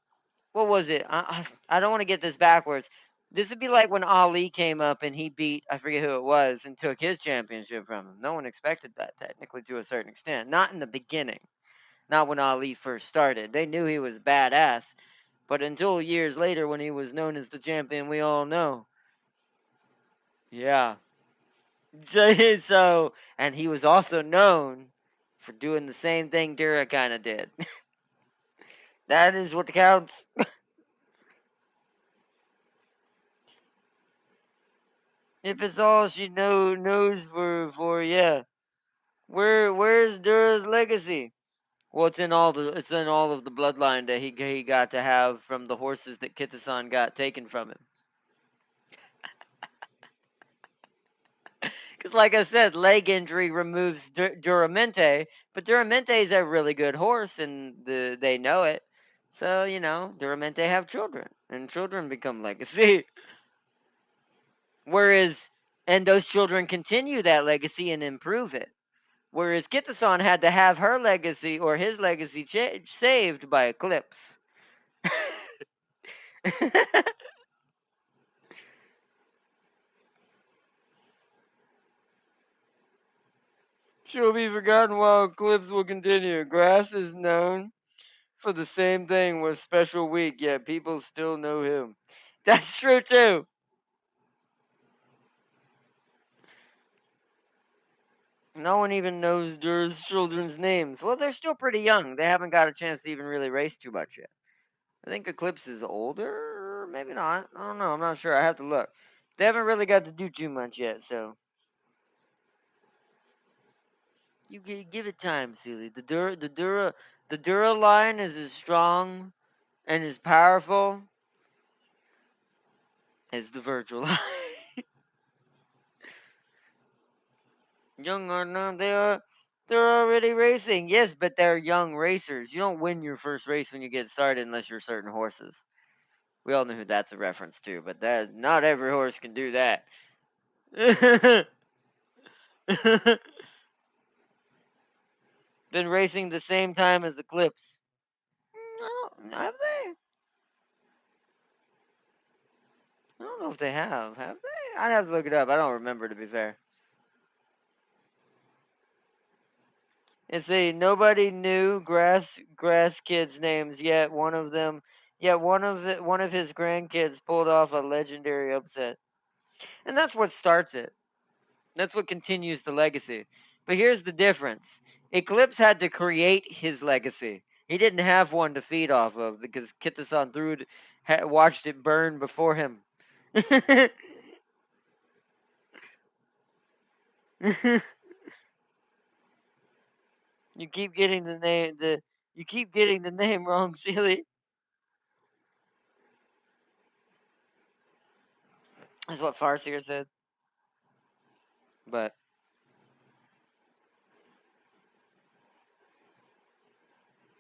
what was it? I don't want to get this backwards. This would be like when Ali came up and he beat, I forget who it was, and took his championship from him. No one expected that, technically, to a certain extent. Not in the beginning. Not when Ali first started. They knew he was badass. But until years later, when he was known as the champion, we all know. Yeah. And he was also known for doing the same thing Dura kind of did. That is what counts. If it's all she knows for yeah. Where's Dura's legacy? Well, it's in all of the bloodline that he got to have from the horses that Kitasan got taken from him. Because, like I said, leg injury removes Duramente, but Duramente is a really good horse, and they know it. So Duramente have children, and children become legacy. Whereas, and those children continue that legacy and improve it. Whereas Kitasan had to have her legacy or his legacy saved by Eclipse. She'll be forgotten while Eclipse will continue. Grass is known for the same thing with Special Week, yet people still know him. That's true too. No one even knows Dur's children's names. Well, they're still pretty young. They haven't got a chance to even really race too much yet. I think Eclipse is older, or maybe not. I don't know. I'm not sure. I have to look. They haven't really got to do too much yet, so you give it time, Sealy. The Dura line is as strong and as powerful as the Virgil line. Young or not, they're already racing. Yes, but they're young racers. You don't win your first race when you get started unless you're certain horses. We all know who that's a reference to, but that not every horse can do that. Been racing the same time as Eclipse. Have they? I don't know if they have. Have they? I'd have to look it up. I don't remember, to be fair. And see, nobody knew grass kids' names yet. One of his grandkids pulled off a legendary upset, and that's what starts it. That's what continues the legacy. But here's the difference: Eclipse had to create his legacy. He didn't have one to feed off of because Kitasan watched it burn before him. You keep getting the name you keep getting the name wrong, Sealy. That's what Farseer said. But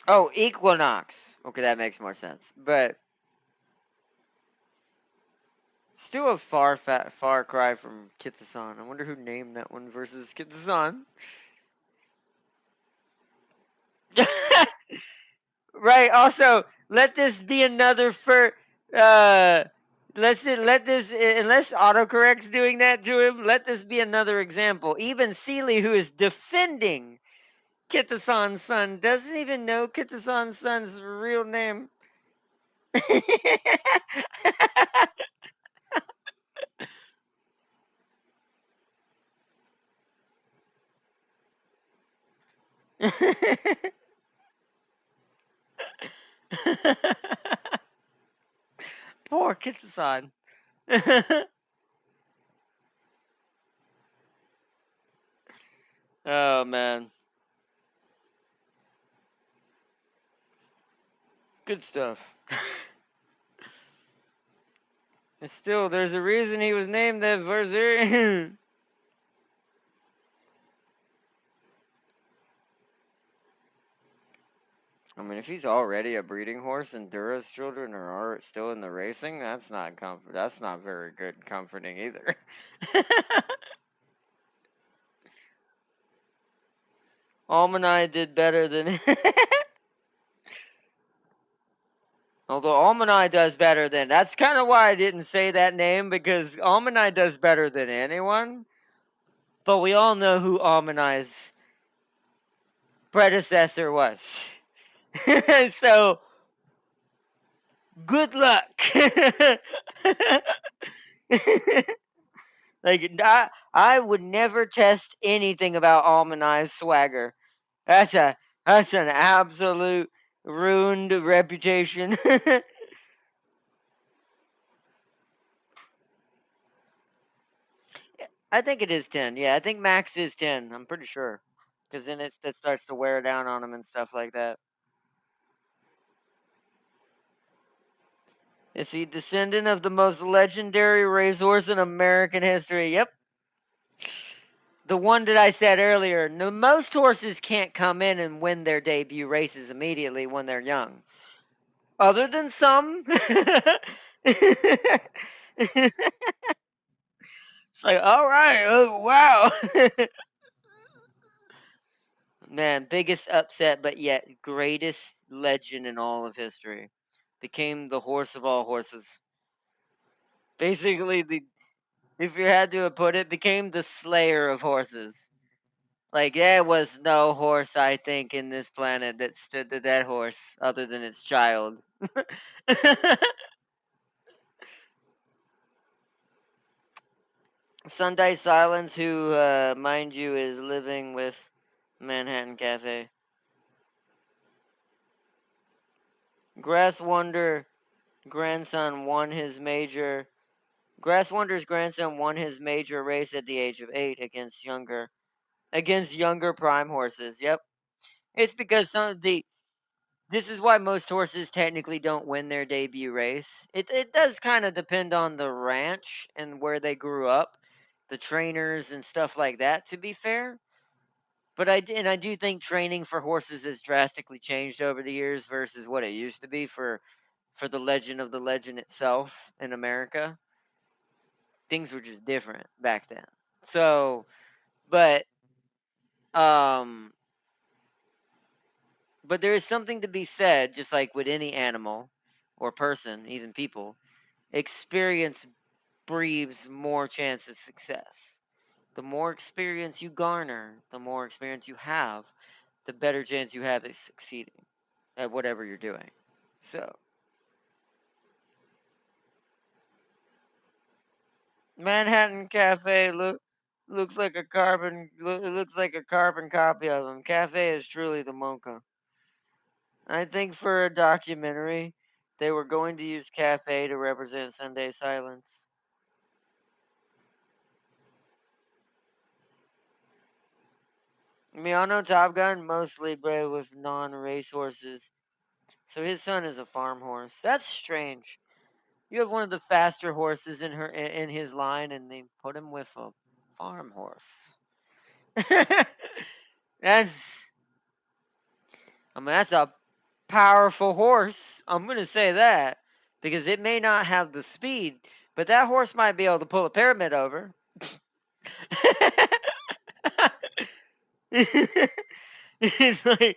oh, Equinox. Okay, that makes more sense. But still a far cry from Kitasan. I wonder who named that one versus Kitasan. Right. Also, let this be another for. Uh, let this, unless autocorrect's doing that to him. Let this be another example. Even Seeley, who is defending Kitasan's son, doesn't even know Kitasan's son's real name. Poor Kitasan. Oh man, good stuff. And still, there's a reason he was named that Verzir. I mean, if he's already a breeding horse and Dura's children are still in the racing, that's not comfort. That's not very good comforting either. Almanai did better than. Although Almanai does better than. That's kind of why I didn't say that name, because Almanai does better than anyone. But we all know who Almanai's predecessor was. So, good luck. Like, I would never test anything about Almanai's swagger. That's a that's an absolute ruined reputation. I think it is 10. Yeah, I think max is 10. I'm pretty sure. Because then it starts to wear down on him and stuff like that. Is he descendant of the most legendary racehorse in American history? Yep. The one that I said earlier. Most horses can't come in and win their debut races immediately when they're young. Other than some. It's like, all right, oh, wow. Man, biggest upset, but yet greatest legend in all of history. Became the horse of all horses. Basically, if you had to put it, became the slayer of horses. Like, there was no horse, I think, in this planet that stood to that horse other than its child. Sunday Silence, who, mind you, is living with Manhattan Cafe. Grass Wonder grandson won his major. Grass Wonder's grandson won his major race at the age of 8 against younger prime horses. Yep, it's because some of the this is why most horses technically don't win their debut race. It does kind of depend on the ranch and where they grew up, the trainers and stuff like that. To be fair, but I do think training for horses has drastically changed over the years versus what it used to be for the legend of the legend itself in America. Things were just different back then. So, but um, but there is something to be said, just like with any animal or person, even people, experience breeds more chance of success. The more experience you garner, the more experience you have, the better chance you have of succeeding at whatever you're doing. So, Manhattan Cafe looks like a carbon copy of him. Cafe is truly the Monka. I think for a documentary, they were going to use Cafe to represent Sunday Silence. I mean, I know Top Gun mostly bred with non-race horses, so his son is a farm horse. That's strange. You have one of the faster horses in his line, and they put him with a farm horse. that's, I mean, that's a powerful horse. I'm gonna say that because it may not have the speed, but that horse might be able to pull a pyramid over. It's like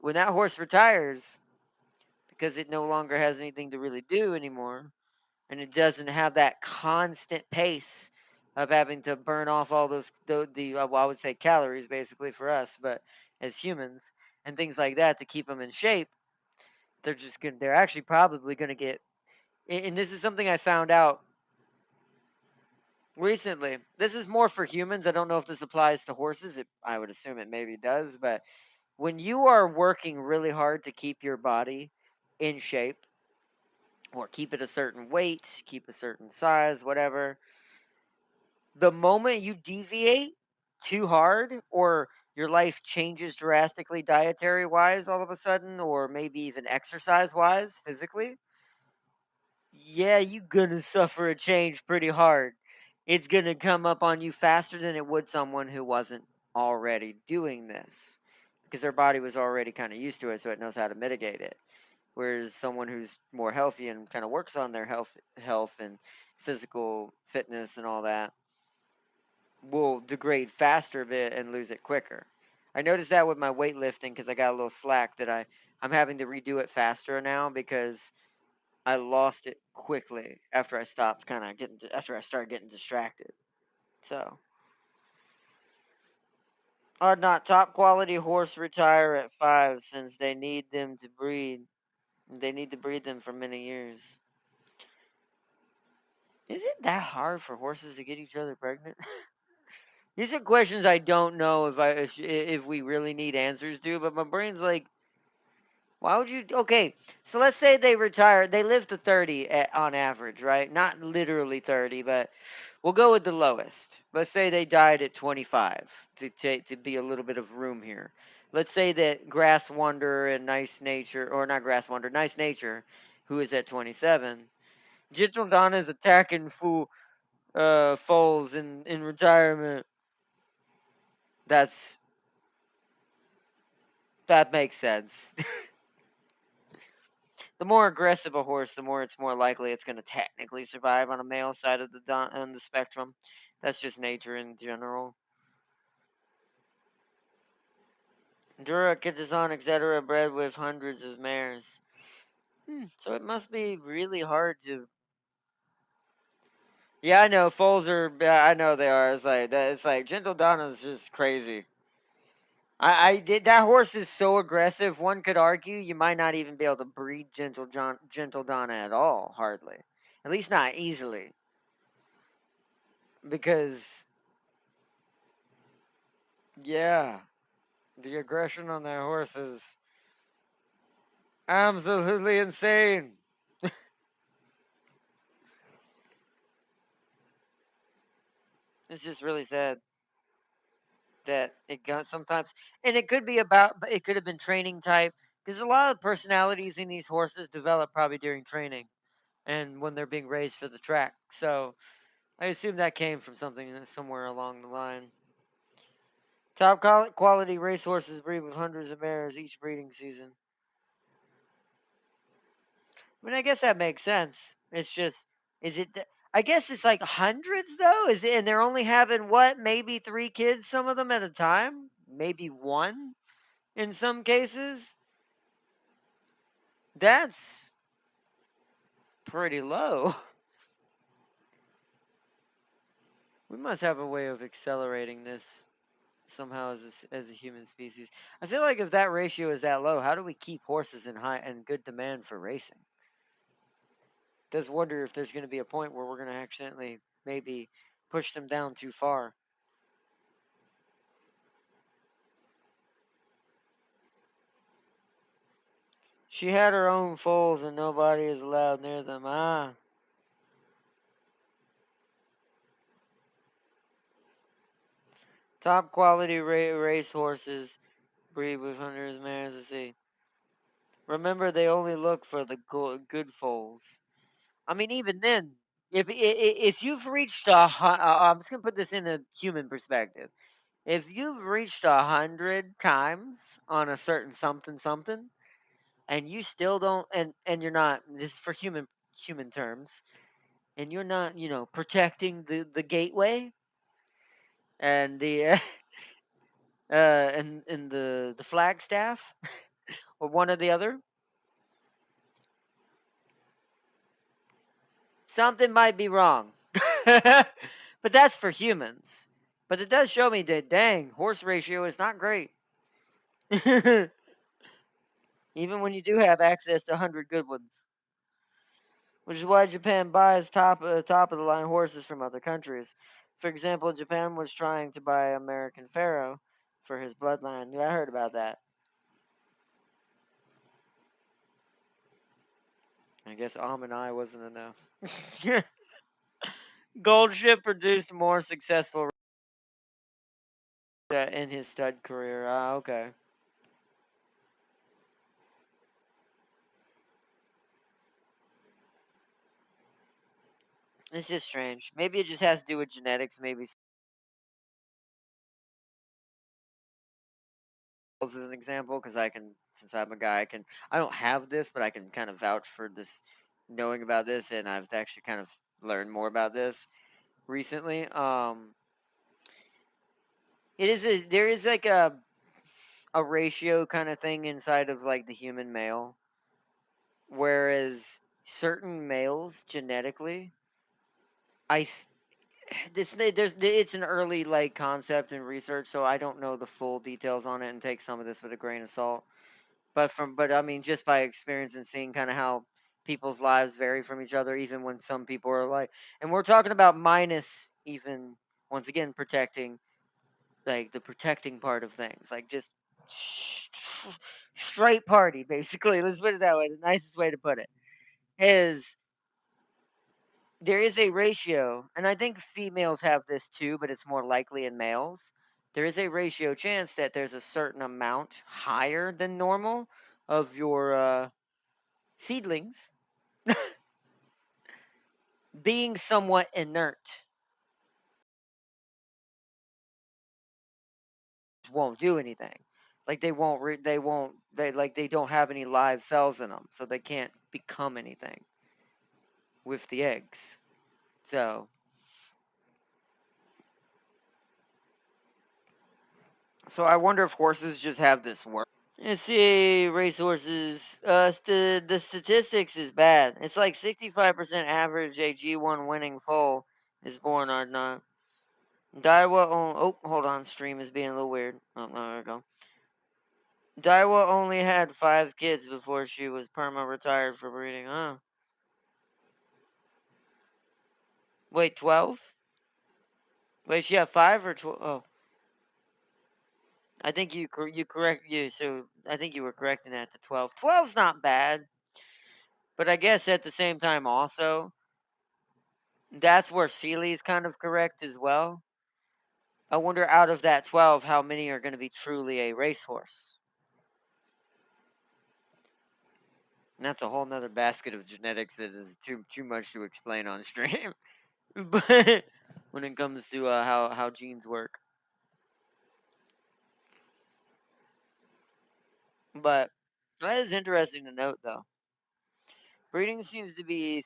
When that horse retires, because it no longer has anything to really do anymore, and it doesn't have that constant pace of having to burn off all those well, I would say calories basically for us, but as humans and things like that to keep them in shape, they're actually probably gonna get. And this is something I found out recently. This is more for humans. I don't know if this applies to horses. I would assume it maybe does, but when you are working really hard to keep your body in shape or keep it a certain weight, keep a certain size, whatever, the moment you deviate too hard or your life changes drastically dietary wise all of a sudden, or maybe even exercise wise, physically, yeah, you're gonna suffer a change pretty hard. It's gonna come up on you faster than it would someone who wasn't already doing this because their body was already kind of used to it, so it knows how to mitigate it. Whereas someone who's more healthy and kind of works on their health and physical fitness and all that will degrade faster of it and lose it quicker. I noticed that with my weightlifting because I got a little slack that I'm having to redo it faster now because I lost it quickly after I stopped kind of getting after I started getting distracted. So, are not top quality horse retire at 5 since they need them to breed? They need to breed them for many years. Is it that hard for horses to get each other pregnant? These are questions I don't know if we really need answers to, but my brain's like, why would you? Okay, so let's say they retire. They live to 30 on average, right? Not literally 30, but we'll go with the lowest. Let's say they died at 25 to be a little bit of room here. Let's say that Grass Wonder and Nice Nature, or not Grass Wonder, Nice Nature, who is at 27. Gentle Donna is attacking foals in retirement. That's that makes sense. The more aggressive a horse, the more it's more likely it's going to technically survive on a male side of on the spectrum. That's just nature in general. Dura, Kitazan, etc., bred with hundreds of mares. So it must be really hard to. Yeah, I know foals are. Yeah, I know they are. It's like that. It's like Gentle Donna's just crazy. I did that horse is so aggressive. One could argue you might not even be able to breed Gentle Donna at all. Hardly, at least not easily, because yeah, the aggression on that horse is absolutely insane. It's just really sad that it got sometimes, and it could be about, it could have been training type, because a lot of personalities in these horses develop probably during training and when they're being raised for the track. So I assume that came from something somewhere along the line. Top quality racehorses breed with hundreds of mares each breeding season. I mean, I guess that makes sense. It's just, is it? I guess it's like hundreds though. Is it? And they're only having what? Maybe 3 kids, some of them at a time. Maybe one in some cases. That's pretty low. We must have a way of accelerating this somehow as a human species. I feel like if that ratio is that low, how do we keep horses in high and good demand for racing? Does wonder if there's going to be a point where we're going to accidentally maybe push them down too far. She had her own foals and nobody is allowed near them. Ah. Top quality race horses breed with hundreds of mares to see. Remember, they only look for the good foals. I mean, even then, if you've reached I'm just gonna put this in a human perspective. If you've reached 100 times on a certain something something, and you still don't, and you're not, this is for human terms, and you're not, protecting the gateway and the and the Flagstaff. or one or the other. Something might be wrong. But that's for humans. But it does show me that, dang, horse ratio is not great. Even when you do have access to 100 good ones. Which is why Japan buys top of the line horses from other countries. For example, Japan was trying to buy American Pharaoh for his bloodline. Yeah, I heard about that. I guess and I wasn't enough. Gold Ship produced more successful in his stud career. Ah, okay. It's just strange. Maybe it just has to do with genetics. Maybe as an example, because I can, since I'm a guy, I don't have this, but I can kind of vouch for this, knowing about this, and I've actually kind of learned more about this recently. There is like a ratio kind of thing inside of like the human male, whereas certain males genetically, I it's an early like concept and research, so I don't know the full details on it, and take some of this with a grain of salt. But I mean, just by experience and seeing kind of how people's lives vary from each other, even when some people are like, and we're talking about minus even once again protecting like the protecting part of things, like just straight party basically. Let's put it that way. The nicest way to put it is there is a ratio, and I think females have this too, but it's more likely in males. There is a ratio chance that there's a certain amount higher than normal of your seedlings being somewhat inert. Won't do anything. Like they don't have any live cells in them, so they can't become anything with the eggs. So I wonder if horses just have this work. Let's see, racehorses. The statistics is bad. It's like 65% average a G1 winning foal is born on Daiwa. Oh, hold on. Stream is being a little weird. Oh, no, there we go. Daiwa only had 5 kids before she was perma retired for breeding. Huh? Wait, 12? Wait, she had 5 or 12? Oh, I think you correct you. So I think you were correcting that to 12. 12's not bad, but I guess at the same time also that's where Seeley's kind of correct as well. I wonder out of that 12, how many are going to be truly a racehorse? And that's a whole nother basket of genetics that is too much to explain on stream. But when it comes to how genes work, but that is interesting to note, though. Breeding seems to be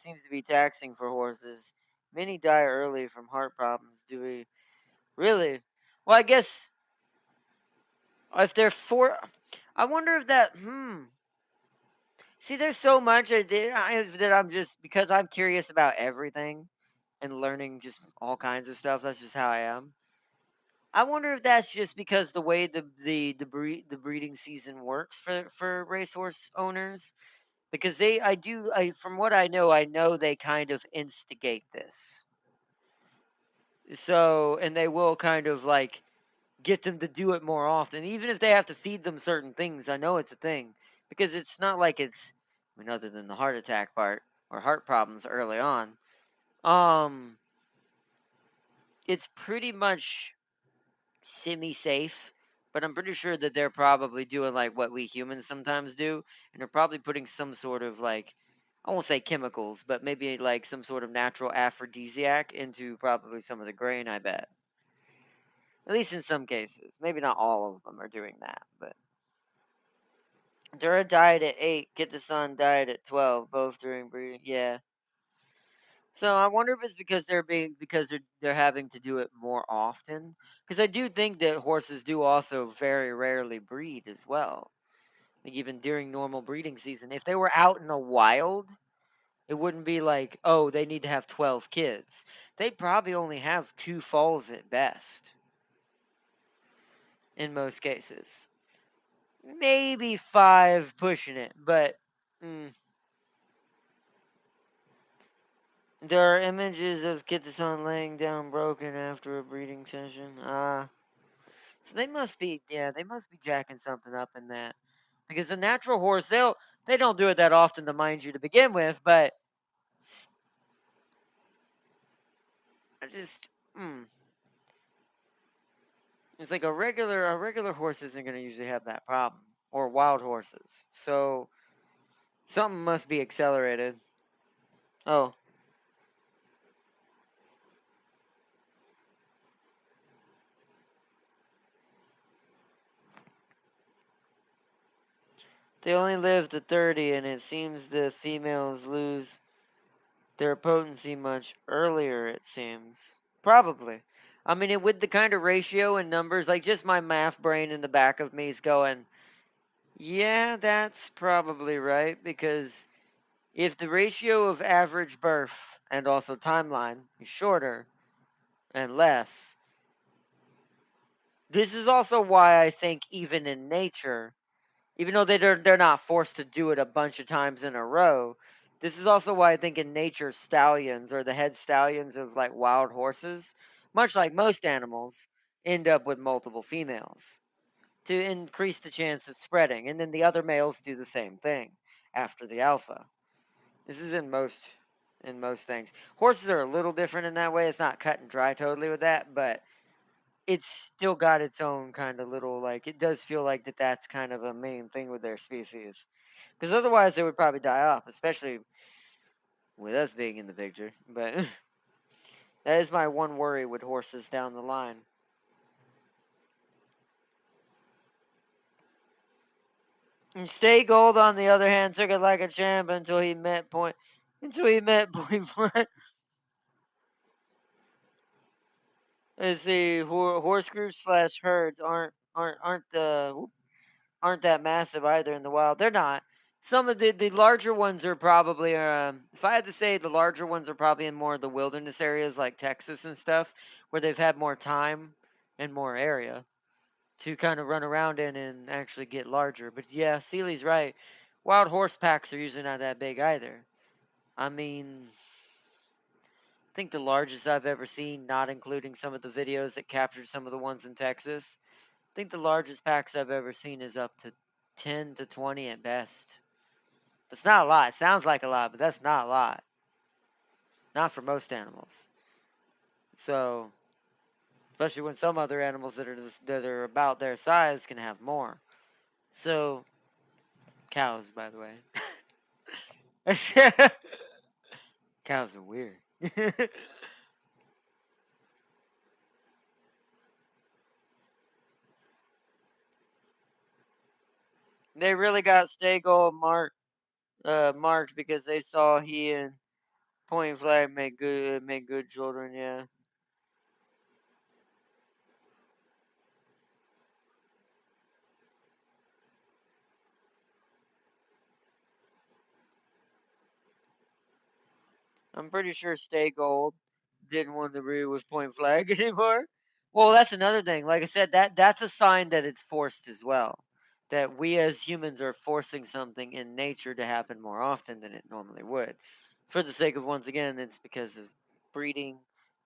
taxing for horses. Many die early from heart problems. Do we really? Well, I guess if they're four, I wonder if that. See, there's so much that I'm just because I'm curious about everything and learning just all kinds of stuff. That's just how I am. I wonder if that's just because the way the breeding season works for racehorse owners, because from what I know they kind of instigate this. So, and they will kind of like get them to do it more often, even if they have to feed them certain things. I know it's a thing because it's not like I mean, other than the heart attack part or heart problems early on, um, it's pretty much semi-safe. But I'm pretty sure that they're probably doing like what we humans sometimes do, and they're probably putting some sort of like, I won't say chemicals, but maybe like some sort of natural aphrodisiac into probably some of the grain. I bet, at least in some cases. Maybe not all of them are doing that, but Dura died at 8. Get the Sun died at 12, both during breeding. Yeah. So I wonder if it's because they're having to do it more often. Because I do think that horses do also very rarely breed as well. Like even during normal breeding season. If they were out in the wild, it wouldn't be like, oh, they need to have 12 kids. They'd probably only have 2 foals at best in most cases. Maybe 5 pushing it, but there are images of Kitasan laying down broken after a breeding session. So they must be, yeah, they must be jacking something up in that. Because a natural horse, they don't do it that often to mind you to begin with, but I just, it's like a regular horse isn't going to usually have that problem, or wild horses. So something must be accelerated. Oh, they only live to 30, and it seems the females lose their potency much earlier, it seems. Probably. I mean, with the kind of ratio and numbers, like just my math brain in the back of me is going, yeah, that's probably right, because if the ratio of average birth and also timeline is shorter and less, this is also why I think even in nature, even though they're not forced to do it a bunch of times in a row, this is also why I think in nature stallions or the head stallions of like wild horses, much like most animals, end up with multiple females to increase the chance of spreading, and then the other males do the same thing after the alpha. This is in most things. Horses are a little different in that way. It's not cut and dry totally with that, but it's still got its own kind of little like it does feel like that's kind of a main thing with their species. Because otherwise they would probably die off, especially with us being in the picture. But that is my one worry with horses down the line. And Stay Gold, on the other hand, took it like a champ until he met point blank. Let's see, horse groups slash herds aren't that massive either in the wild. They're not. Some of the larger ones are probably, if I had to say, the larger ones are probably in more of the wilderness areas like Texas and stuff, where they've had more time and more area to kind of run around in and actually get larger. But yeah, Seeley's right. Wild horse packs are usually not that big either. I mean, I think the largest I've ever seen, not including some of the videos that captured some of the ones in Texas, I think the largest packs I've ever seen is up to 10 to 20 at best. That's not a lot. It sounds like a lot, but that's not a lot. Not for most animals. So, especially when some other animals that are about their size can have more. So, cows, by the way. Cows are weird. They really got Stego marked because they saw he and Point Flag make good children. Yeah. I'm pretty sure Stay Gold didn't want to breed with Point Flag anymore. Well, that's another thing. Like I said, that's a sign that it's forced as well. That we as humans are forcing something in nature to happen more often than it normally would. For the sake of, once again, it's because of breeding,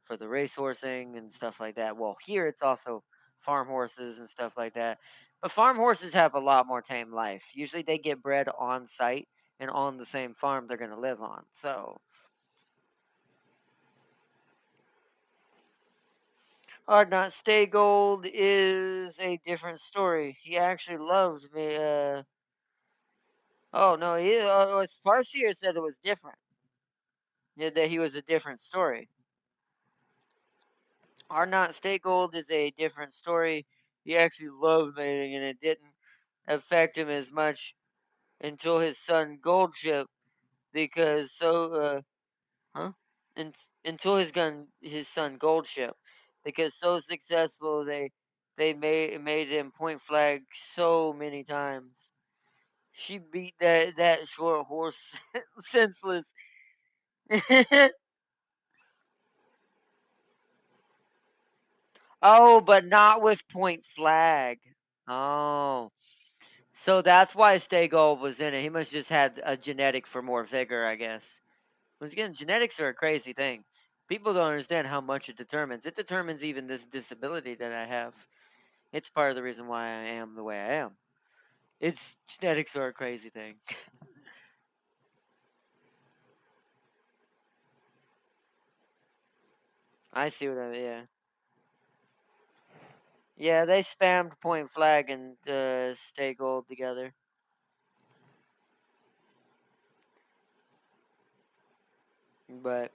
for the racehorsing and stuff like that. Well, here it's also farm horses and stuff like that. But farm horses have a lot more tame life. Usually they get bred on site and on the same farm they're going to live on. So, Hard Not Stay Gold is a different story. He actually loved me. Oh no, Farseer said it was different. Yeah, that he was a different story. Hard Not Stay Gold is a different story. He actually loved mating, and it didn't affect him as much until his son Goldship, because huh? And, until his son Goldship, because so successful they made him Point Flag so many times. She beat that short horse senseless. Oh, but not with Point Flag. Oh. So that's why Stay Gold was in it. He must just had a genetic for more vigor, I guess. Once again, genetics are a crazy thing. People don't understand how much it determines. It determines even this disability that I have. It's part of the reason why I am the way I am. It's genetics are a crazy thing. I see what I mean. Yeah. Yeah, they spammed Point Flag and Stay Gold together. But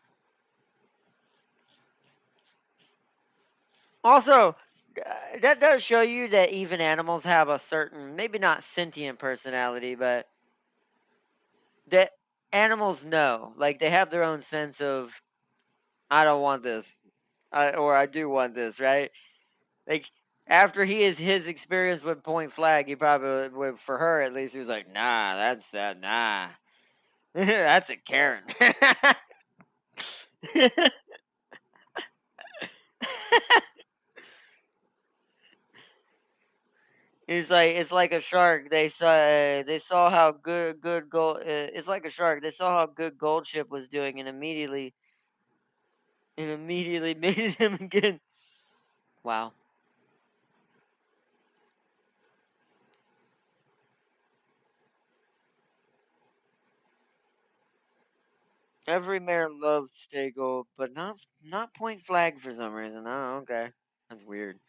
also, that does show you that even animals have a certain, maybe not sentient personality, but that animals know. Like they have their own sense of, I don't want this, or I do want this, right? Like after he is his experience with Point Flag, he probably, for her at least, he was like, nah, that's that, nah, that's a Karen. it's like a shark. They saw how good gold. It's like a shark. They saw how good Gold Ship was doing, and immediately made him again. Wow. Every mayor loves Stay Gold, but not Point Flag for some reason. Oh, okay, that's weird.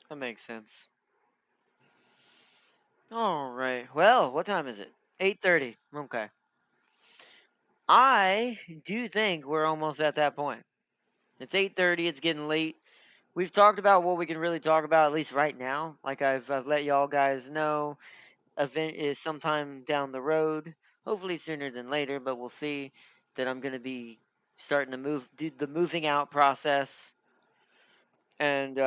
That makes sense. All right. Well, what time is it? 8:30. Okay. I do think we're almost at that point. It's 8:30. It's getting late. We've talked about what we can really talk about at least right now. Like I've let y'all guys know, event is sometime down the road, hopefully sooner than later, but we'll see. That I'm gonna be starting to do the moving out process, and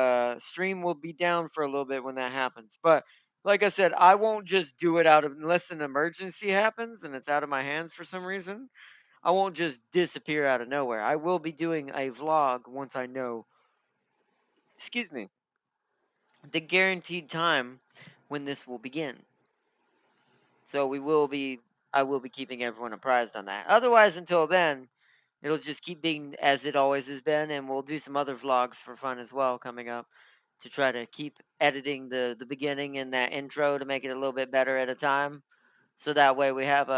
stream will be down for a little bit when that happens. But like I said, I won't just do it out of unless an emergency happens and it's out of my hands for some reason. I won't just disappear out of nowhere. I will be doing a vlog once I know, excuse me, the guaranteed time when this will begin. So I will be keeping everyone apprised on that. Otherwise, until then, it'll just keep being as it always has been, and we'll do some other vlogs for fun as well coming up to try to keep editing the beginning and that intro to make it a little bit better at a time. So that way we have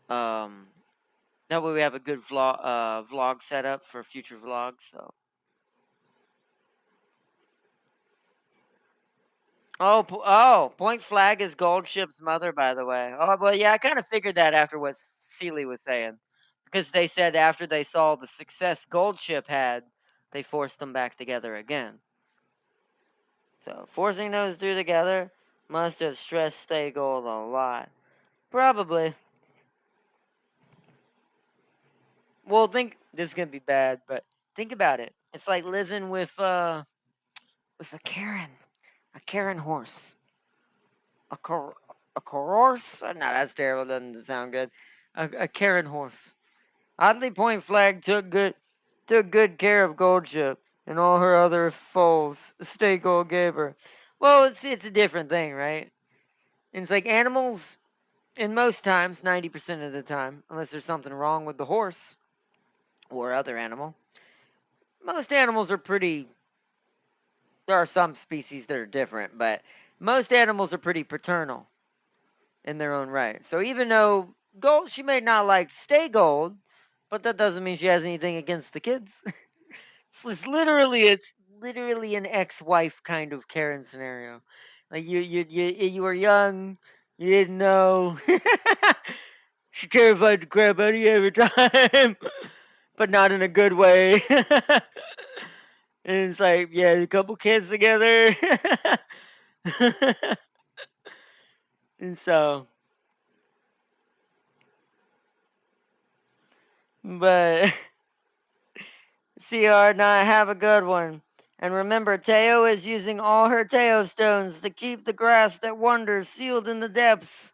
um a good vlog set up for future vlogs. So Point Flag is Gold Ship's mother, by the way. Oh, well, yeah, I kind of figured that after what Seeley was saying, because they said after they saw the success Gold Ship had, they forced them back together again. So forcing those two together must have stressed Stay Gold a lot. Probably. Well, think this is gonna be bad, but think about it. It's like living with a Karen horse, a cor a horse. No, that's terrible. Doesn't sound good. A Karen horse. Oddly, Point Flag took good care of Goldship and all her other foals. Stay Gold gave her. Well, it's a different thing, right? And it's like animals. And most times, 90% of the time, unless there's something wrong with the horse or other animal, most animals are pretty. There are some species that are different, but most animals are pretty paternal in their own right. So even though Gold, she may not like Stay Gold, but that doesn't mean she has anything against the kids. It's literally an ex-wife kind of Karen scenario. Like you were young, you didn't know. She terrified the crap out of you every time, but not in a good way. And it's like, yeah, a couple kids together. And so, but CR9, have a good one. And remember, Teo is using all her Teo stones to keep the grass that wanders sealed in the depths.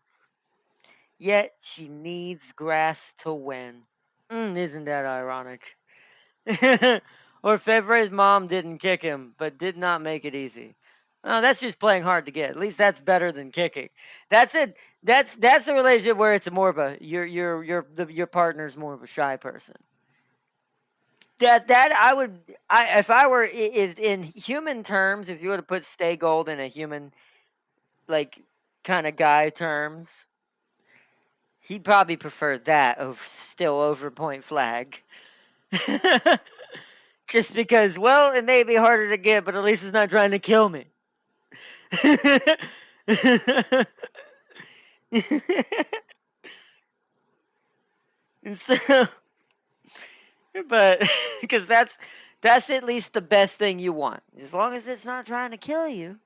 Yet she needs grass to win. Isn't that ironic? Or Fevre's mom didn't kick him, but did not make it easy. Oh, that's just playing hard to get. At least that's better than kicking. That's it. That's a relationship where it's more of a your partner's more of a shy person. That I would if I were in human terms, if you were to put stay gold in a human like kind of guy terms, he'd probably prefer that of still over point flag. Just because, well, it may be harder to get, but at least it's not trying to kill me. And so, but because that's at least the best thing you want, as long as it's not trying to kill you.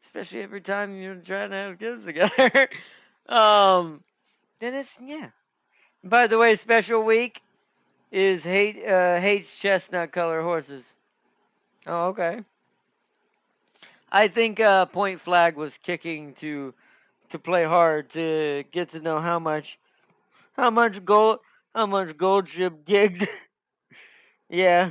Especially every time you're trying to have kids together. um, then it's yeah. By the way, special week is hates chestnut color horses. Oh, okay. I think Point Flag was kicking to play hard to get to know how much gold how much gold ship gigged. Yeah.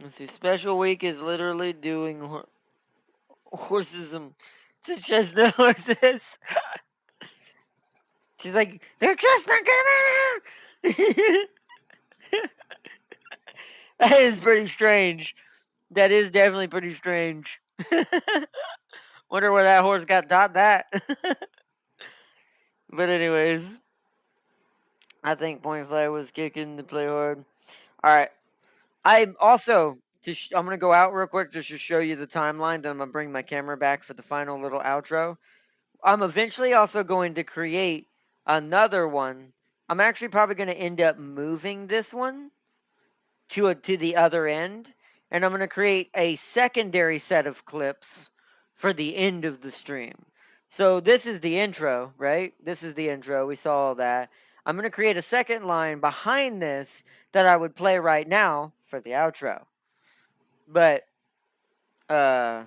Let's see. Special week is literally doing horsesism to chestnut horses. She's like, they're chestnut coming. That is pretty strange. That is definitely pretty strange. Wonder where that horse got taught that. But anyways, I think Point Flag was kicking to play hard. All right. I'm also I'm gonna go out real quick just to show you the timeline. Then I'm gonna bring my camera back for the final little outro. I'm eventually also going to create another one. I'm actually probably going to end up moving this one to the other end, and I'm going to create a secondary set of clips for the end of the stream. So this is the intro, right? This is the intro. We saw all that. I'm going to create a second line behind this that I would play right now for the outro. But uh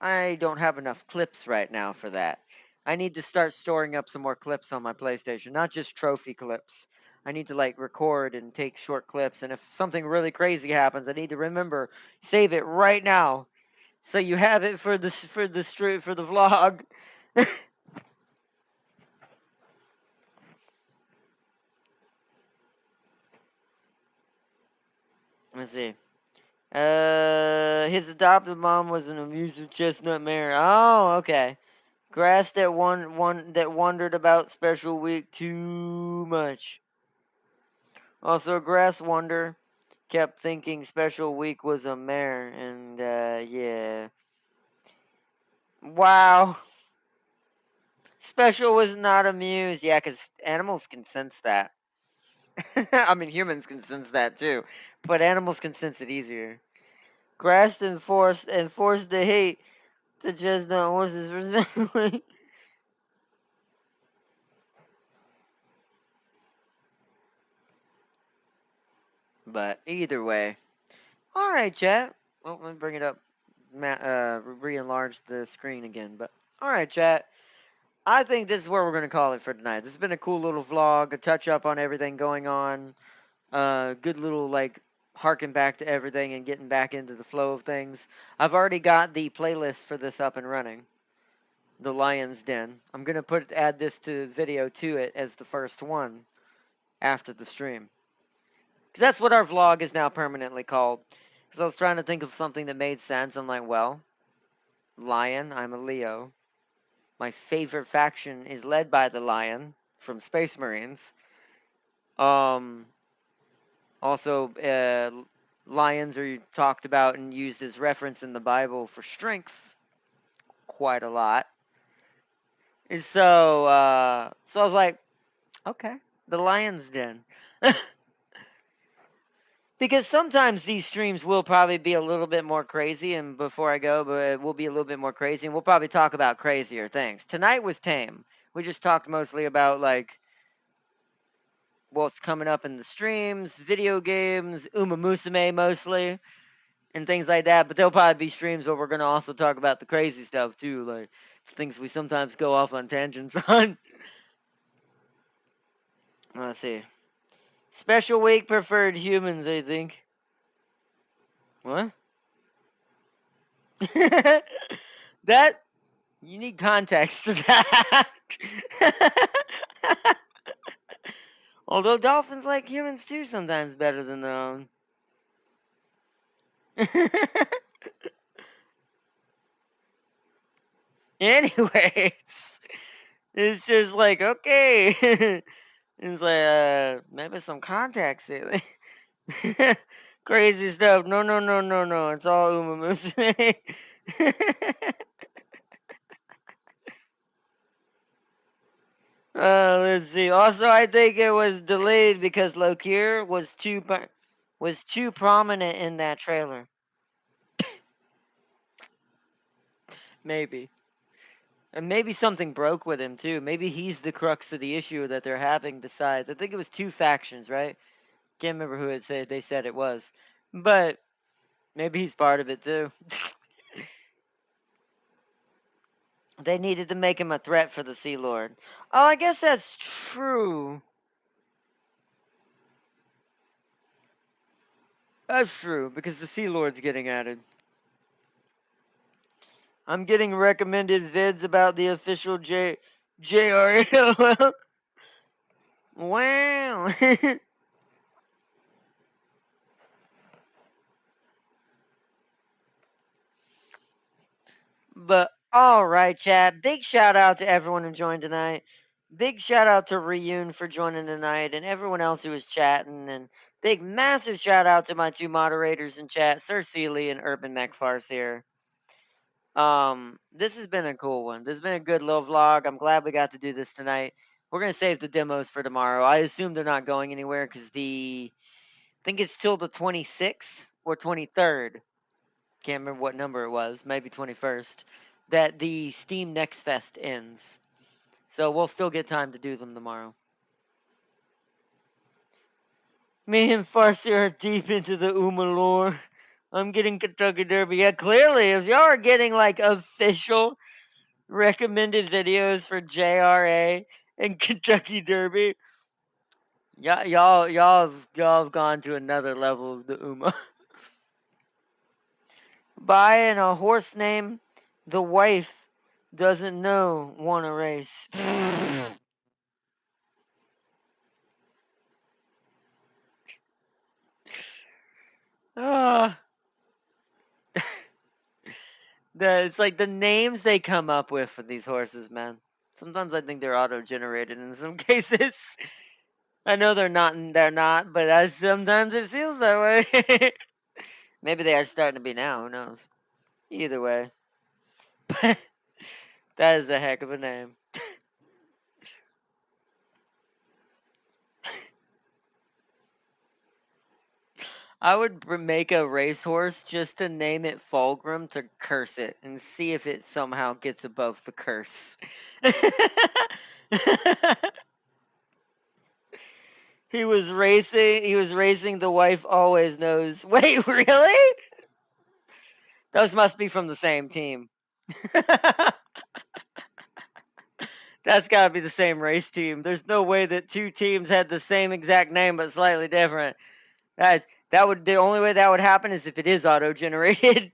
I don't have enough clips right now for that. I need to start storing up some more clips on my PlayStation, not just trophy clips. I need to like record and take short clips, and if something really crazy happens, I need to remember save it right now, so you have it for the stream for the vlog. Let's see. His adopted mom was an abusive chestnut mare. Oh, okay. Grass that one that wandered about special week too much. Also, Grass Wonder kept thinking Special Week was a mare, and yeah. Wow. Special was not amused. Yeah, because animals can sense that. I mean, humans can sense that too, but animals can sense it easier. Grass enforced the hate to chestnut horses respectively. But either way. Alright, chat. Well, let me bring it up. Re-enlarge the screen again. But alright, chat. I think this is where we're going to call it for tonight. This has been a cool little vlog, a touch up on everything going on. Good little, like, harking back to everything and getting back into the flow of things. I've already got the playlist for this up and running. The Lion's Den. I'm going to add this to video to it as the first one after the stream. That's what our vlog is now permanently called. Because I was trying to think of something that made sense. I'm like, well, Lion, I'm a Leo. My favorite faction is led by the Lion from Space Marines. Um, also, lions are talked about and used as reference in the Bible for strength quite a lot. And so I was like, okay, the lion's den. Because sometimes these streams will probably be a little bit more crazy, and before I go, but it will be a little bit more crazy, and we'll probably talk about crazier things. Tonight was tame. We just talked mostly about, like, what's coming up in the streams, video games, Uma Musume mostly, and things like that. But there'll probably be streams where we're going to also talk about the crazy stuff, too, like things we sometimes go off on tangents on. Let's see. Special week preferred humans, I think. What? That you need context to that. Although dolphins like humans too sometimes better than their own. Anyways, it's just like, okay. It's like, maybe some context here. Crazy stuff. No, no, no, no, no. It's all Uma Musume. Let's see. Also, I think it was delayed because Lokir was too prominent in that trailer. Maybe. And maybe something broke with him too. Maybe he's the crux of the issue that they're having besides. I think it was two factions, right? Can't remember who they said it was. But maybe he's part of it too. They needed to make him a threat for the Sea Lord. Oh, I guess that's true. That's true, because the Sea Lord's getting added. I'm getting recommended vids about the official JRL. Wow. But all right, chat. Big shout out to everyone who joined tonight. Big shout out to Reun for joining tonight and everyone else who was chatting. And big massive shout out to my two moderators in chat, Sir Seeley and Urban McFarce here. This has been a cool one. This has been a good little vlog. I'm glad we got to do this tonight. We're gonna save the demos for tomorrow. I assume they're not going anywhere because I think it's till the 26th or 23rd. Can't remember what number it was. Maybe 21st. That the Steam Next Fest ends. So we'll still get time to do them tomorrow. Me and Farsi are deep into the Uma lore. I'm getting Kentucky Derby. Yeah, clearly, if y'all are getting like official recommended videos for JRA and Kentucky Derby, y'all have gone to another level of the Uma. Buying a horse name the wife doesn't know won a race. Ah. It's like the names they come up with for these horses, man. Sometimes I think they're auto-generated in some cases. I know they're not, but sometimes it feels that way. Maybe they are starting to be now, who knows? Either way. That is a heck of a name. I would make a racehorse just to name it Fulgrim to curse it and see if it somehow gets above the curse. He was racing the wife always knows. Wait, really? Those must be from the same team. That's gotta be the same race team. There's no way that two teams had the same exact name but slightly different. The only way that would happen is if it is auto generated.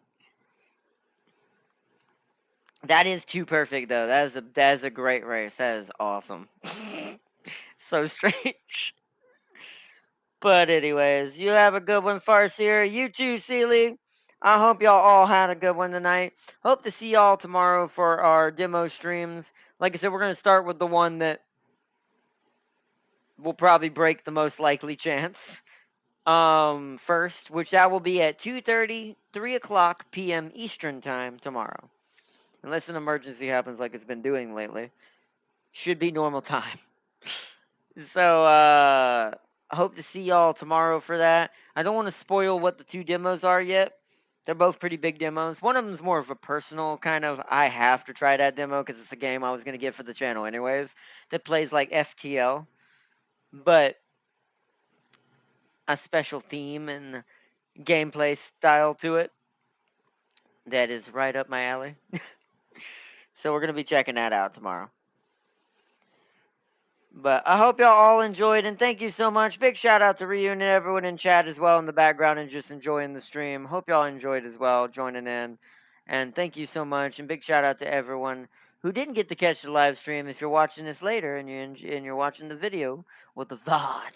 That is too perfect though. That is a great race. That is awesome. So strange. But anyways, you have a good one, Farseer. You too, Seeley. I hope y'all all had a good one tonight. Hope to see y'all tomorrow for our demo streams. Like I said, we're going to start with the one that will probably break the most likely chance. first, which that will be at 2:30, 3 o'clock p.m. Eastern time tomorrow. Unless an emergency happens like it's been doing lately. Should be normal time. So, I hope to see y'all tomorrow for that. I don't want to spoil what the two demos are yet. They're both pretty big demos. One of them is more of a personal kind of, I have to try that demo because it's a game I was going to get for the channel anyways, that plays like FTL, but a special theme and gameplay style to it that is right up my alley. So we're going to be checking that out tomorrow. But I hope y'all all enjoyed, and thank you so much. Big shout out to Ryu and everyone in chat as well in the background and just enjoying the stream. Hope y'all enjoyed as well, joining in. And thank you so much, and big shout out to everyone who didn't get to catch the live stream. If you're watching this later and you're watching the video with the VOD,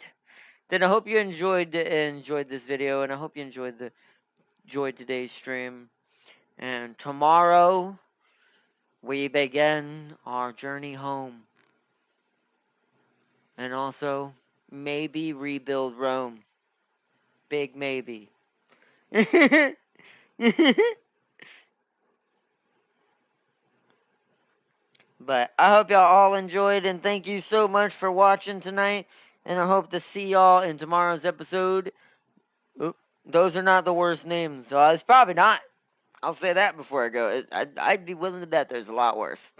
then I hope you enjoyed this video, and I hope you enjoyed today's stream. And tomorrow we begin our journey home. And also, maybe rebuild Rome. Big maybe. But I hope y'all all enjoyed, and thank you so much for watching tonight. And I hope to see y'all in tomorrow's episode. Oop, those are not the worst names, so it's probably not. I'll say that before I go. I'd be willing to bet there's a lot worse.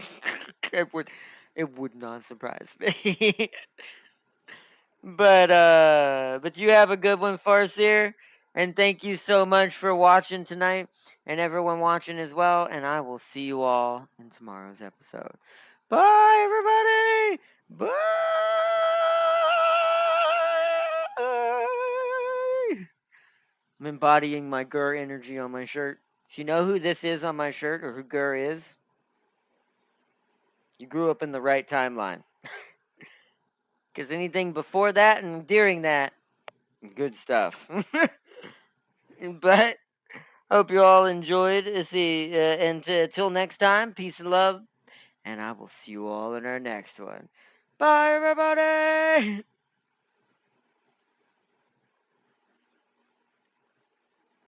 it would not surprise me. But you have a good one, Farseer. And thank you so much for watching tonight and everyone watching as well. And I will see you all in tomorrow's episode. Bye, everybody. Bye. I'm embodying my Gur energy on my shirt. Do you know who this is on my shirt or who Gur is? You grew up in the right timeline. Because anything before that and during that, good stuff. But hope you all enjoyed. Until next time, peace and love, and I will see you all in our next one. Bye, everybody.